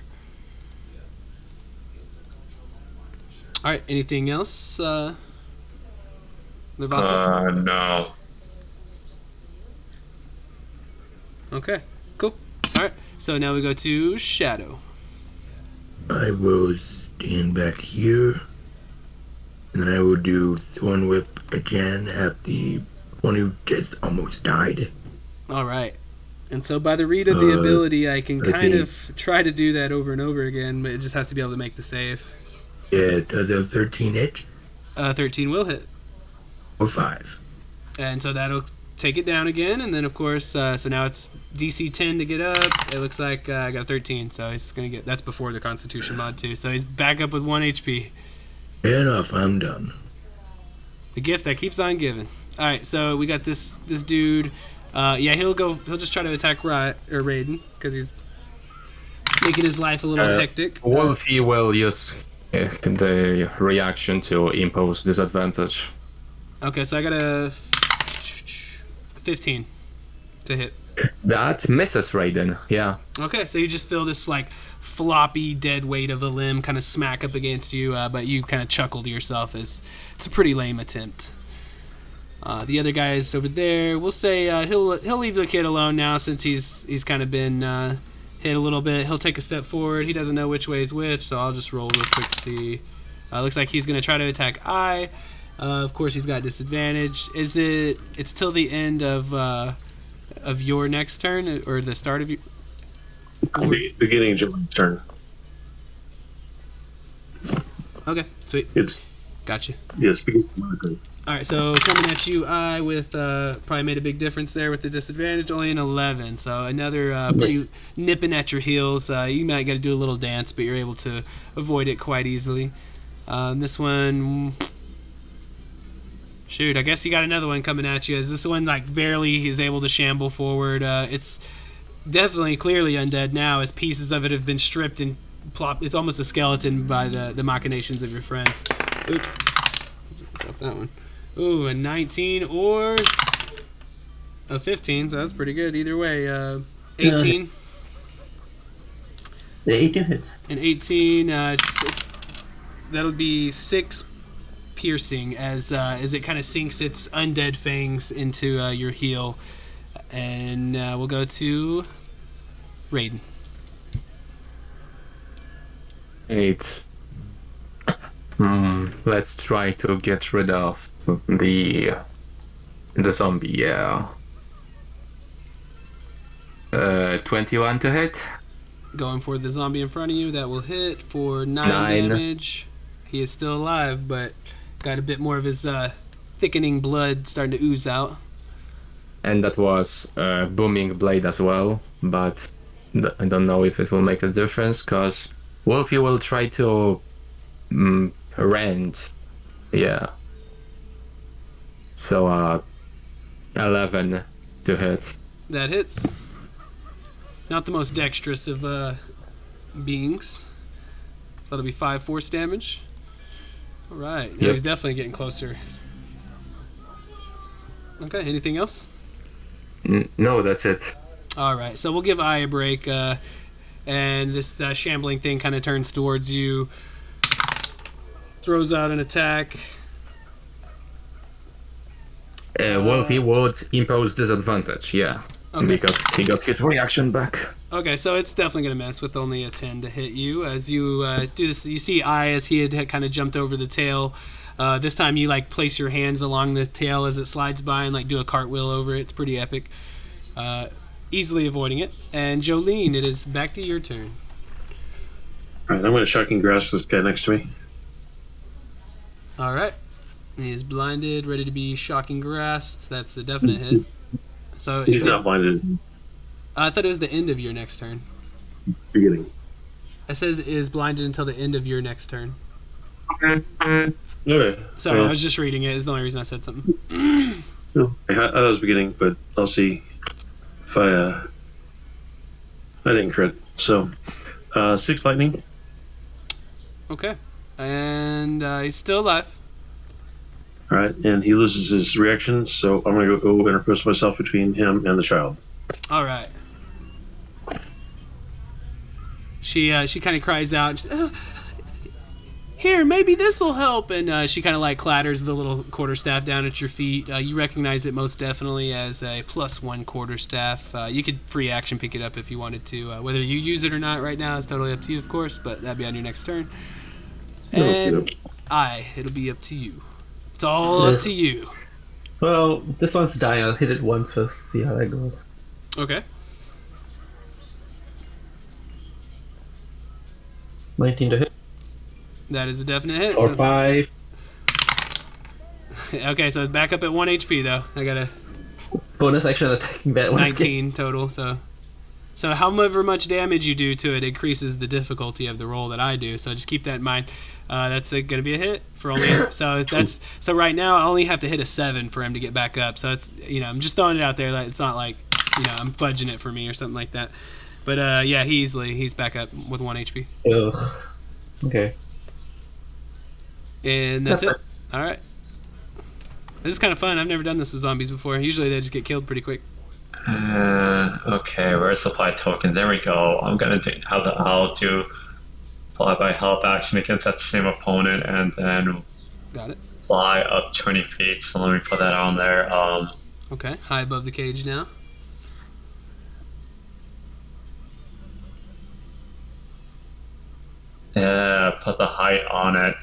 All right, anything else? No. Okay, cool. All right, so now we go to Shadow. I will stand back here, and then I will do Thorn Whip again at the one who just almost died. All right. And so by the read of the ability, I can kind of try to do that over and over again, but it just has to be able to make the save. Yeah, does a 13 hit? 13 will hit. Or 5. And so that'll take it down again, and then of course, so now it's DC 10 to get up. It looks like I got a 13, so he's gonna get. That's before the Constitution mod too, so he's back up with 1 HP. Fair enough, I'm done. The gift that keeps on giving. All right, so we got this dude. Yeah, he'll just try to attack Raiden because he's making his life a little hectic. Wolfie will use the reaction to impose disadvantage. Okay, so I got a 15 to hit. That misses Raiden, yeah. Okay, so you just feel this like floppy dead weight of a limb kind of smack up against you, but you kind of chuckle to yourself as it's a pretty lame attempt. The other guys over there, we'll say he'll leave the kid alone now since he's kind of been hit a little bit. He'll take a step forward. He doesn't know which way is which, so I'll just roll real quick to see. Looks like he's going to try to attack I. Of course, he's got disadvantage. It's till the end of your next turn or the start of your. Beginning of Jolene's turn. Okay, sweet. It's Gotcha. yes, beginning of my turn. All right, so coming at you, I with probably made a big difference there with the disadvantage, only an 11. So another pretty Yes. nipping at your heels. You might got to do a little dance, but you're able to avoid it quite easily. This one, shoot, I guess you got another one coming at you. As this one like barely is able to shamble forward. It's definitely clearly undead now, as pieces of it have been stripped and plopped. It's almost a skeleton by the machinations of your friends. Oops, drop that one. Ooh, a 19 or a 15, so that's pretty good either way. 18. The 18 hits. An 18, that'll be 6 piercing as it kind of sinks its undead fangs into your heel. And we'll go to Raiden. 8. Let's try to get rid of the zombie, yeah. 21 to hit. Going for the zombie in front of you, that will hit for 9 9. damage. He is still alive, but got a bit more of his thickening blood starting to ooze out. And that was booming blade as well, but I don't know if it will make a difference, because Wolfie will try to rend. Yeah. So 11 to hit. That hits. Not the most dexterous of beings. So that'll be 5 force damage. Alright, now Yep. he's definitely getting closer. Okay, anything else? No, that's it. Alright, so we'll give I a break. And this shambling thing kind of turns towards you. Throws out an attack. Wolfie would impose disadvantage, yeah. Okay. Because he got his reaction back. Okay, so it's definitely going to miss with only a 10 to hit you. As you do this, you see I as he had kind of jumped over the tail. This time you like place your hands along the tail as it slides by and like do a cartwheel over it. It's pretty epic. Easily avoiding it. And Jolene, it is back to your turn. All right, I'm going to shocking grasp this guy next to me. All right. He is blinded, ready to be shocking grasped. That's a definite hit. So He's not blinded. I thought it was the end of your next turn. Beginning. It says is blinded until the end of your next turn. Okay. Sorry, well, I was just reading it. Is the only reason I said something. no, I thought it was beginning, but I'll see if I didn't crit. So 6 lightning. Okay. And he's still alive. All right, and he loses his reaction, so I'm going to go interpose myself between him and the child. All right. She kind of cries out, "Here, maybe this will help!" And she kind of like clatters the little quarterstaff down at your feet. You recognize it most definitely as a +1 quarterstaff. You could free action pick it up if you wanted to. Whether you use it or not right now is totally up to you, of course. But that'd be on your next turn. And it'll be up to you. It's all up to you. Well, this one's dying. I'll hit it once first, see how that goes. Okay. 19 to hit. That is a definite hit. Or so- 5. Okay, so it's back up at 1 HP though. I got a Bonus action attacking that one. 19 total. So however much damage you do to it increases the difficulty of the roll that I do. So just keep that in mind. That's going to be a hit for only. So right now I only have to hit a 7 for him to get back up. So it's I'm just throwing it out there. That it's not like I'm fudging it for me or something like that. But yeah, he's back up with 1 HP. Ugh. Okay. And that's That's it. All right. This is kind of fun. I've never done this with zombies before. Usually they just get killed pretty quick. Okay, where's the fly token? There we go. I'm gonna have the owl do fly by help action against that same opponent, and then Got it. fly up 20 feet. So let me put that on there. Okay. High above the cage now. Yeah, put the height on it.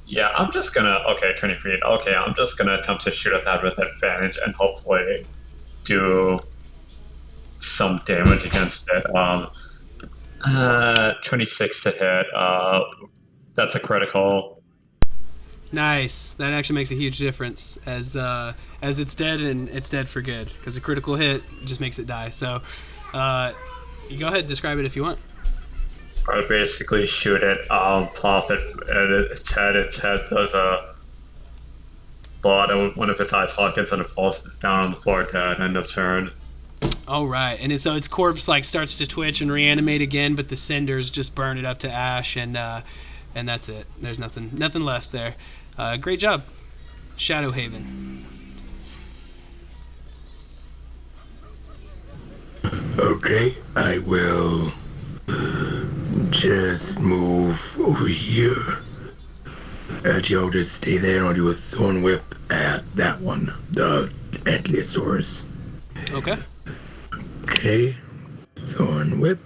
Yeah, I'm just gonna. Okay, 20 feet. Okay, I'm just gonna attempt to shoot at that with advantage and hopefully do some damage against it. 26 to hit. That's a critical. Nice. That actually makes a huge difference as it's dead and it's dead for good because a critical hit just makes it die. So, you go ahead and describe it if you want. I basically shoot it, plop it at its head. Its head does a blood, and one of its eye sockets, and it falls down on the floor dead. End of turn. All right, and so its corpse like starts to twitch and reanimate again, but the cinders just burn it up to ash, and that's it. There's nothing left there. Great job, Shadowhaven. Okay, I will just move over here. Joe, just stay there and I'll do a thorn whip at that one, the Ankylosaurus. Okay. Okay, thorn whip.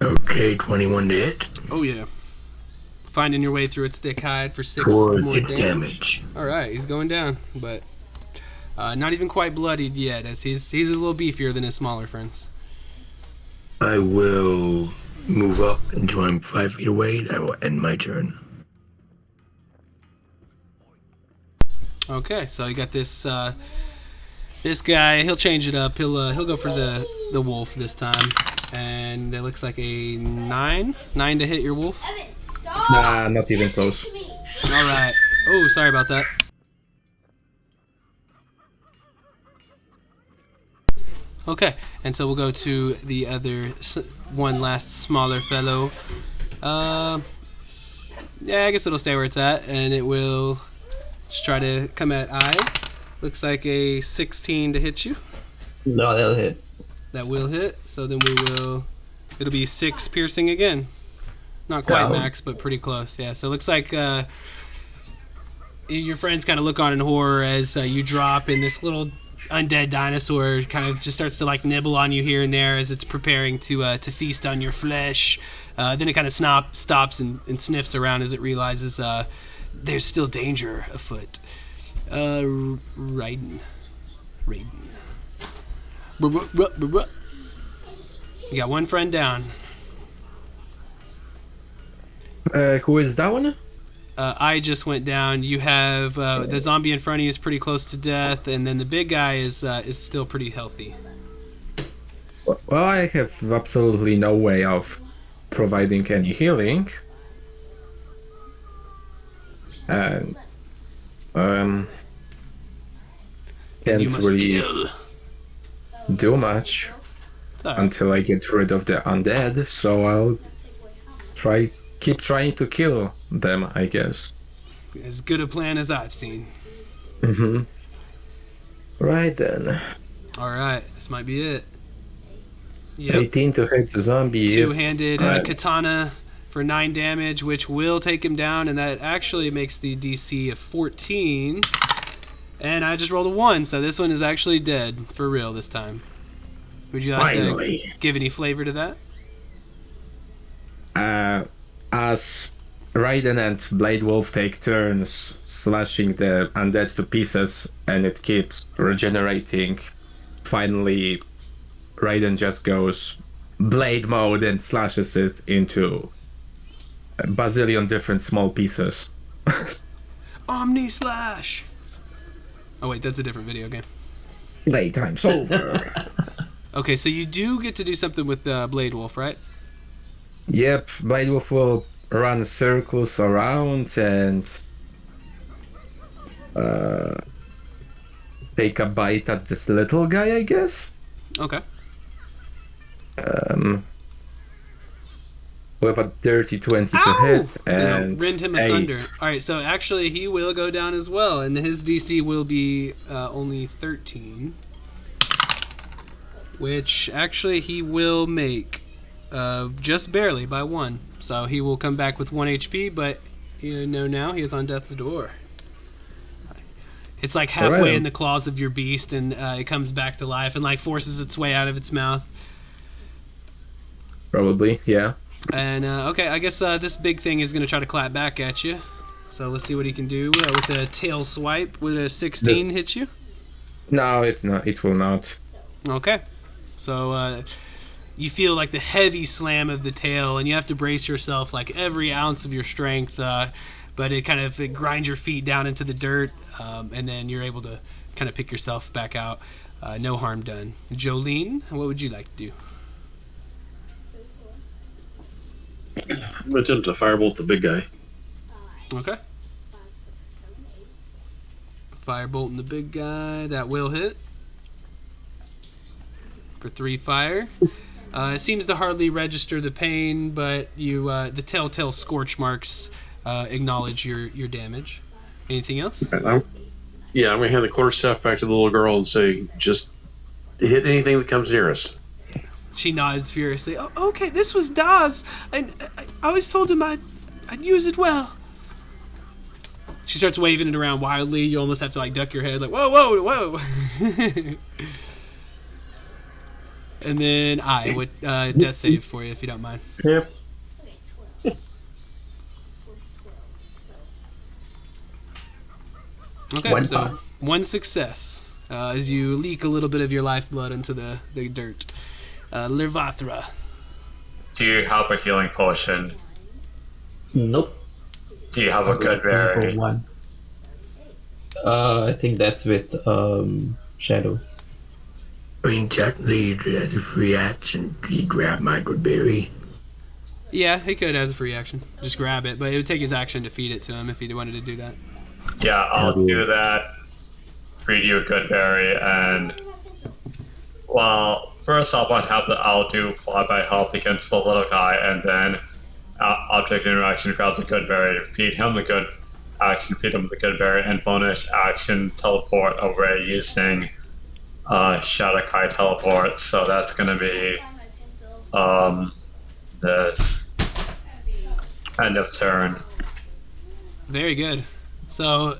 Okay, 21 to hit. Oh yeah. Finding your way through its thick hide for 6 For more 6 damage. damage. All right, he's going down, but not even quite bloodied yet, as he's a little beefier than his smaller friends. I will move up until I'm 5 feet away. That will end my turn. Okay, so you got this this guy. He'll change it up. He'll go for the wolf this time, and it looks like a 9 to hit your wolf. Evan, stop! Nah, not even close. To me. All right. Oh, sorry about that. Okay, and so we'll go to the other one last smaller fellow. Yeah, I guess it'll stay where it's at, and it will just try to come at I. Looks like a 16 to hit you. No, that'll hit. That will hit. So then it'll be 6 piercing again. Not quite Down. max, but pretty close. Yeah. So it looks like your friends kind of look on in horror as you drop, and this little undead dinosaur kind of just starts to like nibble on you here and there as it's preparing to feast on your flesh. Then it kind of stops and sniffs around as it realizes there's still danger afoot. Raiden. You got one friend down. Who is that one? I just went down. You have the zombie in front of you is pretty close to death, and then the big guy is still pretty healthy. Well, I have absolutely no way of providing any healing. And You can't must really heal. do much Alright. until I get rid of the undead, so I'll keep trying to kill them, I guess. As good a plan as I've seen. Mm-hmm. Right then. All right, this might be it. Yep. 18 to hit the zombie. Two-handed Right. katana for 9 damage, which will take him down, and that actually makes the DC of 14. And I just rolled a 1, so this one is actually dead for real this time. Would you like Finally. to give any flavor to that? As Raiden and Blade Wolf take turns slashing the undead to pieces, and it keeps regenerating, finally Raiden just goes blade mode and slashes it into a bazillion different small pieces. Omni Slash! Oh wait, that's a different video game. Playtime's over. Okay, so you do get to do something with Blade Wolf, right? Yep, Blade Wolf will run circles around and take a bite at this little guy, I guess. Okay. With a dirty 20 to Ow! hit And and rend him 8. asunder. All right, so actually he will go down as well, and his DC will be only 13, which actually he will make just barely by 1. So he will come back with 1 HP, but you know now he is on death's door. It's like halfway Alright. in the claws of your beast, and it comes back to life and like forces its way out of its mouth. Probably, yeah. And okay, I guess this big thing is gonna try to clap back at you. So let's see what he can do with a tail swipe. Would a 16 hit you? No, it will not. Okay. So you feel like the heavy slam of the tail, and you have to brace yourself like every ounce of your strength. But it grinds your feet down into the dirt, and then you're able to kind of pick yourself back out. No harm done. Jolene, what would you like to do? I'm going to attempt to firebolt the big guy. Okay. Firebolting the big guy. That will hit. For 3 fire. It seems to hardly register the pain, but you the telltale scorch marks acknowledge your damage. Anything else? I'm going to hand the quarterstaff back to the little girl and say, just hit anything that comes near us. She nods furiously. Oh, okay, this was Daz. And I always told him I'd use it well. She starts waving it around wildly. You almost have to like duck your head, like whoa, whoa, whoa. And then I would death save for you if you don't mind. Yep. Okay, 12. Okay, One so pass. one success as you leak a little bit of your lifeblood into the dirt. Lirvathra. Do you have a healing potion? Nope. Do you have a good berry? One. I think that's with Shadow. I mean, technically, as a free action, he grab my good berry. Yeah, he could as a free action. Just grab it, but it would take his action to feed it to him if he wanted to do that. Yeah, I'll do that. Feed you a good berry, and well, first off, I'll do flyby help against the little guy, and then object interaction grab the good berry, feed him the good action, feed him the good berry, and bonus action teleport away using Shadakai teleport. So that's gonna be this end of turn. Very good. So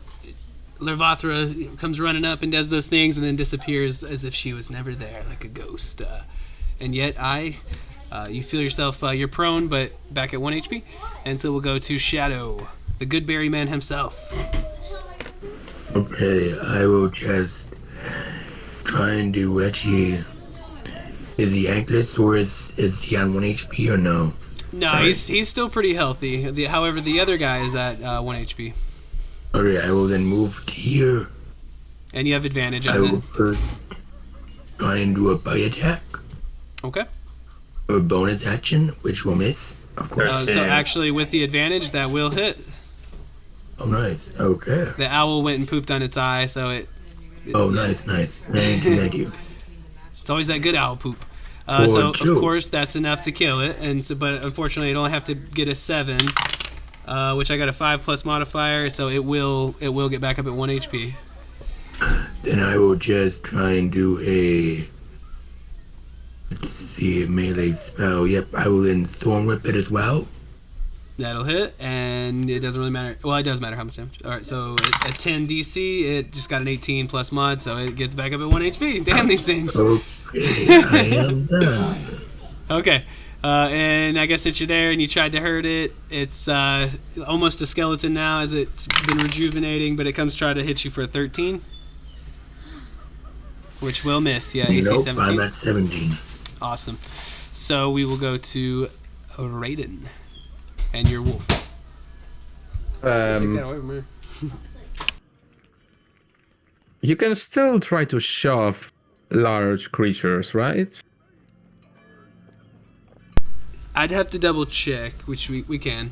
Lirvathra comes running up and does those things and then disappears as if she was never there, like a ghost. And yet you feel yourself, you're prone, but back at 1 HP. And so we'll go to Shadow, the good berry man himself. Okay, I will just try and do Reggie. Is he ankless or is he on 1 HP or no? No, he's still pretty healthy. However, the other guy is at 1 HP. Okay, I will then move to here. And you have advantage I on will it. first try and do a bite attack. Okay. Or bonus action, which will miss, of course. So actually, with the advantage, that will hit. Oh, nice. Okay. The owl went and pooped on its eye, so it Oh, nice. Thank you. it's always that good owl poop. For So two. of course that's enough to kill it, and so, but unfortunately, it only have to get a 7, which I got a 5 plus modifier, so it will get back up at 1 HP. Then I will just try and do a... Let's see, a melee spell. Yep, I will then Thorn Whip it as well. That'll hit, and it doesn't really matter. Well, it does matter how much damage. All right, so at 10 DC, it just got an 18 plus mod, so it gets back up at 1 HP. Damn these things. Okay, I am done. Okay, and I guess since you're there and you tried to hurt it, it's almost a skeleton now as it's been rejuvenating, but it comes try to hit you for a 13, which will miss. Yeah, AC Nope, 17. I'm at 17. Awesome. So we will go to Raiden and your wolf. Take that away from here. You can still try to shove large creatures, right? I'd have to double check, which we can.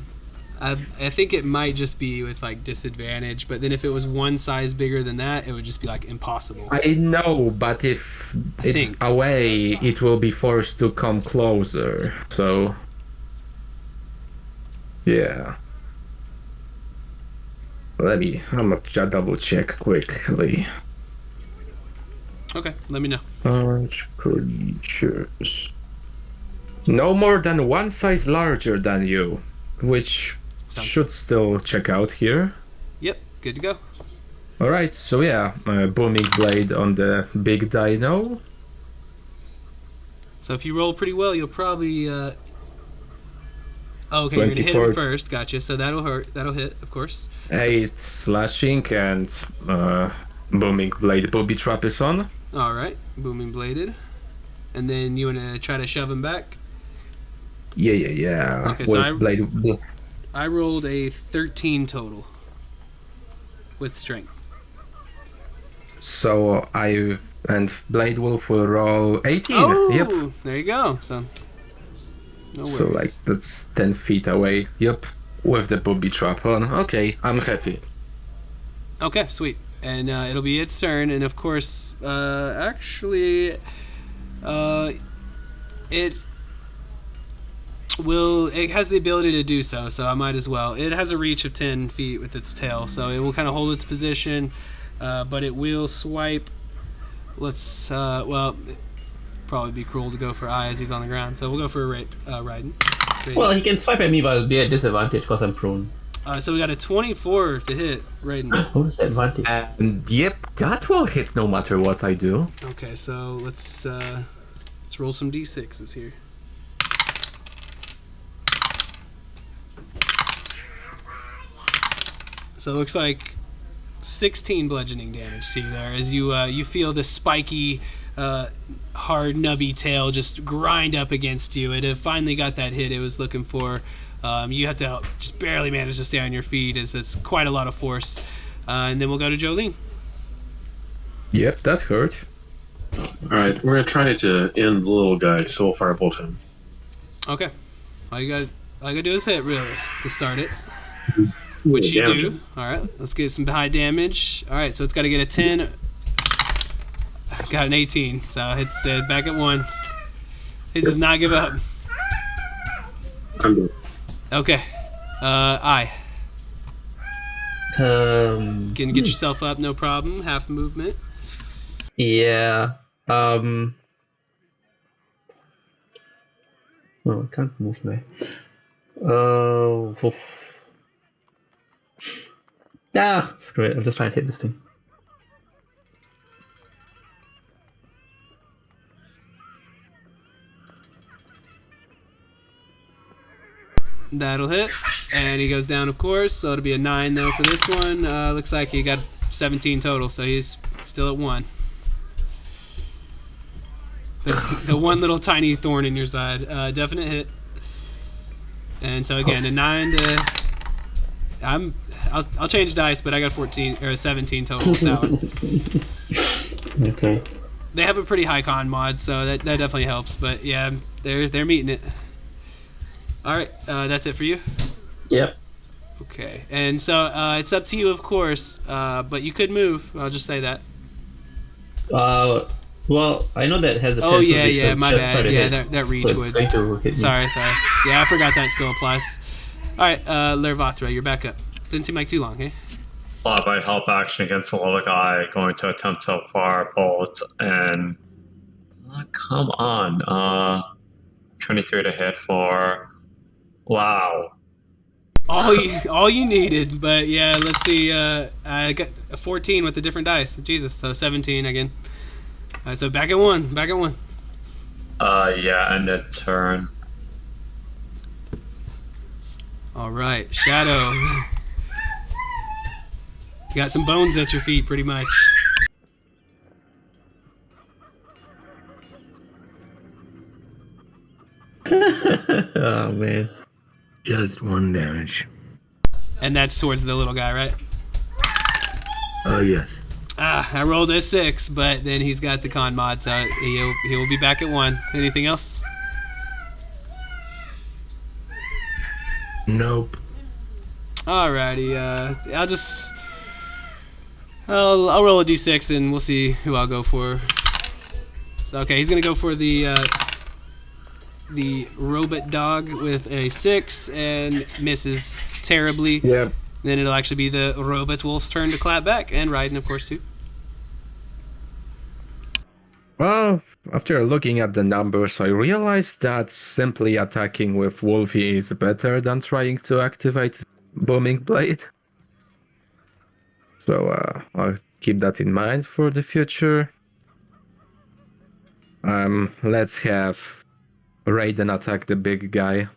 I think it might just be with like disadvantage, but then if it was one size bigger than that, it would just be like impossible. I know, but if it's think. away, it will be forced to come closer. So, yeah. I'm gonna double check quickly. Okay, let me know. Large creatures. No more than one size larger than you, which should still check out here. Yep, good to go. Alright, so yeah, booming blade on the big dino. So if you roll pretty well, you'll probably Okay, you're gonna hit him 24. first. Gotcha. So that'll hurt. That'll hit, of course. 8 slashing and booming blade booby trap is on. All right, booming bladed. And then you wanna try to shove him back. Yeah. Okay, so With blade. I rolled a 13 total with strength. So and Blade Wolf will roll 18. Oh, Yep. there you go. So no worries. So like that's 10 feet away. Yep. With the booby trap on. Okay, I'm happy. Okay, sweet. And it'll be its turn, and of course, actually, it will. It has the ability to do so, so I might as well. It has a reach of 10 feet with its tail, so it will kind of hold its position, but it will swipe. Let's. Well, it'd probably be cruel to go for Eye as he's on the ground, so we'll go for Raiden. Well, he can swipe at me, but it'll be a disadvantage because I'm prone. So we got a 24 to hit Raiden. What is the advantage? And yep, that will hit no matter what I do. Okay, so let's roll some d6s here. So it looks like 16 bludgeoning damage to you there as you feel the spiky, hard, nubby tail just grind up against you. It had finally got that hit it was looking for. You have to just barely manage to stay on your feet as that's quite a lot of force. And then we'll go to Jolene. Yep, that hurt. All right, we're gonna try to end the little guy, so we'll firebolt him. Okay. All you gotta do is hit, really, to start it. Which you Damage do. him. Alright, let's get some high damage. Alright, so it's got to get a 10. Got an 18, so it's back at 1. It does not give up. I'm good. Okay. Eye. Can get yourself up, no problem. Half movement. Yeah. Oh, I can't move now. Screw it. I'm just trying to hit this thing. That'll hit. And he goes down, of course. So it'll be a 9, though, for this one. Looks like he got 17 total, so he's still at 1. The one little tiny thorn in your side. Definite hit. And so again, a 9 to. I'll change dice, but I got 14 or 17 total with that one. Okay. They have a pretty high con mod, so that definitely helps. But yeah, they're meeting it. All right, that's it for you. Yep. Okay, and so it's up to you, of course. But you could move. I'll just say that. Well, I know that has a. Oh 10 yeah, reach, yeah, but my just bad. try to Yeah, hit. that reach So it's would. going to hit me. Sorry. Yeah, I forgot that still applies. All right, Lervothra, you're back up. Didn't seem like too long, eh? Well, by help action against the little guy, going to attempt to fire bolt and come on, 23 to hit for. Wow. All you needed, but yeah, let's see. I got a 14 with a different dice. Jesus, so 17 again. So back at 1. Back at 1. Yeah, end of turn. All right, Shadow. You got some bones at your feet, pretty much. Oh man. Just 1 damage. And that's towards the little guy, right? Oh, yes. I rolled a 6, but then he's got the con mod, so he'll be back at 1. Anything else? Nope. Alrighty, I'll roll a d6 and we'll see who I'll go for. So, okay, he's gonna go for the robot dog with a 6 and misses terribly. Yep. Then it'll actually be the robot wolf's turn to clap back, and Raiden, of course, too. Well, after looking at the numbers, I realized that simply attacking with Wolfie is better than trying to activate Booming Blade. So I'll keep that in mind for the future. Let's have Raiden attack the big guy.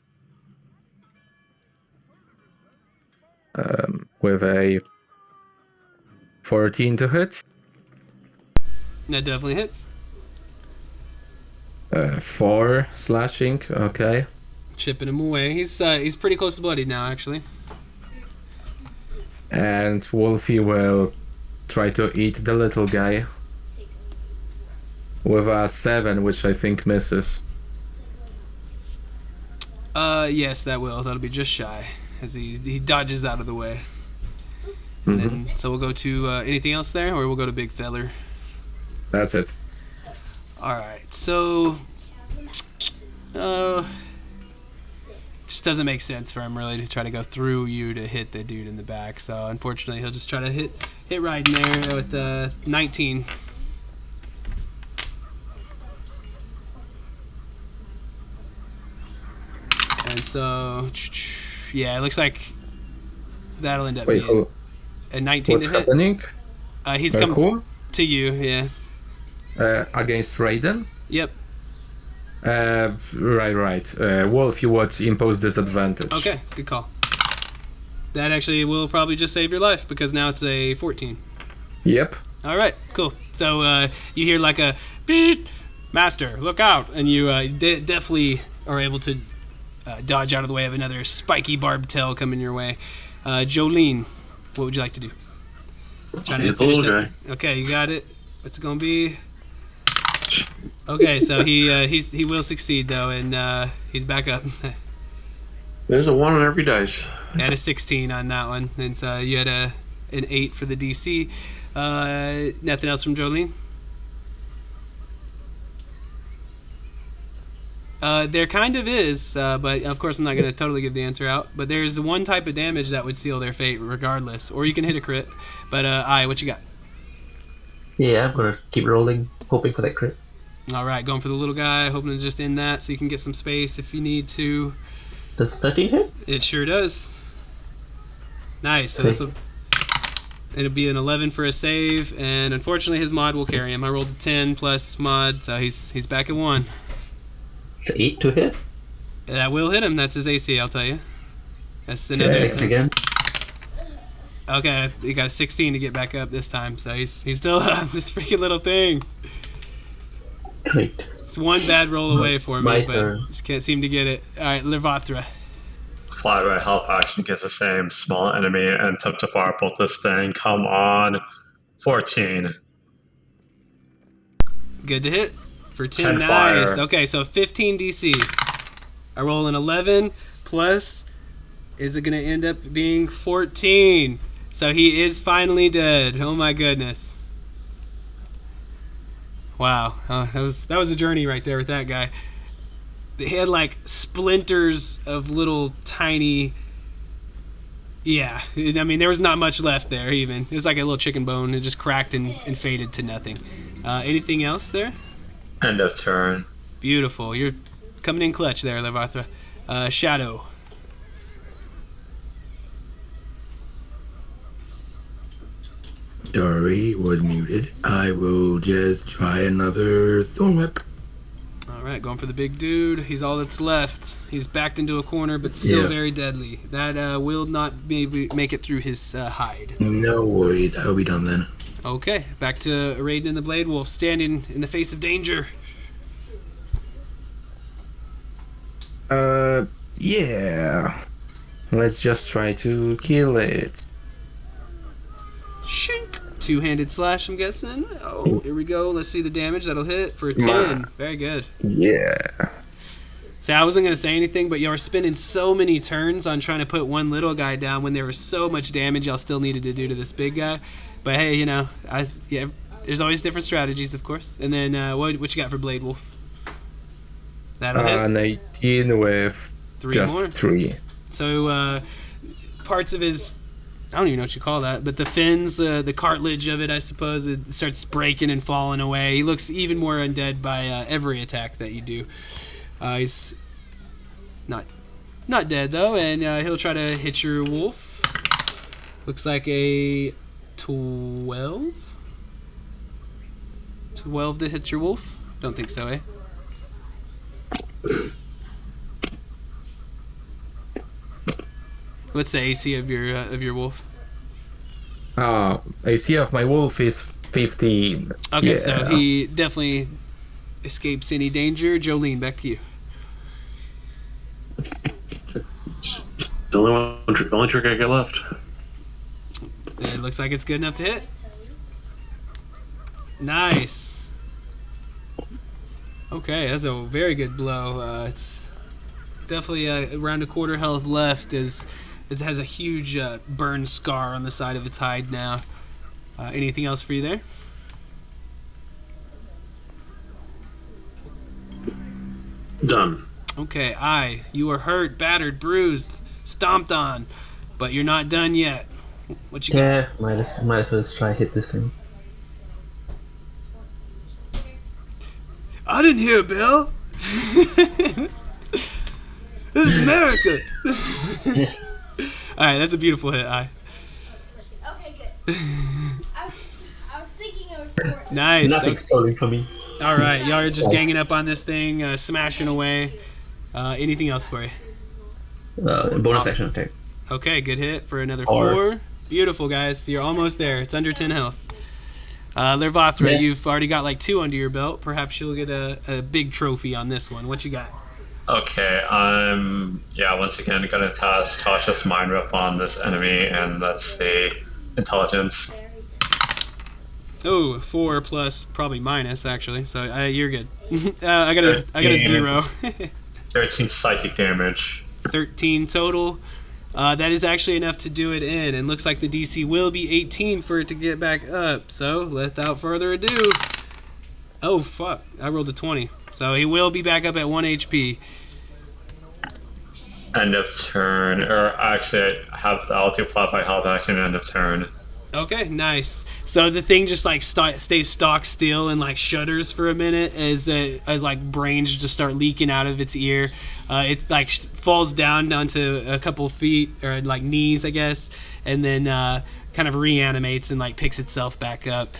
with a 14 to hit. That definitely hits. 4 slashing. Okay. Chipping him away. He's pretty close to bloodied now, actually. And Wolfie will try to eat the little guy with a 7, which I think misses. Yes, that will. That'll be just shy as he dodges out of the way. And then, so we'll go to anything else there, or we'll go to Big Feller. That's it. All right. So, just doesn't make sense for him really to try to go through you to hit the dude in the back. So unfortunately, he'll just try to hit right in there with 19. And so, yeah, it looks like that'll end up being a 19 what's to hit. happening? He's come who? to you, yeah. Against Raiden? Yep. Right. Wolf, you would impose disadvantage. Okay, good call. That actually will probably just save your life because now it's a 14. Yep. All right, cool. So you hear like a beep, master, look out, and you definitely are able to dodge out of the way of another spiky barbed tail coming your way. Jolene, what would you like to do? Trying to Hit the little guy. Okay, you got it. What's it gonna be? Okay, so he will succeed though, and he's back up. There's a 1 on every dice. Had a 16 on that one, and so you had an 8 for the DC. Nothing else from Jolene? There kind of is, but of course I'm not going to totally give the answer out. But there's one type of damage that would seal their fate regardless, or you can hit a crit. But what you got? Yeah, I'm gonna keep rolling, hoping for that crit. All right, going for the little guy, hoping to just end that so you can get some space if you need to. Does 13 hit? It sure does. Nice. So this will, it'll be an 11 for a save, and unfortunately his mod will carry him. I rolled a 10 plus mod, so he's back at 1. It's 8 to hit. That will hit him. That's his AC, I'll tell you. That's another. 6 again. Okay, he got a 16 to get back up this time, so he's still this freaking little thing. Great. It's one bad roll away for My me, but turn. just can't seem to get it. All right, Levatra. Fly by health action against the same small enemy and attempt to firebolt this thing. Come on. 14. Good to hit for 10. 10 Nice. fire. Okay, so 15 DC. I roll an 11 plus. Is it going to end up being 14? So he is finally dead. Oh my goodness. Wow, that was a journey right there with that guy. They had like splinters of little tiny. Yeah, I mean there was not much left there. Even it was like a little chicken bone. It just cracked and faded to nothing. Anything else there? End of turn. Beautiful. You're coming in clutch there, Levatra. Shadow. Sorry, was muted. I will just try another thorn whip. All right, going for the big dude. He's all that's left. He's backed into a corner, but still very deadly. That will not maybe make it through his hide. No worries, I'll be done then. Okay, back to Raiden and the Blade Wolf, standing in the face of danger. Yeah. Let's just try to kill it. Shink. Two-handed slash, I'm guessing. Oh, here we go. Let's see the damage that'll hit for a 10. Very good. Yeah. See, I wasn't going to say anything, but y'all were spending so many turns on trying to put one little guy down when there was so much damage y'all still needed to do to this big guy. But hey, you know, there's always different strategies, of course. And then what you got for Blade Wolf? That'll hit. 19 with 3 just more. 3. So parts of his, I don't even know what you call that, but the fins, the cartilage of it, I suppose, it starts breaking and falling away. He looks even more undead by every attack that you do. He's not dead though, and he'll try to hit your wolf. Looks like a 12. 12 to hit your wolf? Don't think so, eh? What's the AC of your wolf? AC of my wolf is 15. Okay, Yeah. so he definitely escapes any danger. Jolene, back to you. The only trick I got left. It looks like it's good enough to hit. Nice. Okay, that's a very good blow. It's definitely around a quarter health left, as it has a huge burn scar on the side of its hide now. Anything else for you there? Done. Okay, you are hurt, battered, bruised, stomped on, but you're not done yet. What you got? Yeah, might as well just try hit this thing. I didn't hear a bell. This is America. All right, that's a beautiful hit. Okay, good. I was thinking it was 4. Nice. Nothing's stolen from me. All right, y'all are just ganging up on this thing, smashing away. Anything else for you? Bonus action attack. Okay, good hit for another 4. 4. Beautiful, guys. You're almost there. It's under 10 health. Lervothra, Yeah. you've already got like 2 under your belt. Perhaps you'll get a big trophy on this one. What you got? Okay, I'm once again gonna toss cautious mind whip on this enemy, and let's see, intelligence. Oh, 4 plus probably minus actually. So you're good. I got a 0. 13 psychic damage. 13 total. That is actually enough to do it in, and looks like the DC will be 18 for it to get back up. So, without further ado, oh fuck, I rolled a 20. So he will be back up at 1 HP. End of turn, or actually, I'll do flat by health action. End of turn. Okay, nice. So the thing just like stays stock still and like shudders for a minute as like brains just start leaking out of its ear. It like falls down onto a couple feet or like knees, I guess, and then kind of reanimates and like picks itself back up.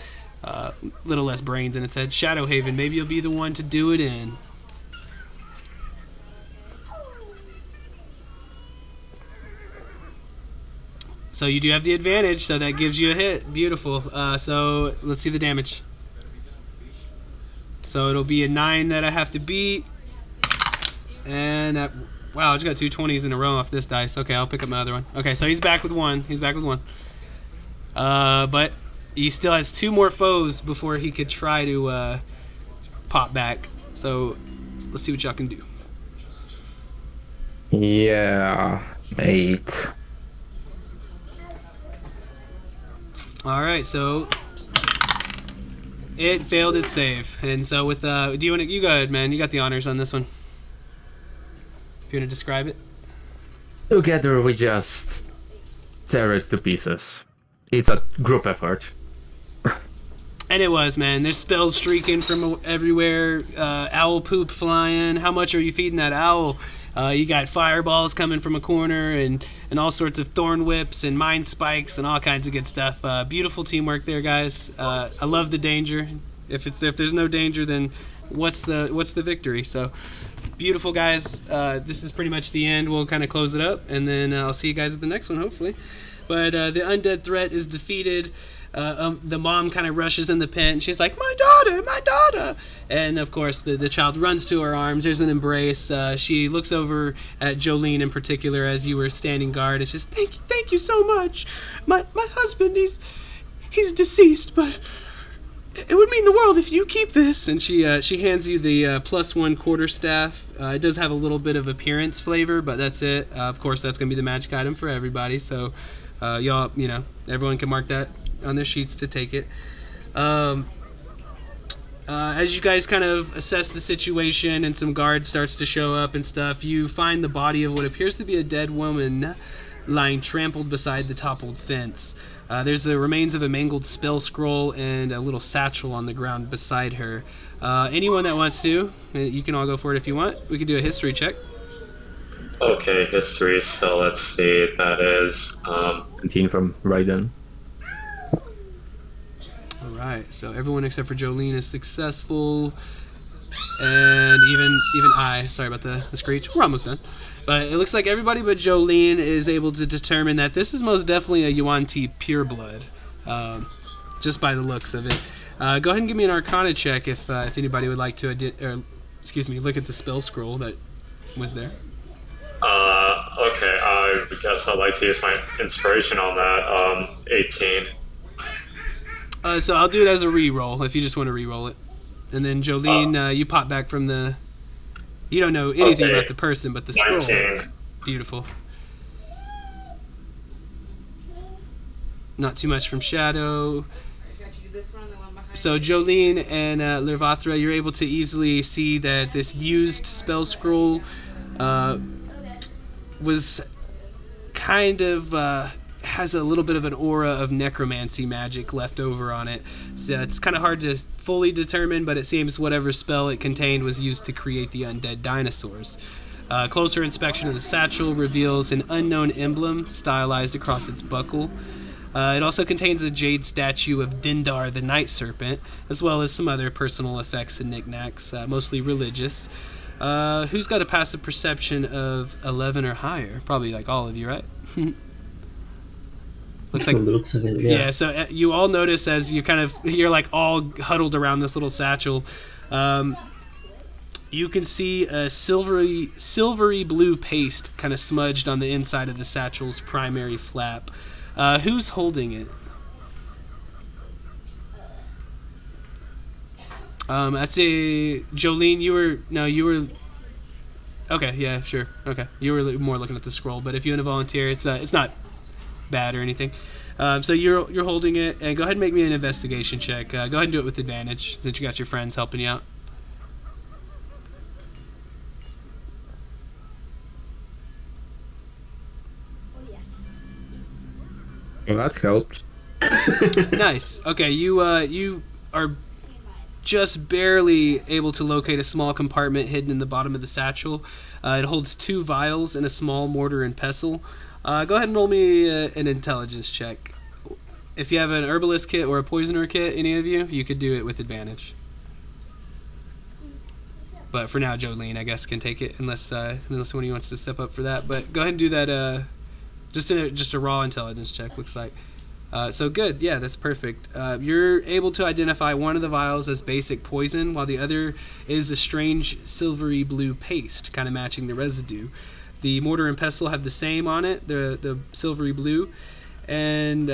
Little less brains in its head. Shadowhaven, maybe you'll be the one to do it in. So you do have the advantage, so that gives you a hit. Beautiful. So let's see the damage. So it'll be a 9 that I have to beat. And wow, I just got 2 20s in a row off this dice. Okay, I'll pick up my other one. Okay, so he's back with 1. He's back with 1. But he still has 2 more foes before he could try to pop back. So let's see what y'all can do. Yeah, 8. All right, so it failed its save, and so with do you want to? You go ahead, man. You got the honors on this one. If you want to describe it. Together we just tear it to pieces. It's a group effort. And it was, man. There's spells streaking from everywhere. Owl poop flying. How much are you feeding that owl? You got fireballs coming from a corner and all sorts of thorn whips and mine spikes and all kinds of good stuff. Beautiful teamwork there, guys. I love the danger. If there's no danger, then what's the victory? So beautiful, guys. This is pretty much the end. We'll kind of close it up, and then I'll see you guys at the next one, hopefully. But the undead threat is defeated. The mom kind of rushes in the pit, and she's like, my daughter, and of course the child runs to her arms. There's an embrace. She looks over at Jolene in particular as you were standing guard, and she's thank you so much. My husband, he's deceased, but it would mean the world if you keep this. And she hands you the +1 quarterstaff. It does have a little bit of appearance flavor, but that's it. Of course, that's gonna be the magic item for everybody, so y'all, everyone can mark that on their sheets to take it. As you guys kind of assess the situation and some guard starts to show up and stuff, you find the body of what appears to be a dead woman lying trampled beside the toppled fence. There's the remains of a mangled spell scroll and a little satchel on the ground beside her. Anyone that wants to, you can all go for it if you want. We can do a history check. Okay, history. So let's see. That is 17 from Raiden. Alright, so everyone except for Jolene is successful. and even I. Sorry about the screech. We're almost done. But it looks like everybody but Jolene is able to determine that this is most definitely a Yuan-Ti pureblood, just by the looks of it. Go ahead and give me an Arcana check if anybody would like to, look at the spell scroll that was there. Okay, I guess I'd like to use my inspiration on that. 18. So I'll do it as a re-roll if you just want to re-roll it. And then Jolene, you pop back from the... You don't know anything about the person, but the scroll. 19. Beautiful. Not too much from Shadow. So Jolene and Lervathra, you're able to easily see that this used spell scroll was kind of has a little bit of an aura of necromancy magic left over on it. So it's kind of hard to fully determine, but it seems whatever spell it contained was used to create the undead dinosaurs. Closer inspection of the satchel reveals an unknown emblem stylized across its buckle. It also contains a jade statue of Dindar the Night Serpent, as well as some other personal effects and knickknacks, mostly religious. Who's got a passive perception of 11 or higher? Probably like all of you, right? Looks like it, yeah. So you all notice as you're like all huddled around this little satchel. You can see a silvery blue paste kind of smudged on the inside of the satchel's primary flap. Who's holding it? I'd say Jolene. You were. Okay, yeah, sure. Okay, you were more looking at the scroll, but if you want to volunteer, it's not bad or anything. So you're holding it, and go ahead and make me an investigation check. Go ahead and do it with advantage, since you got your friends helping you out. Well, that helps. Nice. Okay, you are just barely able to locate a small compartment hidden in the bottom of the satchel. It holds 2 vials and a small mortar and pestle. Go ahead and roll me an intelligence check. If you have an herbalist kit or a poisoner kit, any of you could do it with advantage. But for now, Jolene, I guess, can take it unless one of you wants to step up for that. But go ahead and do that. Just a raw intelligence check, looks like. So good, yeah, that's perfect. You're able to identify one of the vials as basic poison, while the other is a strange silvery blue paste, kind of matching the residue. The mortar and pestle have the same on it, the silvery blue, and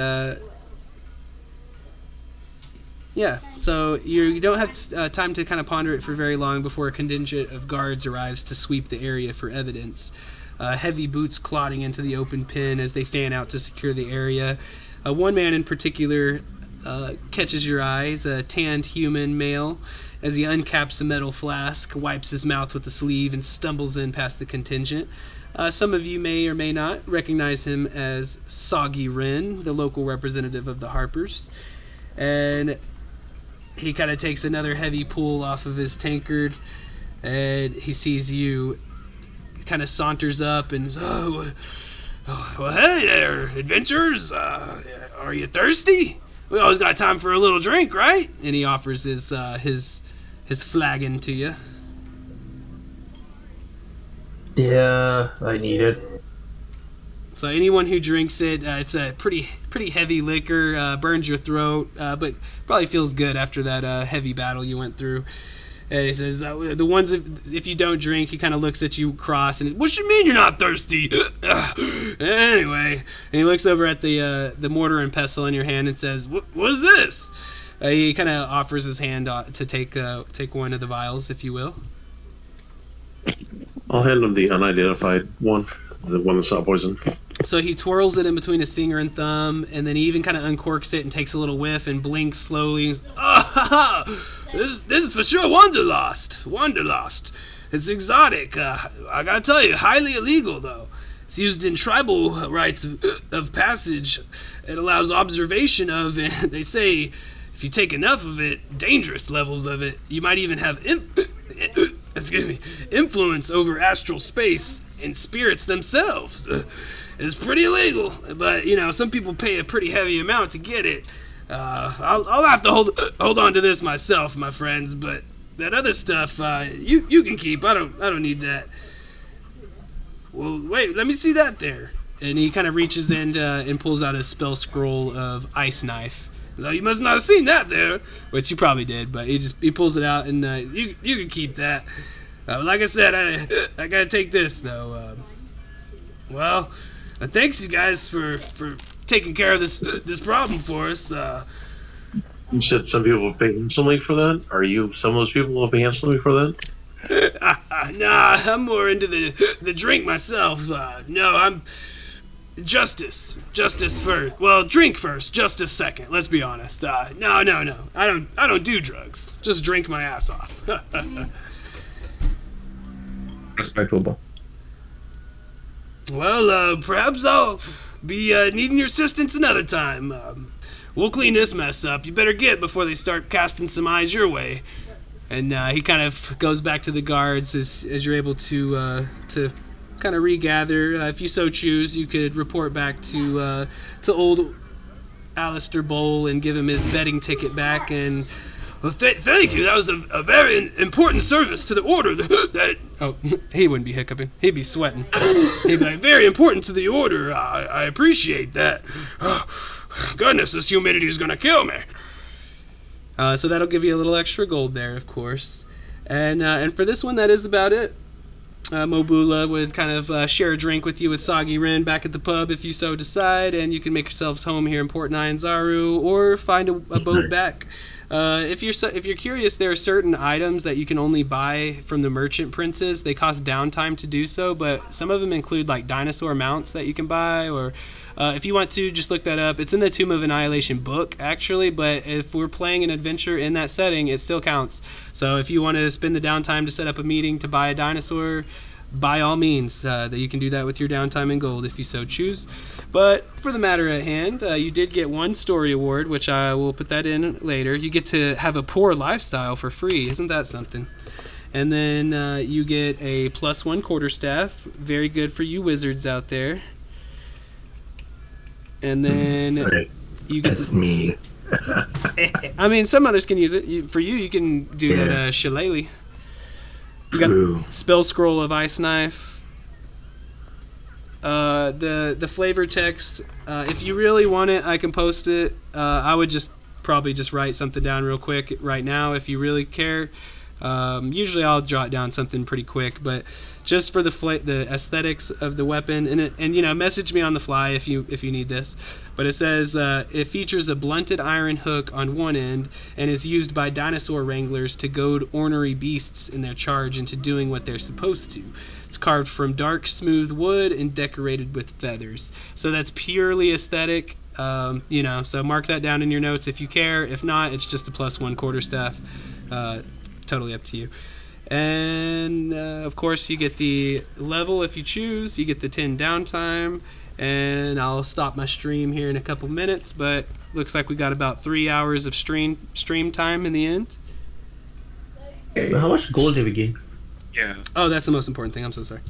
yeah. So you don't have time to kind of ponder it for very long before a contingent of guards arrives to sweep the area for evidence. Heavy boots clodding into the open pen as they fan out to secure the area. One man in particular catches your eyes, a tanned human male, as he uncaps a metal flask, wipes his mouth with the sleeve, and stumbles in past the contingent. Some of you may or may not recognize him as Soggy Wren, the local representative of the Harpers. And he kind of takes another heavy pull off of his tankard, and he sees you, kind of saunters up and well, hey there, adventurers. Are you thirsty? We always got time for a little drink, right? And he offers his flagon to you. Yeah, I need it. So anyone who drinks it, it's a pretty heavy liquor, burns your throat, but probably feels good after that heavy battle you went through. And he says, the ones, if you don't drink, he kind of looks at you cross, and what you mean you're not thirsty? Anyway, and he looks over at the mortar and pestle in your hand and says, what's this? He kind of offers his hand to take one of the vials, if you will. I'll hand him the unidentified one, the one that's not poison. So he twirls it in between his finger and thumb, and then he even kind of uncorks it and takes a little whiff and blinks slowly. This is for sure Wanderlust. It's exotic. I gotta tell you, highly illegal though. It's used in tribal rites of passage. It allows observation of, and they say, if you take enough of it, dangerous levels of it, you might even have influence over astral space and spirits themselves. It's pretty illegal, but some people pay a pretty heavy amount to get it. I'll have to hold on to this myself, my friends, but that other stuff, you can keep. I don't need that. Well, wait, let me see that there. And he kind of reaches in and pulls out a spell scroll of Ice Knife. So you must not have seen that there, which you probably did. But he pulls it out, and you can keep that. Like I said, I gotta take this though. Well, thanks you guys for taking care of this problem for us. You said some people pay handsomely for that. Are you some of those people who pay handsomely for that? Nah, I'm more into the drink myself. No, I'm justice first. Well, drink first, justice second. Let's be honest. No. I don't do drugs. Just drink my ass off. Respectable. Well, perhaps I'll be needing your assistance another time. We'll clean this mess up. You better get before they start casting some eyes your way. And he kind of goes back to the guards as you're able to kind of regather. If you so choose, you could report back to old Alistair Bowl and give him his betting ticket back. And well, thank you. That was a very important service to the order. Oh, he wouldn't be hiccuping. He'd be sweating. He'd be like, very important to the order. I appreciate that. Goodness, this humidity is gonna kill me. So that'll give you a little extra gold there, of course. And for this one, that is about it. Mobula would kind of share a drink with you with Soggy Rin back at the pub if you so decide, and you can make yourselves home here in Port Nyanzaru or find a boat back. If you're curious, there are certain items that you can only buy from the merchant princes. They cost downtime to do so, but some of them include like dinosaur mounts that you can buy, or if you want to, just look that up. It's in the Tomb of Annihilation book, actually, but if we're playing an adventure in that setting, it still counts. So if you want to spend the downtime to set up a meeting to buy a dinosaur, by all means, that you can do that with your downtime in gold if you so choose. But for the matter at hand, you did get one story award, which I will put that in later. You get to have a poor lifestyle for free. Isn't that something? And then you get a +1 quarterstaff. Very good for you wizards out there. And then you get That's me. I mean, some others can use it. For you, you can do that shillelagh. You got spell scroll of Ice Knife. The flavor text. If you really want it, I can post it. I would probably just write something down real quick right now if you really care. Usually I'll jot down something pretty quick, but just for the aesthetics of the weapon, and message me on the fly if you need this. But it says it features a blunted iron hook on one end and is used by dinosaur wranglers to goad ornery beasts in their charge into doing what they're supposed to. It's carved from dark, smooth wood and decorated with feathers. So that's purely aesthetic. So mark that down in your notes if you care. If not, it's just a +1 quarterstaff. Totally up to you. And of course you get the level if you choose. You get the 10 downtime, and I'll stop my stream here in a couple minutes, but looks like we got about 3 hours of stream time in the end. How much gold did we gain? Yeah. Oh, that's the most important thing. I'm so sorry.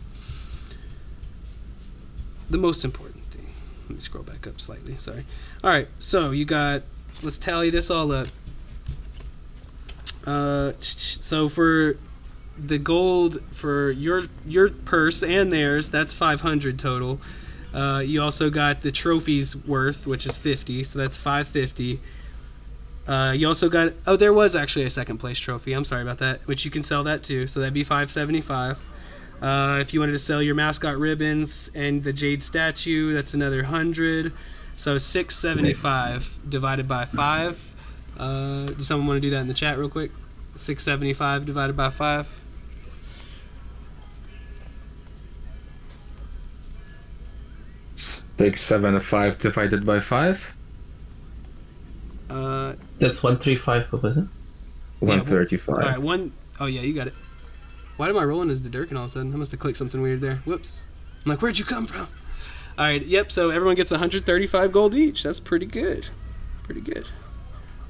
The most important thing. Let me scroll back up slightly. Sorry. All right. So you got. Let's tally this all up. So for the gold for your purse and theirs, that's 500 total. You also got the trophies worth, which is 50, so that's 550. You also got there was actually a second place trophy. I'm sorry about that, which you can sell that too, so that'd be 575. If you wanted to sell your mascot ribbons and the jade statue, that's another 100. So 675 divided by 5. Does someone want to do that in the chat real quick? 675 divided by 5. Take 75 divided by 5. That's 135. What was it? 135. All right, oh yeah, you got it. Why am I rolling as the Durkin all of a sudden? I must have clicked something weird there. Whoops. I'm like, where'd you come from? All right, yep. So everyone gets 135 gold each. That's pretty good. Pretty good.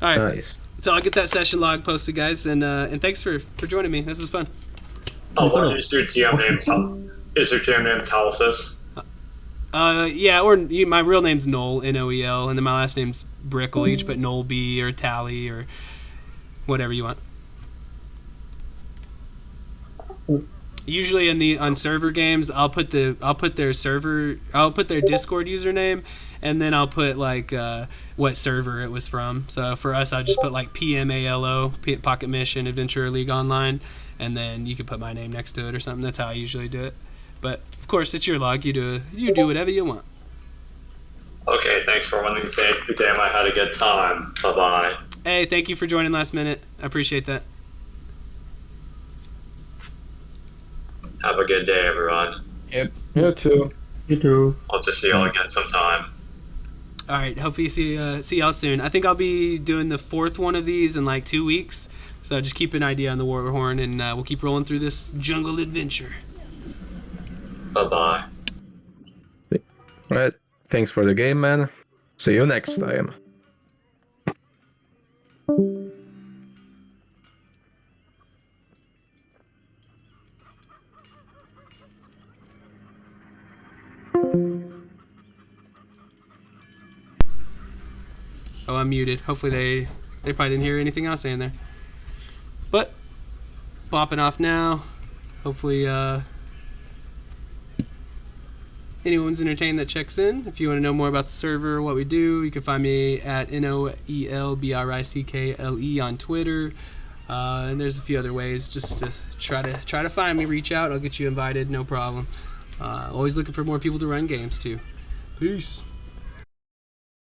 All right. Nice. So I'll get that session log posted, guys, and thanks for joining me. This is fun. Oh, what is your GM name? Is your GM name Talysis? Yeah, or my real name's Noel, Noel, and then my last name's Brickle. Each, but Noel B or Tally or whatever you want. Usually on server games, I'll put their Discord username, and then I'll put like what server it was from. So for us, I'll just put like PMALO, Pocket Mission Adventure League Online, and then you can put my name next to it or something. That's how I usually do it. But of course, it's your log. You do whatever you want. Okay, thanks for winning the game. I had a good time. Bye bye. Hey, thank you for joining last minute. I appreciate that. Have a good day, everyone. Yep. You too. You too. Hope to see y'all again sometime. All right, hopefully see y'all soon. I think I'll be doing the 4th one of these in like 2 weeks. So just keep an idea on the Warhorn, and we'll keep rolling through this jungle adventure. Bye-bye. Alright, thanks for the game, man. See you next time. Oh, I'm muted. Hopefully they probably didn't hear anything I was saying there. But popping off now. Hopefully anyone's entertained that checks in. If you want to know more about the server, what we do, you can find me at NOELBRICKLE on Twitter. And there's a few other ways just to try to find me, reach out. I'll get you invited, no problem. Always looking for more people to run games too. Peace.